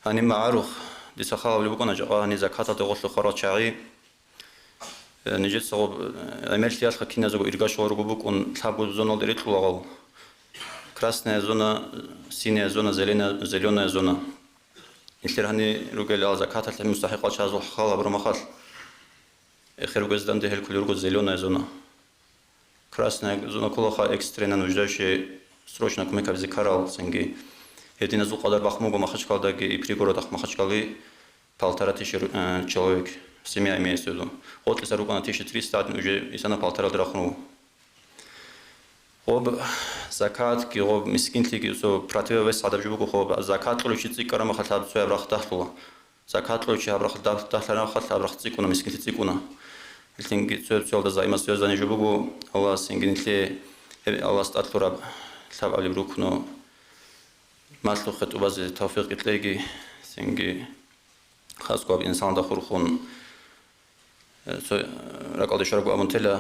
هني معروف دي سخاء اللي بقول نجا هني زكاة تغطل خراج شعي نجت صوب عملت يا أخي كنا زوج إرجاش ورجو بقون ثابو زونا دريت لواو красная зона синяя зона зеленая зона إنتر هني رجال زكاة المستحقات شازو خالا برمخال آخر جزدان ده الكل رجال زيلونا زونا красная зона كلها экстрена нуждающе срочно кумека визикарал сенги едине зу قدر бахмуго махачкалдаги и пригородах Махачкалы 1500 человек семья имеется в виду вот если рука на 1300 уже и sana 1,5 драхну خب زکات کی خب مسکین تی سو پراتیو وس صادر جو خب زکات لو چی تی کرم خاطر سو ابرخ تخلو زکات لو چی ابرخ تخلنا خاطر ابرخ تی کنه مسکین تی کنه التنگ سو ده زایما سو زنی جو بگو الله سنگین تی الله استات لو سب علی بروکنو مسلو خط باز توفیق تلگی سنگی خاص کو انسان دخور خون سو رقاد شرب امونتلا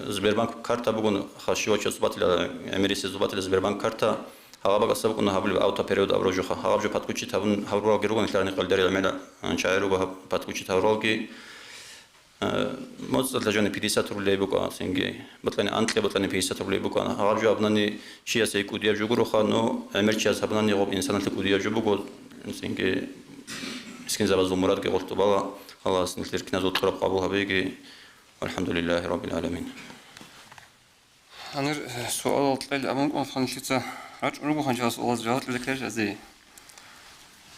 Сбербанк карта бугун хашиочо субатила эмириси субатила Сбербанк карта хава багаса бугун хабли ауто период аврожуха хавжо паткучи тавун хавро геругон кларни qalдери амела анчайру ба паткучи тавроги მოწდა ჯონი 50 რუბლები უკვე სინგი ბატლანი ანტლე ბატლანი 50 რუბლები უკვე აღარჯო აბნანი შიასე კუდია ჯუგურო ხანო ემერჩია საბნანი ყო ინსანათი კუდია ჯუგურო სინგი مسكين زباز المراد كي قلت بابا خلاص نتلر كنا زود قرب قبولها بيجي والحمد لله رب العالمين. أنا سؤال طلع أمام قلت خنشيته رجع ربو خنشاس سؤال جواب لكيش أزاي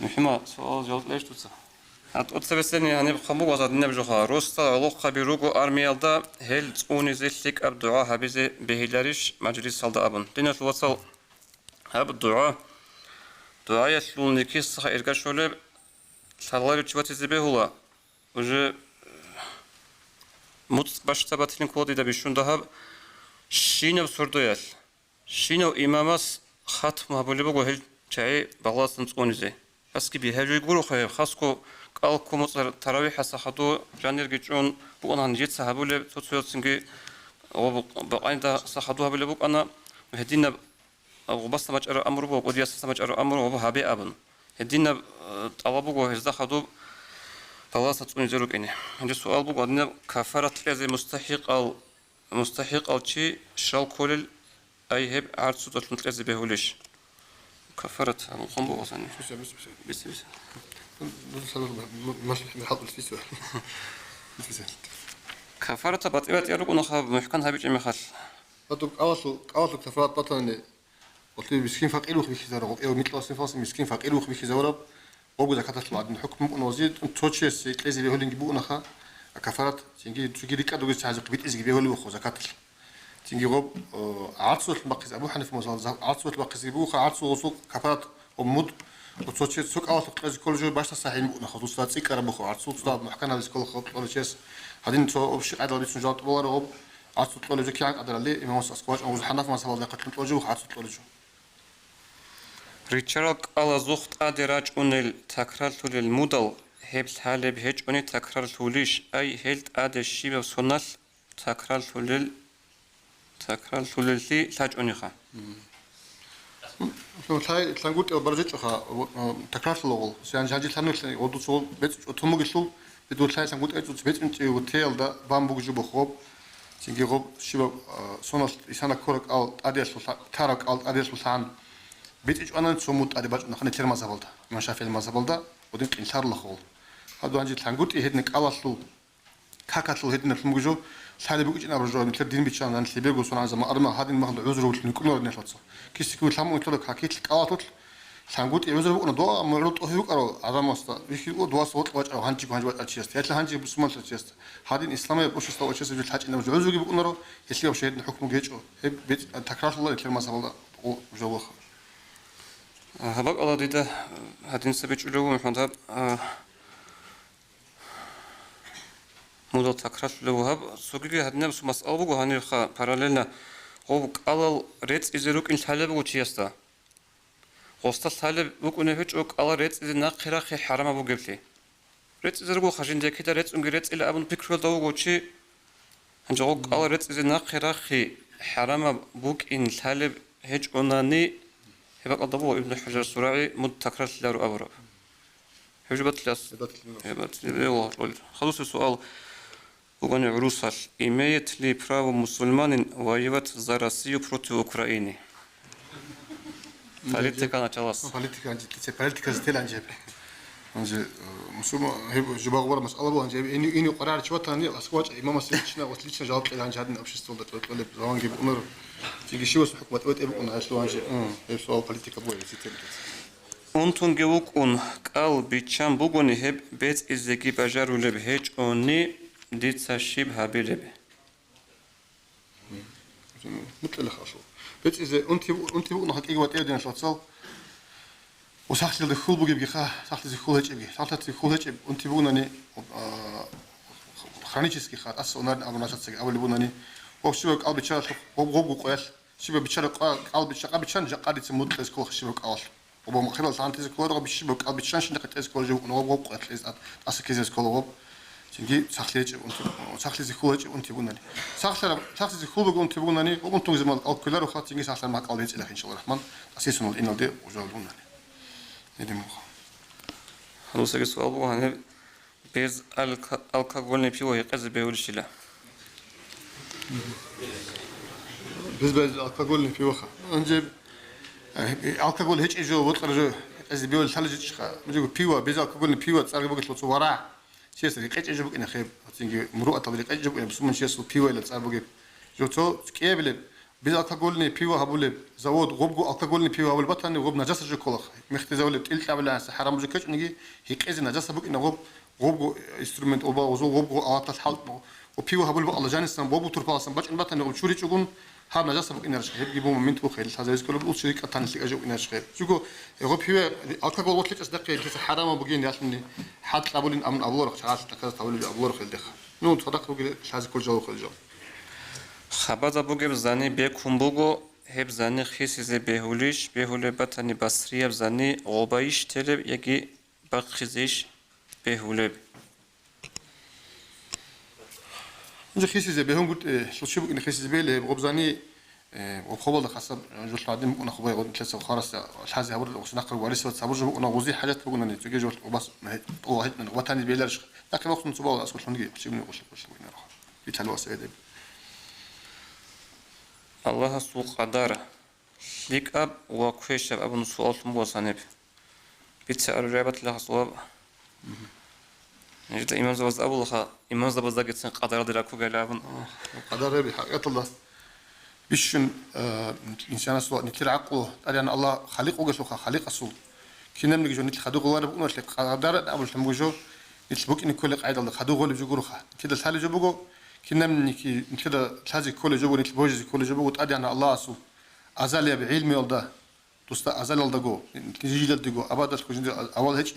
نحما سؤال جواب ليش توصل أتوسبسني يعني بخمو وزاد نبجوها روستا الله خبيروجو أرميالدا هل توني زيلك أبدعاء هبزي بهيلاريش مجلس صلدا أبن دينا الوصل هب الدعاء دعاء يسلون كيس صح إرجع شولة صلاه чувать زبيهولا уже مت باش تباتين كودي ده بيشونده هب شينو سردويال شينو إمامس ختم هبولي بقول هل شيء بغلاس نتقونيزي بس كي بيهجو يقولوا خير خاصكو قالكو مصر تراويح ساحدو جانير جيجون بقنا نجيت سحبولي توتسويل سنجي أو بقايدا ساحدو هبولي بق أنا هدينا أو بس تماجر أمره بق ودياس تماجر أمره وبه هبي أبن هدينا طلبوا هذا خدوا ثلاثة منزلوك إني عندي سؤال بقول أن كفارة الذي مستحق أو شيء شال كل أي هب عرض صوت الذي بهولش كفارة القنب وصلني بس ماشي نحط في سؤال كفارة بطيبات يروق نخاب محكن هبيج مخال أدوك أول كفارات بطلني قلت لي مسكين فقير وخبيش زارب أو مثل أصلا فاصل مسكين فقير وخبيش زارب وبو زكاة الوعد الحكم نوزيد توتشي سيكليزي بيهولين جبوا نخا كفارات تيجي ريكا دوغي تحاجة قبيت إزجي بيهولي وخو زكاة تيجي غوب عطسو المقيس أبو حنيفة مصال عطسو المقيس يبو خا عطسو وسوق كفارات ومود وتوتشي سوق أول تقليزي كل جو باش تصحيح بو نخا توصل تسيك أربو خو عطسو تصاد محكمة هذا كل خط ولا شيء هادين تو أبشي قاعد لبيت سنجات بوار غوب عطسو تقول جو كيان قدر عليه إمام أسكواج أو حناف مصال الله قتل تقول جو عطسو تقول جو ريتشارك على زخت أدراج أنيل تكرار تولي المودل هبل حالب هج أني تكرار توليش أي هلت أدش شيء بسنال تكرار تولي لي تاج أنيخا. تلانقول برجت خا تكرار تلوغل سيان جاجي تلانو ودو سول بيت تموج سول بدو تلانقول أجو بيت أنت وتيل دا بامبوج جو بخوب تيجي غوب شيء سنال إنسان كورك أو أديس كارك أو أديس لسان بيت أنا سموت أدباج نخلي تير مزابلدا ما شاف المزابلدا ودين إنشار لخول هذا عندي تلانقول إهدنك على سلو كاكاتلو هدنا في مجو سهل بيجي أنا برجع مثل دين بيتشان عن سلبي وصون عن زمان أرما هذا المهل عذر وتلني كل نور نشاطه كيس يكون ثامو يطلع كاكيت لك على طول تلانقول عذر بقول دوا مرلوط أهيوك أرو عظام مستا بيجي دوا صوت واج أو هنجي أشياء يطلع هنجي بسمان أشياء هذا الإسلام يبوش يستوى أشياء في الحاج إنه عذر بقول نرو يسلي وشهد حكم جيجو بيت تكرار الله يطلع مزابلدا وجوه هبق الله ديده هادين سبيج له محمد هب مودل تكرار له هب سوقي هادنا بس مسألة بقول هني خا paralelنا هو قال ريت إزروك إن حلب وتشيستا قصة حلب بقول نهج أو قال ريت إذا نقرأ خي حرام أبو قبلي ريت إزروك خشين ده كده ريت ريت إلى أبن بكرة دو وتشي هنجو قال ريت إذا نقرأ خي حرام بوك إن حلب هج أناني هبقى ضبوا ابن حجر السراعي مد تكرار لارو أبرب هجبت لاس هبت والله خلص السؤال وغني عروسال إيميت لي براو مسلمان وايوت زاراسيو بروتو أوكرايني политика началась политика анжи политика стил анжи анжи مسلم هيب جبا غور مسألة بو انجي اني قرار شو تاني اسواج امام سليتشنا وسليتشنا جواب الى انجي هذا общество ده طلب زوانجي بأمر تيجي شو حكومة وات ابقون هاشلو انجي سؤال политика بو يسيتم أنتم جوكون قال بيتشام بوغوني هب بيت إزكي بجارو لب هيج أني ديت ساشيب هابيلب مثل الخاصو بيت إذا أنت بوغنا حق إيوات إيدين شوتصل وساختي الدخول بوجي بجيخا ساختي الدخول هيج بجي ساختي الدخول هيج أنت بوغناني خانيشسكي خات أصلا أنا أبغى نشاط سك أول بوغناني وشبه قلب بتشار وغوغو قياس شبه بتشار قلب بتشار جاقادي تموت تسكو شبه قاس وبو مخيل سانتي تسكو رغب شبه قلب بتشار شنو تسكو جو نوغو قياس أسكيز تسكو لوب تيجي ساختي ساختي الدخول هيج أنت بوغناني ساختي الدخول بوغ أنت بوغناني وأنتم زمان أكلر وخات تيجي ساختي ما قلب هيج إن شاء الله الرحمن أساسا الإنال ده وجال بوغناني ندي مخ خلاص السؤال بو هني без алкогольный пиво يقز بيولشلا بالنسبة للألكوهول في وخا نجيب الكحول هيك إجوا وطر إذا بيقول ثلج إيش بيجوا بيوا بيز الكحول بيوا تصير بقول لو صورة شيء صار يقيت إجوا بقينا خيب هتيجي مروءة طبيعي يقيت إجوا بقينا بس من شيء صو بيوا اللي تصير بقول جو كيف بلي بيز الكحول بيوا هبول زود غبو الكحول بيوا هبول بطن غب نجاسة جو كلخ مختي زود تقيل تعمل حرام جو كش نجي هيك إذا نجاسة بقينا غب إنسترومنت أو وزو غب آلات الحلق وبيوا هبول بقى الله جانس نبوبو ترباسن بچ بطن غب شوري تقول هاب نجاسة بقى إنرش خير جيبوا من تو خير هذا يسكول بقول شريك أتاني سيك أجو إنرش خير شو يغب هو الكحول وقت ليش أصدق كيس حرام بقين ياش مني حد قبولين أمن أبلور خلاص تكذا تقول أبلور خير دخل نو تصدق بقول هذا كل جو خير جو خبازة بوجي بزاني بيكون بوجو هب زاني خيس زي بهوليش بهول بطني بصرية بزاني غبايش تلب يجي بخزيش بهولب نجي خيسي زي بهم قلت شو شو إن خيسي زي اللي غبزاني وخبل خاصة جوش العادم أنا خباي قلت ثلاثة وخارس الحازي هقول وسنقر وارث وتصابر أنا غوزي حاجات بقولنا نتيجة جوش وبس ما هي هو من وطني بيلرش لكن وقت نصبوا أسود شلون شيء من وش نروح يتحلوا سيدي الله سوق قدره ليك أب وكويش أب نسوال موصنب بيتسأل رابط له صواب نجد إمام زوج أبو الله إمام زوج زاجت سن قدر دراكو قلابن قدر بحقيقة الله بيشن إنسان سواء نتلر عقله أريان الله خالق وجسوا خالق أصول كنا من جو نتل خدوق الله بقول لك قدر أبو الحمد جو نتلبك إن كل قاعدة الله خدوق الله بيجو روخا كده الحال جو بقول كنا من كي كده الحاجة كل جو نتلبوج كل جو بقول أريان الله أصول أزال يا بعلم يلده توستا أزال يلده جو تيجي يلده جو أبدا تكون أول هيك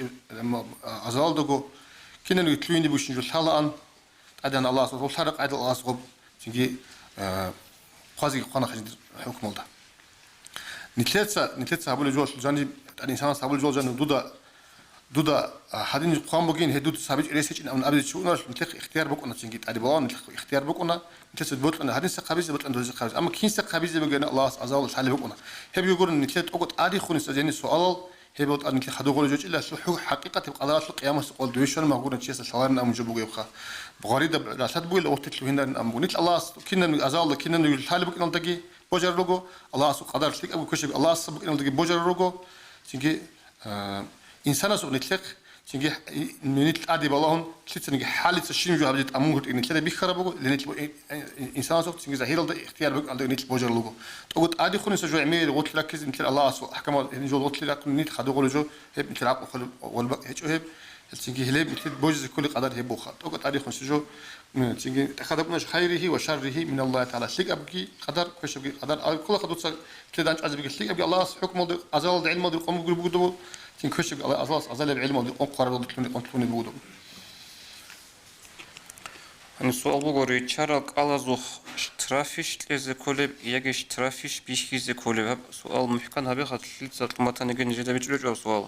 أزال يلده جو كنا نتلوين بوش نجول حالا أن أدان الله سبحانه وتعالى قاعد الله سبحانه تيجي قاضي قانا خجد حكم الله نتلتسا هبول جوش جاني الإنسان هبول جوش جاني دودا حدين قام بقين هدود سابج ريسيج إن أبدا شو ناش نتلقى اختيار بقولنا تيجي تعدي بوان نتلقى اختيار بقولنا نتلتسا بقول أنا حدين سقابيز بقول أنا دوز سقابيز أما كين سقابيز بقولنا الله أزال الحال بقولنا هبي يقول نتلت أقول عادي خون استجاني سؤال هي بقول أن خدوا قول جوج إلا شو حقيقة تبقى قدرات القيامة سقول دويشون ما قولنا شيء سشوارنا أم جبوا يبقى بغريدة لا تدبوا إلا وقت تلو هنا أم قلت الله كنا من أزال كنا من الحال بقى نلتقي بوجر لوجو الله سو قدر شليك أبو كشف الله سبق نلتقي بوجر لوجو تيجي إنسان سو نتلق تيجي من العادي بالله تيجي حالة الشين جو هبجت أمور إن تلاقي بيخرب بقول لأن إنسان سو تيجي زهير الله اختيار بقى نلتقي نتل بوجر لوجو تقول عادي خون سجوا عميل وقت لك نتل الله سو أحكام نجول وقت لك نت خدوا قول جو هب نتل عقل خل والبق هيك هب تيجي هلب نتل بوجر كل قدر هب وخا تقول عادي خون سجوا تيجي تخدمناش خيره وشره من الله تعالى شليك أبكي قدر كش أبكي قدر كل قدر كذا أنت عزبك شليك أبكي الله حكم أزال علم الله قام يقول بودو تين كش أبكي الله أزال العلم الله قرر الله تلوني بودو أنا سؤال بقولي شارك على زخ ترافيش لذي كله يجيش ترافيش بيشكي زي كله سؤال محكم هبي خد لذي مثلا نيجي نجد بيجرو سؤال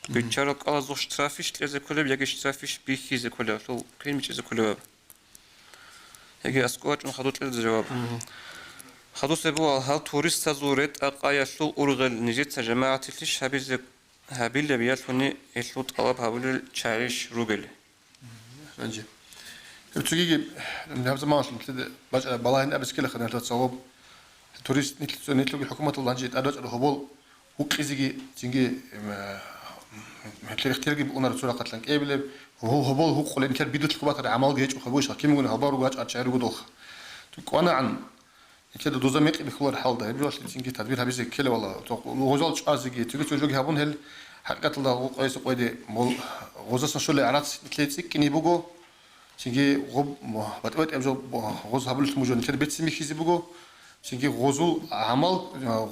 بيشارك على زخ ترافيش لذي كله يجيش ترافيش بيشكي زي كله شو كلمة زي كله يجي أسكوت من خدوت الجواب خدو سبوا هل تورست زورت أقايا شو أرغل نجد جماعة تلش هبي اللي بيالفني يشلو طلب هبول شايش روبل نجي تيجي من هذا ما مثل بجأ بالله إن أبس كله خدنا تصوب تورست نتلو حكومة الله نجد أدرج الهبول هو كذي تيجي مثل اختيار جيب أنا رسول قتلن قبل هو هبول هو قلنا كان بدو تلقبات عمل جيش وخبوش كم يقول هبار وجاج أشعر ودوخ تقول عن كده دوزا ميق بخلور حال ده بيوش تيجي تدبير هبيز كله والله وغزال أزجي تيجي تجوج هبون هل حقيقة الله قيس قيد مول غزاس شو اللي عرات تلاتة كني بقو تيجي غب بتقول أبجو غز هبول الموجود كده بيت سمي خيزي بقو تيجي غزول عمل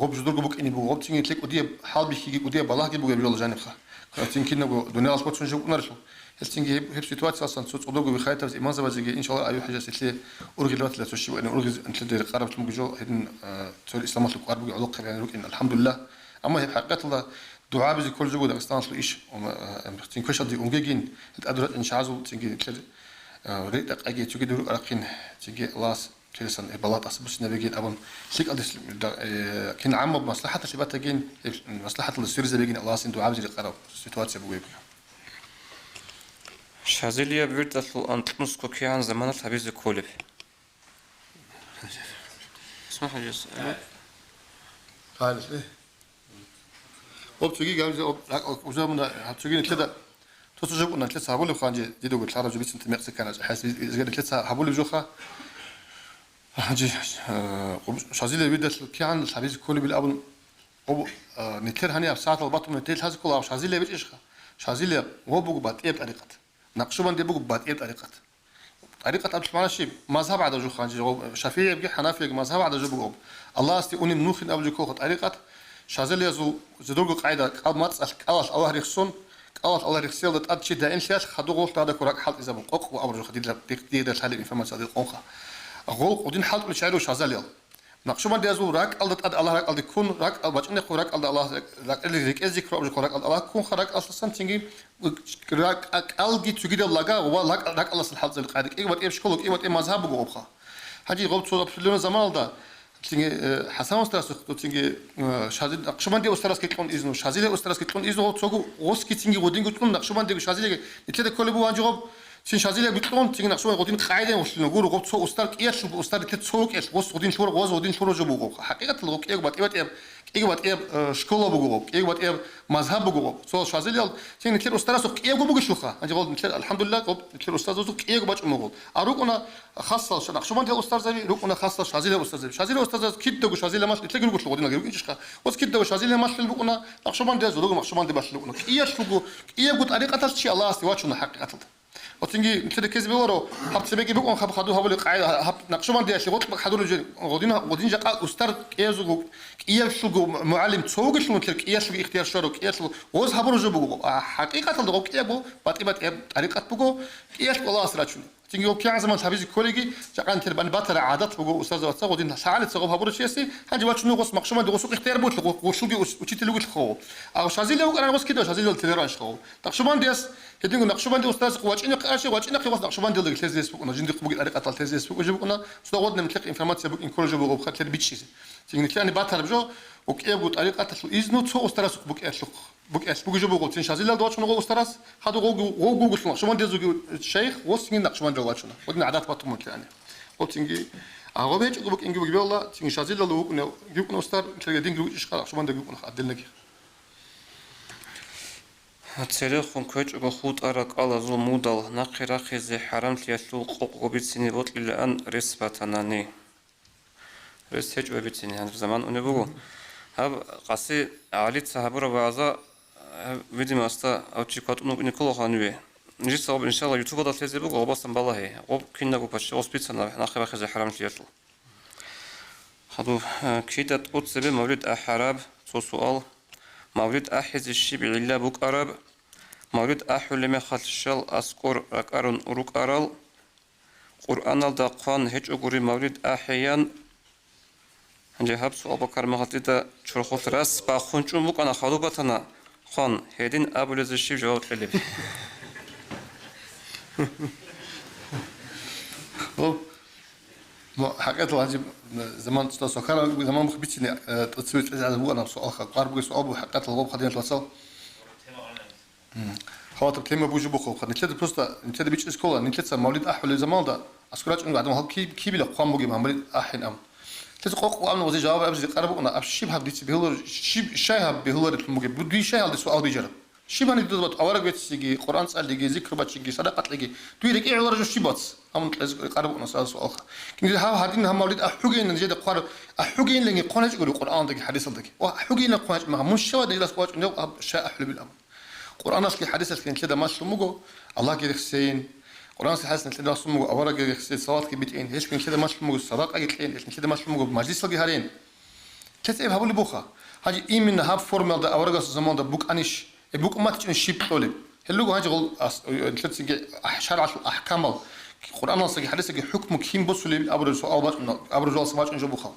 غب جدور بقو كني بقو غب تيجي تلك وديه حال بيجي وديه بالله جي بقو يبجو جانب خا تيجي نقول دنيا أصبحت شنو نرشوا هل تيجي هب سيتواتي أصلا صوت صدوق بخياطة إيمان زواجي إن شاء الله أيوة حاجة سلسلة أرجع الوقت لا تشوي وأنا أرجع أنت اللي قربت الموجود هن تقول الإسلام أطلق قرب يعلق يعني إن الحمد لله أما هي حقيقة الله دعاء بزي كل جود أستان أصل إيش تين كوش أدي أمجين تقدر إن شاء الله تيجي كذا ريت أجي تيجي دور أرقين تيجي الله كذا بلاد أصبح نبيجين أبون شيك أدي كن عام بمصلحة الشباب تجين مصلحة السيرز بيجين الله سين دعاء بزي قرب سيتواتي بوجه شازيليا بيرتلو أنتمس كوكيان زمان الحبيز كولب اسمح لي قال إيه تجي قال وزمنا تجي كده تسجل قلنا ثلاثة هقول لك خانجي جدوا قلت عرجوا بيت أنت مقصد كان حاسس إذا قلت ثلاثة هقول لك جوخا حاجي شازيليا بيرتلو كيان الحبيز كولب بالأول أو نتكلم هني بساعة البطل من التيل هذا كله شازيليا بيت إيشها شازيليا هو بقول بعد إيه بطريقة نقشبان دي بقول بعد إيه بطريقة طريقة أبش معنا شيء مذهب عدا جو خانجي شافعي يبقى حنفي مذهب عدا جو بقول الله استي أني منوخين أبو جو طريقة شازيليا زدوق قاعدة قال ما تسأل قال الله ريخسون قال الله ريخسيل ده أبشي ده إن شاء خدوا قول هذا كراك حال إذا بنقق وأبرج خديد ده الحالي فما صدق قنخة أقول ودين حال ولا شعره شازيليا نقشبان دي زو راك قال الله راك قال يكون راك قال بچنه خوراك قال الله راك اللي ذكر أبرج خوراك قال الله كون خوراك أصلا تيجي راك قال جي تجي ده لقى وراك الله الحال زي القاعدة إيه وات شكلك إيه وات مذهب بقولها هاجي غلط صوب في اللون زمان ده تيجي حسن أسترس تيجي شازيل نقشبان دي أسترس كيكون إذنه شازيل أسترس كيكون إذنه تسوق غوس كي تيجي ودين كتكون نقشبان دي شازيل يتلد كل بو هاجي غب سين شازيل بتكون تيجي نقشبان غودين قاعدة وش نقول غوت سوق أسترك إيش شو أسترك تسوق إيش غوس غودين شور غوز غودين شور جبوه حقيقة الغوك إيه بات إيه شكله بقولك إيه بات إيه مذهب بقولك سو شازيل تيجي نتلد أسترس إيه بقول شلوخه أجي غود نتلد الحمد لله غود نتلد أسترس وسوق إيه بات أمور أروق أنا خاصة نقشبان دي أسترس زي روق أنا خاصة شازيل أسترس كده شازيل ماش نتلقى نقول غودين غير إيش خا بس كده شازيل ماش اللي بقولنا نقشبان دي زلوق نقشبان دي باش لقنا إيه شلوخه إيه قلت طريقة شيء الله استوى شو حقيقة وتنجي نتلقى كذب ورو حب سبيكي بقول خدوها بقول قاعدة حب نقشبان دي أشي غود خدوا غودين جاء أستر إيه زلوق إيه شلوخه معلم تسوق شلون تلك إيه شلوخ اختيار شروك إيه شلوخ غوز هبرو جبوه حقيقة الغوك إيه بو بات طريقة بقول إيه الله أسرع شنو تيجي وكيان زمان حبيزي كوليجي جاكان تربان باتر عادات بقول أستاذ واتساق ودين شعلت سقوف هبرو شيء هاجي واتشنو غوس مقشمان دي غوسوق اختيار بوت غوشلوجي وشيت لوجي الخو أو شازيل لو أنا غوس كده شازيل التليرانش خو تقشمان ديس هدينغ نقشمان دي أستاذ قواتشين قاشي واتشين قي وس نقشمان دي التلزيس بقول نجندي قبول الأرقة التلزيس بقول جبنا سوغودنا متلقي إنفورماتيا بقول إنكورج بقول بخاطر بيتشي تيجي كان باتر بجو وكيف بقول طريقة إذنه تو أستاذ بقول أشلق بقول جو بقول شازيل لو شنو غو أستاذ هذا غو قلت نقشمان دي زوجي الشيخ وسين نقشمان دي واتشنا ودنا عادات باتم يعني قلت إنجي أغوبيج قبك إنجي بقول الله تيجي شازيل لو جبنا أستاذ تلقى دين قلت إيش قال نقشمان دي قلنا عدلنا تلخون كوج بخوت أراك الله زو مودال نقرا خزي حرام تيسلو قوق بيتسيني بوت لأن رسبتناني رسج وبيتسيني هذا زمان ونبغو هب قصي علي صحابة بعضا فيديو أستا أو تشيكات نقول خانوي نجي صوب إن شاء الله يوتيوب ده تلزي بقى وبصم بالله وب كنا بقاش أسبيتنا نقرا خزي حرام تيسلو هذا كيدا تقول سبب مولد أحراب سؤال مولد أحز الشيب علا بوك أراب مولد أحول ما خالشال أسكور أكارون أروك أرال قرآن الدقان هج أقولي مولد أحيان هنجي هبسو أبو كرم غطيدا شرخوت راس باخونشون بوك أنا خالوبتنا خان هيدين أبو لز الشيب جواب حلب حقيقة الواجب زمان تستوكر زمان مخبيتني تسوي على بو أنا سؤال قارب بقول سؤال حقيقة الغرب خدينا توصل خاطر كلمة بوجي بخو خد نتلد بروستا نتلد بيتش إسكولا نتلد مولد أحول زمان ده أسكراج إنه بعد ما هو كي بلا قام بوجي مولد أحين أم تلقى قام وزي جواب أبزي قارب أنا أبشيب هبديت بهولر شيب شاي هب بهولر الموجي بدي شاي هذا سؤال بيجرب شيب أنا دلوقتي أورق بيتسيجي قرآن سأل لقي ذكر بتشيجي صدقة لقي تويرك إيه على شيبات أمن قارب أنا سؤال سؤال كنت هادين هم مولد أحوجين نجد قارب أحوجين لقي قناج يقولوا قرآن دقي حديث دقي وأحوجين قناج ما مش شو دقي لسقواج إنه شاء أحلو بالأمر قرآن أصلي حديث أصلي كده ما شلموجو الله كده خسين قرآن أصلي حديث كده شلموجو أورا كده خسين صلاة كبيتين هيش كده ما شلموجو صداقة قتلين هيش كده ما شلموجو مجلس لقي هارين كده إيه هقول بوخا هاجي إيه من هاب فورمال ده أورا زمان ده بوك أنيش بوك ما تجين شيب طالب هلوجو هاجي قول كده سجى شرع الأحكام قرآن أصلي حديث كده حكم كيم بوصل أبرز أبرز سماج إنجو بوخا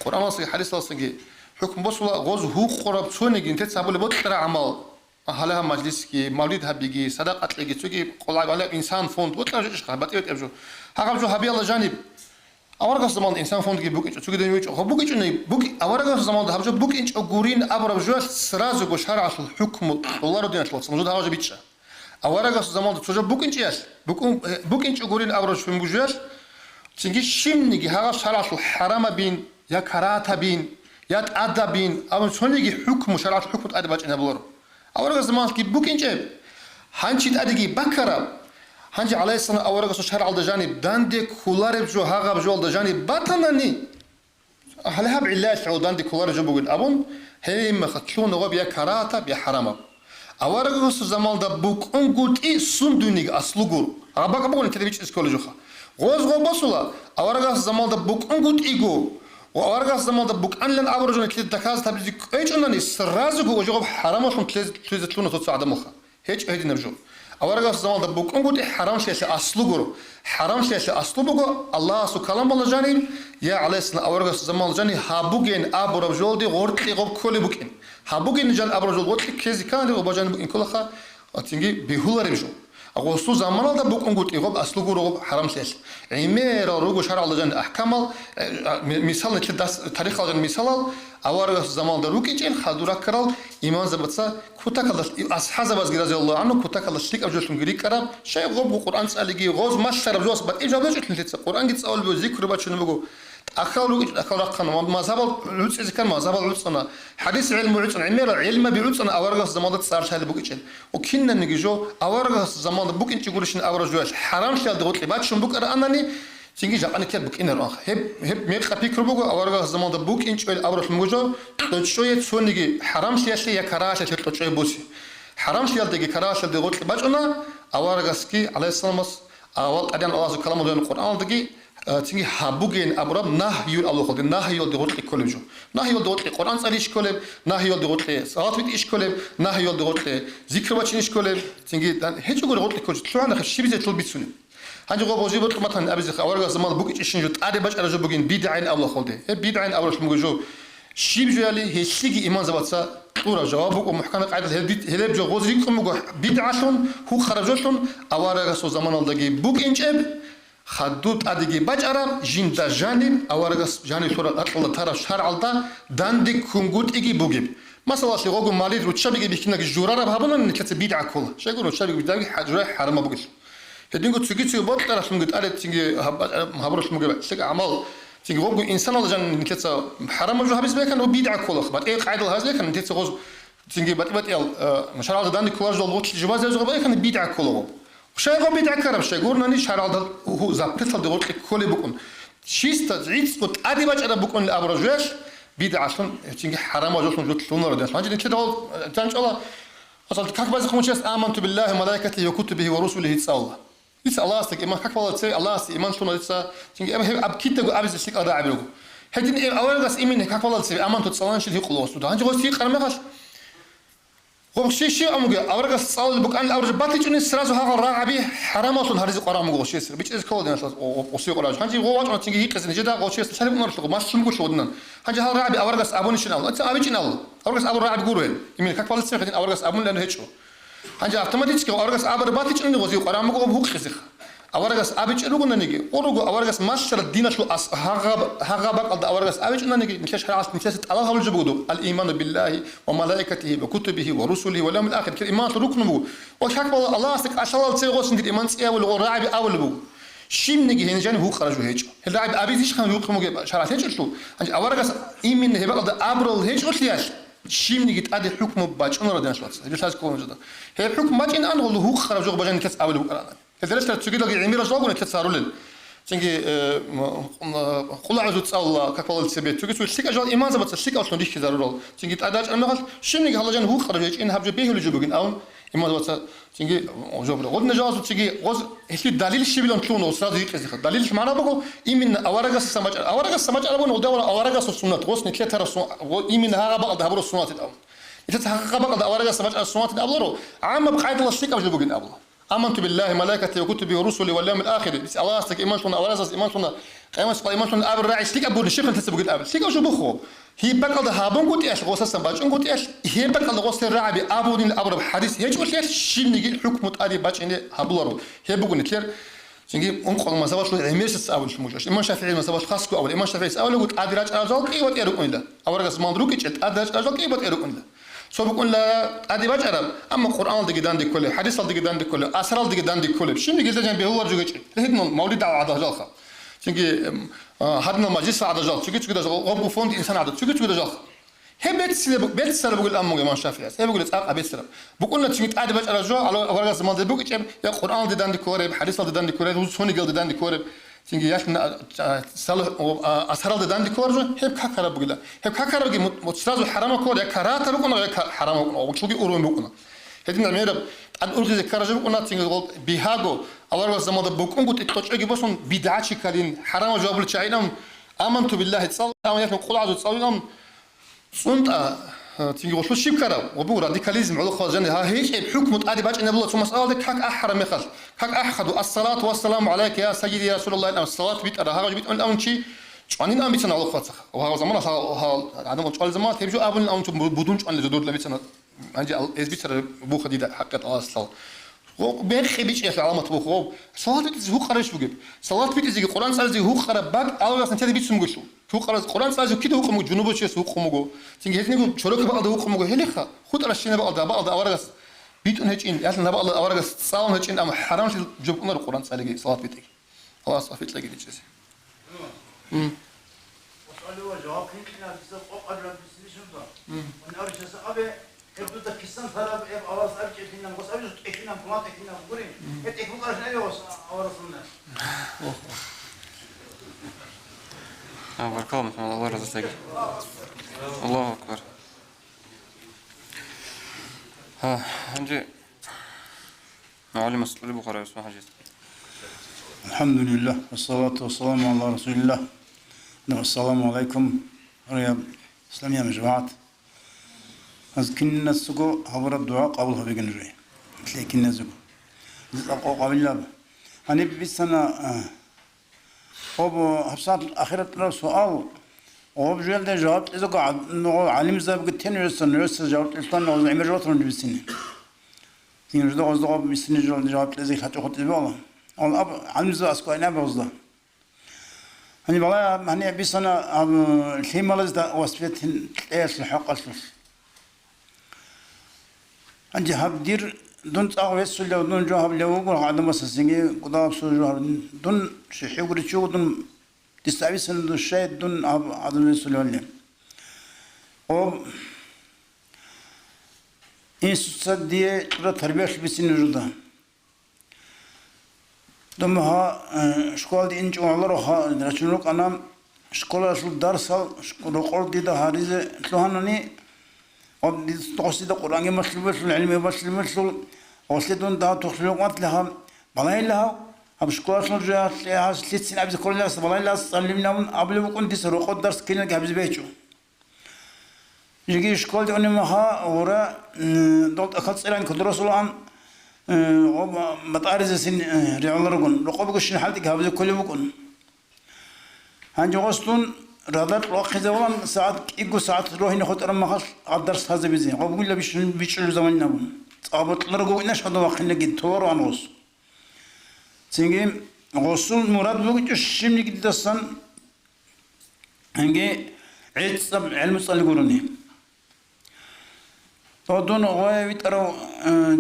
قرآن أصلي حديث أصلي حكم بوصل غوز هو قرب سوني أنت تسابول بطل عمل هلا مجلس كي مولد هبيجي صدقة لقي تجي قل على إنسان فوند وطلع إيش خا بتيجي تبجو هقول جو هبي الله جانب أورق زمان إنسان فوند كي بوك تجي دنيوش هو بوك إنه بوك أورق زمان ده هبجو بوك إنش أقولين أبرز جو سرازو بشرع الحكم الله ردينا تلوت موجود هذا بيتشا аварагас замалда чожа букинчияс букинч угурин аврож фимбужяс цинги шимниги хагас шарасу харама бин я карата бин я ада бин аван сониги хукму шарасу хукму ада бачина булор аварагас замалки букинче ханчит адиги бакара ханчи алейхиссалам аварагас шар алда жаниб данде кулареб жо хагаб жо алда жаниб батанани هلهب علاج عودان دي كولار جبوجن أبون هي مختلون غب يا كراتا يا حرام أوارغوس زمان دا بوك أنقول إيه سندونيج أصلوجور أبغى بقول كده بيش إسكول جوخا غوز غوباسولا أوارغوس زمان دا بوك أنقول إيجو وأوارغوس زمان دا بوك أنلن أورجون كده دكاز تبدي إيش أنني سرازو هو جواب حرام عشان تلز تلون تصعد مخا هيج هيدي نرجو أوارغوس زمان دا بوك أنقول إيه حرام شيء أصلوجور حرام شيء أصلوجور الله سكلام الله جانب يا عليه السلام أورغوس زمان جاني هابوجين أبو جولدي غورتي غوب كل بوكين هابوجين جان أبو جولد غورتي كذي كان ده وبجان بوكين كلها أتيجي بهولا رجو أغوصو زمان ده بوك أنقول إغوب أصلوجور غوب حرام شيء عمير روجو شرع الله جان أحكامه مثال نتلدس تاريخ الله جان مثال أوارغوس زمان ده روكي جين خدورا كرال إيمان زبطة كوتاكالش أصحاب بس جرازي الله عنه كوتاكالش تيك أبجوسهم غريك كرام شيء غوب القرآن سألجي غوز ما شرب جوس بس إيش أبجوس تلتس القرآن جت سأول بذكر بتشنو بقول أخلو رقنا ما زبل لوتس إذا كان ما زبل لوتسنا حديث علم لوتسنا عمير علم بلوتسنا أوارغوس زمان ده صار شيء بوكيشل وكنا نجيجو أوارغوس زمان ده بوكين تقولش أوارغوس حرام شيء ده قلت باتشون بكرة أنني تيجي جاكني كده بوك إنر آخ هب ميق بيكرو بوكو أوارغوس زمان ده بوك إنش بيل أوارغوس موجو تشوية سونيجي حرام شيء كراش شيء تشوية بوسي حرام شيء ده كراش ده قلت باتشونا أوارغوس كي عليه السلام أول أدين الله كلامه ده القرآن ده تيجي هابوجين أبرام نهيول الله خلق نهيول دغوت كلهم جو نهيول دغوت القرآن صاريش كلهم نهيول دغوت صلاة بيتش كلهم نهيول دغوت ذكر بتشينش كلهم تيجي هيج يقول دغوت كلهم تلونا خشي بيزة تلو بيتسونه هنجي غو بوجي بطل مثلا أبيز أورجع زمان بوكيش إيشين جو تادي باش أرجو بوجين بيدعين الله خلق بيدعين أورش موجو شيب جوالي هيشيجي إيمان زبطة طورا جوابك ومحكمة قاعدة هلب جو غوزريكم موجو بيدعشون هو خرجوشون أورجع زمان الله بوكينش خدود أديجي بجارم جندا جانب أورجس جانب شورا أطلع ترى شهر علتا داندي كونغوت إيجي بوجيب مثلا شيء غوغو مالي روتشابيجي بيكنا جورا بهابنا نكتب بيد عكولا شيء غو روتشابيجي بيداوي حجرة حرام بوجيش هدينغو تسوقي تسوق بط ترى شو مقول أريد تيجي هبرش مقول شيء عمل تيجي غوغو إنسان الله جان نكتب حرام وجوه بس بيكنا هو بيد عكولا خبر إيه قاعدة هذا كان نكتب غوز تيجي بات مش عارف داندي كواج دول وقت الجواز زوج بيكنا بيد عكولا شيء غو بيتعكر بشيء قولنا نيش هذا هو زبطة دغوت كل بكون شيء تزعيد قط أدي باش أنا بكون الأبرجاش بيد عشان تيجي حرام وجوتهم جوت لونر ده ما جد كده تانش الله أصل كاك بعض خمسة آمنت بالله وملائكته وكتبه ورسله يتسأل يتسأل الله استك إيمان كاك والله تسأل الله است إيمان شلون يتسأل تيجي أب كيت تقول أبز الشيء أدا عبره هدين أول بس إيمان كاك والله تسأل آمنت تسألان شيء يقول وسط ده هنجي غوستي قرمه خش غو شيء أمجد أورجع صال بكان أورجع باتيج إن السرازو هذا الرعبي حرام أصلا هرزي قرام غو شيء سر بيش إسكول ده وصيق قراج هنجي غو واجد تيجي هيك كذا جدا غو شيء سالب مرة ما شو مقول شودنا هنجي هذا الرعبي أورجع أبون شنال أنت أبي شنال أورجع أبون الرعبي قروين يمين كاك بالس خدين أورجع أبون لأنه هيك هنجي أفتماتيك أورجع أبون باتيج إنه وصيق قرام غو بهوك خسخ أورجع أبي شنو نيجي أورجع أورجع ماشر الدين شو هغاب قلد أورجع أبي شنو نيجي نكش حاس نكش الله هو الجبودو الإيمان بالله وملائكته وكتبه ورسله واليوم الآخر كالإيمان ركن بو وشاك الله استك أشلال تيغوس ندير إيمان سيا والراعي أول بو شيم نيجي هنا جاني هو خرجوا هيج الراعي أبي زيش خم يقوم شرعت هيج شو أورجع إيمان هبة قلد أبرل هيج قلتياش شيم نيجي تأدي حكم باج أنا ردنا شو هذا ليش كون جدا هي الحكم باج إن أنا هو خرجوا بجاني كاس أول بو هذا تسوي لك عمير جواب ولا تسارولن تيجي كل عزوز تسأل كقول السبب تيجي تسوي أجل إيمان زبط الشيء أصلا ديش كذا تيجي تعداش أنا قال شنو نيجي هلا جن هو خرج إن هبج بيه اللي جوبين أون إيمان زبط تيجي جوبر غد نجاز تيجي غز هي دليل الشيء بلون تلون وصل ذيك كذا دليل إيش معناه بقول إيمان أورجا السماج أنا بقول ودور أورجا السنة غز نكلة ترى إيمان هذا بقى دهبر السنة الأول إذا تحقق بقى أورجا السماج السنة الأول عام بقاعد الله الشيء أبغى جوبين أول آمنت بالله ملائكته وكتبه ورسله واليوم الآخر بس الله استك إيمان شلون أول أساس إيمان شلون إيمان شلون أبر راعي شليك أبو الشيخ أنت تسبق الأبل شليك أوش بخو هي بقى ده هابون قلت إيش غوصة سباج أن قلت إيش هي بقى ده غوصة الراعي أبو دين أبر بحديث هيج قلت إيش شيء نيجي حكم متأدي باج إني هبلورو هي بقول نتلر تيجي أنقل ما سباش له عمير أول شو مجرش إيمان شافعي ما سباش خاصكو أول إيمان شافعي أول قلت أدراج أرجال كي وات إيركون له أول رجس مندروك إيش أدراج أرجال كي وات إيركون له سو بقول لا ادي بجرب اما قران دي داندي كله حديث دي داندي كله اسرار دي داندي كله شنو جزا جنب هو رجع لهن مولد على جالخه çünkü hadna majlis على جال çünkü كده غب فوند انسان عدد çünkü كده جال هي بيت سر بقول امو ما شافيا هي بقول تاق ابيت سر بقول لك çünkü ادي بجرب على ورقه زمان دي بقول يا قران دي داندي كله حديث دي داندي كله سوني جل دي داندي كله çünkü yaşında salı asharal dandi korzo hep kakara bugula hep kakara gi mutsazu harama kor ya karata bu konu harama o çünkü urun bu konu hedin merhab ad urgi zekaraja bu konu çünkü bihago Allah zamanda bu konu gut toço gi bosun bid'açi kalin harama cevablı çaylam amantu billahi tsal ama yakın qulazu tsalam sunta çünkü o şip kara o bu radikalizm ulu khazan ha hiç hükmü adi baç ne bulur sumas aldık hak ahram yakhal hak ahadu as-salatu was-salamu alayka ya sayyidi ya rasulullah as-salat bit ara ha bit on chi çanin am bitsan ulu khazak o zaman ha adam çal zaman tebju abun am budun çan le dur le bitsan anca ez bit bu khadida haqqat asal o ben khibiç ya alamat bu khob salat bit hu qarash bu gibi salat bit zigi Kur'an sadece hu qara bak algasın tedi bit sumgushu hu qaras Kur'an sadece kidu hukumu junubu çes hukumu çünkü hezne bu çoluk bağda hukumu heliha khud arashina bağda avaragas bit un hiç in yasna bağda avaragas sağlam hiç in ama haram şey cubunlar Kur'an sadece salat bit Allah safet lagi diyeceğiz وسألوا جواب كنا بس أقدر بس شنو ونعرف شو أبي كبدو تكسان ثراب إب أواز أبي كنا بس أبي كنا بلاد كنا بقولين هت إكمل قرش نبي وس أورثنا بارك الله فيك الله يرزقك الله أكبر ها هنجي معلم مسؤول بخاري اسمه حجيز الحمد لله والصلاة والسلام على رسول الله السلام عليكم يا إسلام يا مجموعات كنا السجو هبر الدعاء قبل هبي جنري لكن السجو أقوى قبل الله أنا بسنا أبو حفصات آخرة السؤال أبو جل ده جواب إذا قاعد علم زاب قلت تين يرسل جواب إلتان نوز عمر جواب ترند بسنة تين رجدا قصد قاب بسنة جواب لذي خاتو خط البالله أب علم زاب أسكو أنا بقصده هني والله هني بسنا الحين لازم وصفت إيش الحق أصلا عندي هبدير دون تأويل سلوا دون جواب لو قول هذا مسسيني قدام سلوا دون شيء يقول شو دون تستعبي سن دون شيء دون هذا سلوا لهم أو إن سدية ترى تربية بسين جدا دمها شكول دي إنج والله روها رجلوك أنا شكول أصل درس شكول قول دي ده هاريزة تلوهانني أو دي تقصد القرآن مسلم مسلم العلم مسلم مسلم وصلتون ده تخلق وقت لها بلاي لها أب شكول أصل جاء لها ست سنين أبز كل الناس بلاي لها سلمنا من قبل بكون دي سرقة درس كنا جابز بيتشو يجي شكول دي أني مها ورا دولت أخذ سيران كدرس الآن مطارز سن ريال رجون رقابة كشين حالتك هذا كل بكون هنجي غصتون رادر راقي زمان ساعات إيجو ساعات روحي ناخد أرم خاص الدرس هذا بيزين أو بقول له بيش زمان نبون أبغى نرجو إنش هذا وقت نجد تور ونص سينجي غصون مراد بقول شيء نجد دستان هنجي عيد سب علم صلي قرني فدون غواية بيترو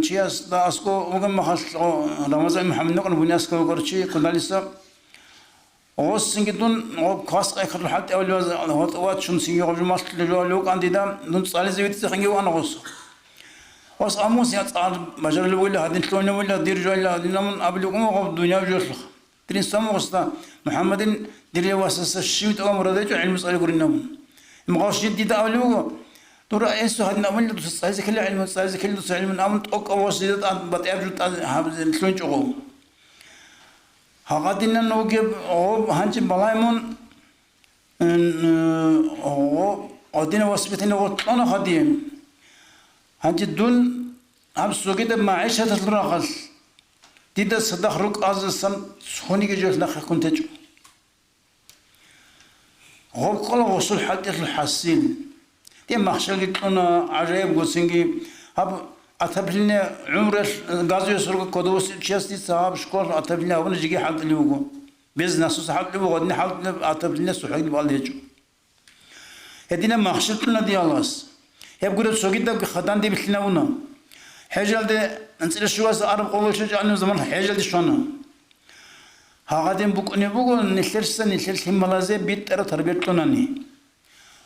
تشياس دا أسكو وقم خاص رمضان محمد نقول بني أسكو قرشي كنا لسه غوص سنجدون خاص أكثر حتى أول وقت شن سنجي قبل ما تلجوا لوك عندي دام دون صالح زيت سخنجي وأنا غوص أموس يا صار مجرد ولا هذين تلون ولا دير جوا هذين من قبلكم وقف الدنيا بجوش ترين سام غوصنا محمد دير واسس الشيوت أمر ذا جو علم صالح قرينا من مغاش جديد أولوه ترى إيش هذا نعمل له تصعيد كل علم تصعيد كل علم نعمل أوك أواسيد عن بتعرف هذا تلون جو هقدرنا نوجب أو هنج بلايمون أو أدينا وصفتنا وطنا خديم هنج دون هم سوكيد معيشة الرقص تيدا صدق رك أزسن سخوني كجوز نخ كنت جو هو كل وصل حدث الحسين تي مخشل أنا عجيب قصينجي هب أتبلنا عمر غازي سرق كدوس تشستي صاحب شكور أتبلنا هون جيجي حد اللي هو بيزنس صاحب اللي هو غادي حد أتبلنا سحق بالله يجو هدينا مخشلتنا دي الله يبقى سوقيدا خدان دي بتلناونا حجال دي نسأل شواز عرب قول شجع عنه زمان حجال دي شوانا هاقدين بقني بقول نسلس ملازم بيت ترى تربية لوناني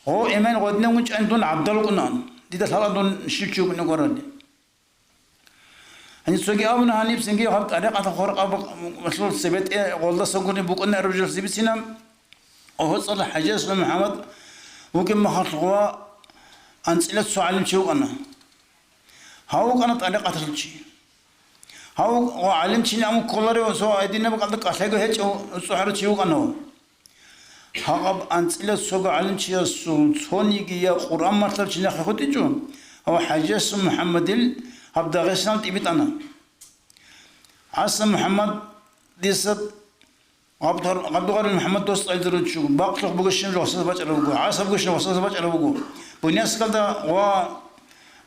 هو إيمان غدنا وش عندون عبد الله قنان دي تسهل دون شيء من قراني هني سوقي أبنا هني بسنجي هاب طريقة خارق أب مسلول سبت والله سقوني بقولنا الرجال سبت سينام وهو صار حاجة اسمه محمد ممكن ما خطوا أنسلت سؤال شو أنا هاو كانت طريقة تلشي هاو وعلم شيء أمو كولاري وسوا أيدينا بقدر كاسيجو هيك وسحر شيء أنا هاقب أنسلت سوق علم شيء سوني جيا قرآن مثل شيء ناخذ تجون هو حاجة اسمه محمد هبدا غسان تبيت أنا عاصم محمد ديسب عبد غير محمد دوست أيدرون شو باقي بقولشين وصل باج على بقول عاصم بقولشين وصل باج على بقول بنياس كذا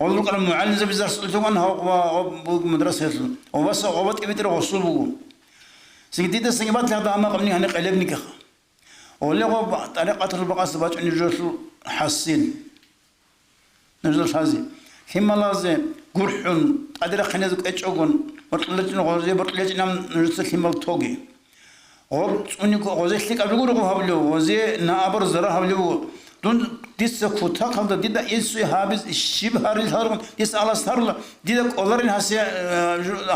والله كلام معلم زي بزاف سألتهم عنها ومدرسة وبس وبس إبتر وصل بقول سيدي ده سيجبات لهذا ما قبلني هني قلبني كخ ولا هو طريقة البقاء باج إني جالس حاسين نجلس حاسين هم لازم قرحون أدرى خنازك أشعون وطلعنا غازي بطلعنا نجلس هم التوجي وأني غازي لك أبلغ رقم هبلو غازي نابر زرع هبلو دون ديس كوتا كذا ديدا يسوي هابز الشيب هاري هارون ديس على ستارلا ديدا أولارين هسه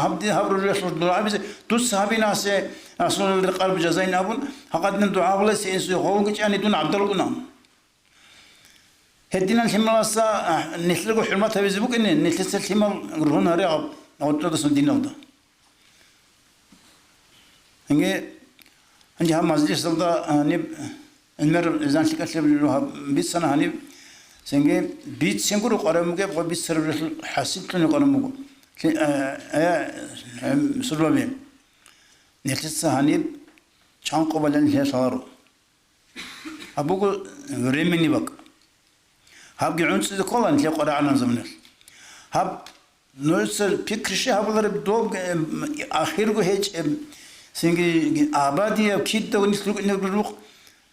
هبدي هبرو رسول الدعاء بس توس هابين هسه أصلا القلب جزاين أبون هقدنا الدعاء ولا سيسوي غوغ يعني دون عبد الله قنام هدينا الحماسة نسلقو حرمتها بيزبوك إن نسلس الحمال غرهون هريعب أو تلدس الدين وده هنجي عندي هم مزيج صلدا هني المر إذا شكل شبه بيت سنة هني سنجي بيت سنقولو قراموجي بقى بيت سر حاسيت لنا قراموجو سلوبين نسلس هني شان قبلن هي صاروا أبوكو ريمني بق هاب جعنس ذكولان اللي قرأنا زمنه هاب نوصل فكرشة هابلر بدوب آخره هيج سنجي آبادية وكيد ده ونسلوك نقولوك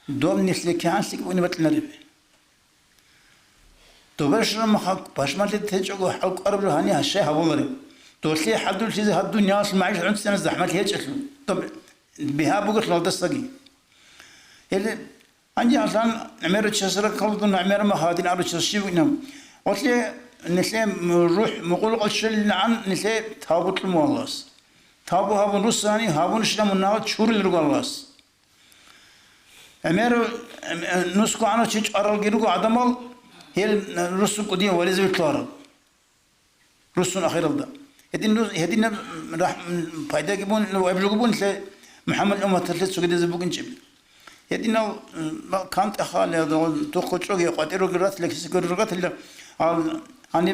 دوب نسلك كان سلك ونبتلنا ربي توبرش لما خاك باش ما تتهج أقول حلق قرب له هني هالشيء هابلر تولي حدو الشيء هالدنيا أصل معيش عنس أنا زحمة هيج أصل طب بها بقول لو دستقي اللي عندي أصلاً عمير تشسر كلدون عمير ما هادين على تشسيب إنهم قلت نسلم روح مقول قشل عن نسلم تابوت المولس تابو هابون رساني هابون شلون مناوت شور الرجالس عمير نسكو عنو تيج أرال جيرو عدمال هي الرسول قديم وليز بيطلع رسول أخير الله هدين راح فايدة جبون لو قبل جبون محمد أمة تلت سجد زبوق نجيب يدينا كانت أخالي تخرج شوية قاتلوا قرات لك سكر قرات اللي هني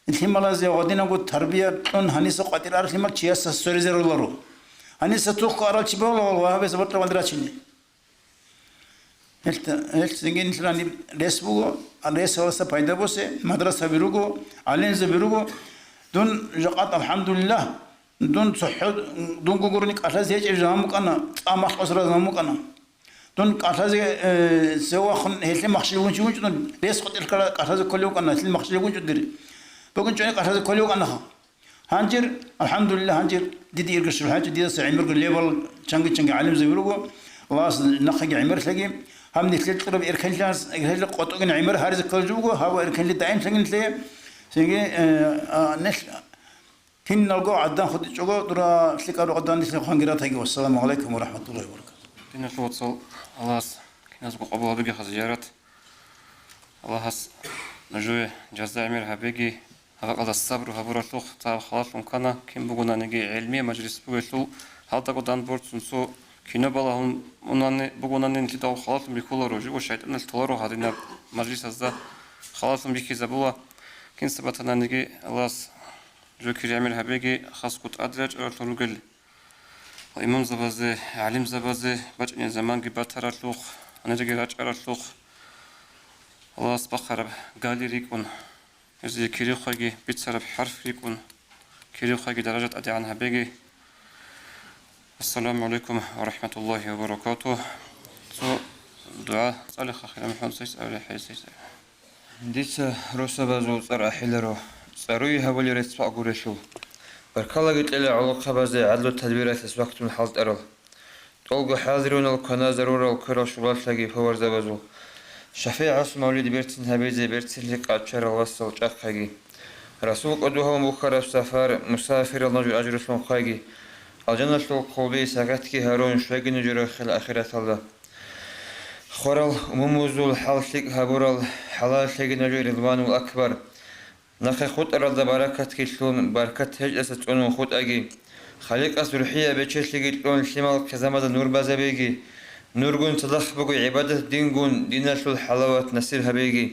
الحمالازي ودينا قلت تربية تون هني سقاتل أرث ما تشياس سوريزر الله هني ستوق قارال شباب الله وهذا سبب تمدرسني هلت سجين إسلامي رسبو الرس هو سبايدا بوسه مدرسة بيروجو علين زبيروجو دون جقات الحمد لله دون صحة دون قرنك أساس هيك إجرامك أنا أمح أسرة زمامك أنا دون أساس سوا خن هيك مخشلون شو دون رس قط الكلا أساس كل يوم أنا هيك مخشلون شو دري بقول شو أساس كل يوم أنا هانجر الحمد لله هانجر دي إرجع شو حاجة دي سعيمر قل ليبل شنق علم زبيروجو الله نخج عمر ثقي هم نسلت قرب إركن جالس إركن قطعين عمر هارز كل جوجو هوا إركن اللي دايم سجن تلي سجى نسل هن نلقو عدان خد جوجو ترى سكارو عدان نسل خانجرات هيجي والسلام عليكم ورحمة الله وبركاته. دينا توصل الله كناس بقبول بيجي خزيارات الله هس نجوي جزاء عمر هبيجي هذا الصبر وهبورة لوخ تاع خلاص ممكنه كم بقولنا نجي علمي مجلس بقولوا هذا قدام بورت سنسو كنا بالهم ونان بقولنا نتيجة خلاص بيكولوا رجع وشايد أن التلارو هذينا مجلس هذا خلاص بيكي زبوا كن سبتنا نجي الله جو كريم عمل هبيجي خاص كنت أدرج أرتلو قل وإمام زبازة علم زبازة بجن زمان جبت ترتلوخ أنا جي راج أرتلوخ الله سبحانه قالي ريكون يزي كريم خاجي بيتصرف حرف ريكون كريم خاجي درجة أدي عنها بيجي السلام عليكم ورحمة الله وبركاته. دعاء صالح أخي محمد سيس أولي حي سيس ديسا روسا بازو صار أحيلرو صاروي هولي ريتسبع قريشو بركالا قلت إلى علاقة بازي عدلو تدبيرات اسوقت من حالة أرل تولغو حاضرون القناة ضرورة الكرة شبال تلاقي فور زبازو شفيع عص مولد بيرتن هبيزي بيرتن لك أبشار الوصل جاقاقي رسول قدوها مبخرة سفر مسافر النجو أجر اسمه قاقي الجنة القلبي ساقتكي هارون شويق نجر خل آخرة الله خورل مموزول حالشيك هابورل حلال شيء نجور رضوان الأكبر نخي خود أرد بركة كيشلون بركة هج أستون خود أجي خليق أسرحية بتشيش لقيتلون شمال كزمة نور بازبيجي نور جون تضخ بقو عبادة دين جون دين شو الحلاوة نسيرها بيجي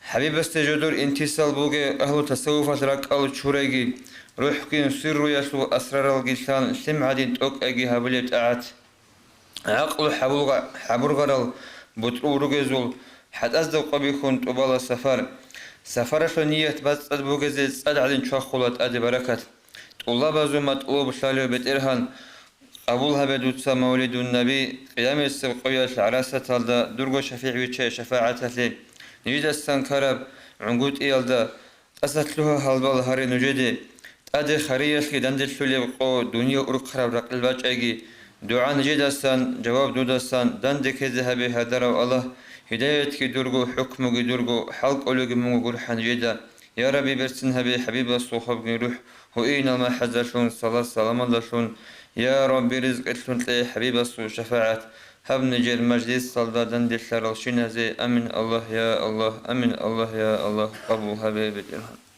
حبيب استجدور انتصال بوجي أهل تصوف ترك أول شوريجي روح كين سر يسلو أسرار الجسان شم عدين توك أجي هبلت أعت عقل حبور غرل بطرور جزول حد أصدق بيكون طبال السفر سفر شنية بس أدبو جزيز أدعين شخولات أدي بركة طلاب زومات أو بشالو بترهن قبولها بدوتسا مولد النبي قيام السبقية العراسة تلدا درجو شفيع ويتشي شفاعة لي نجد السنكرب عنقود إيالدا أسدلها هالبال هاري نجدي أدي خريش لدندل شولي بقو دنيا أرقرب رقل باجعي دعاء نجد السن جواب دود السن دندك ذهبي هدر الله هداية كي درجو حكم كي درجو حلق أولوج من جرح نجدا يا ربي برسنها بحبيب الصحاب روح هو إينا ما حزشون صلاة سلام الله شون يا ربي رزق شون تلاقي حبيب الصو شفاعة هب نجر مجلس صلدا دندل شرال شين زي أمن الله يا الله أمن الله يا الله قبول حبيب الإرهام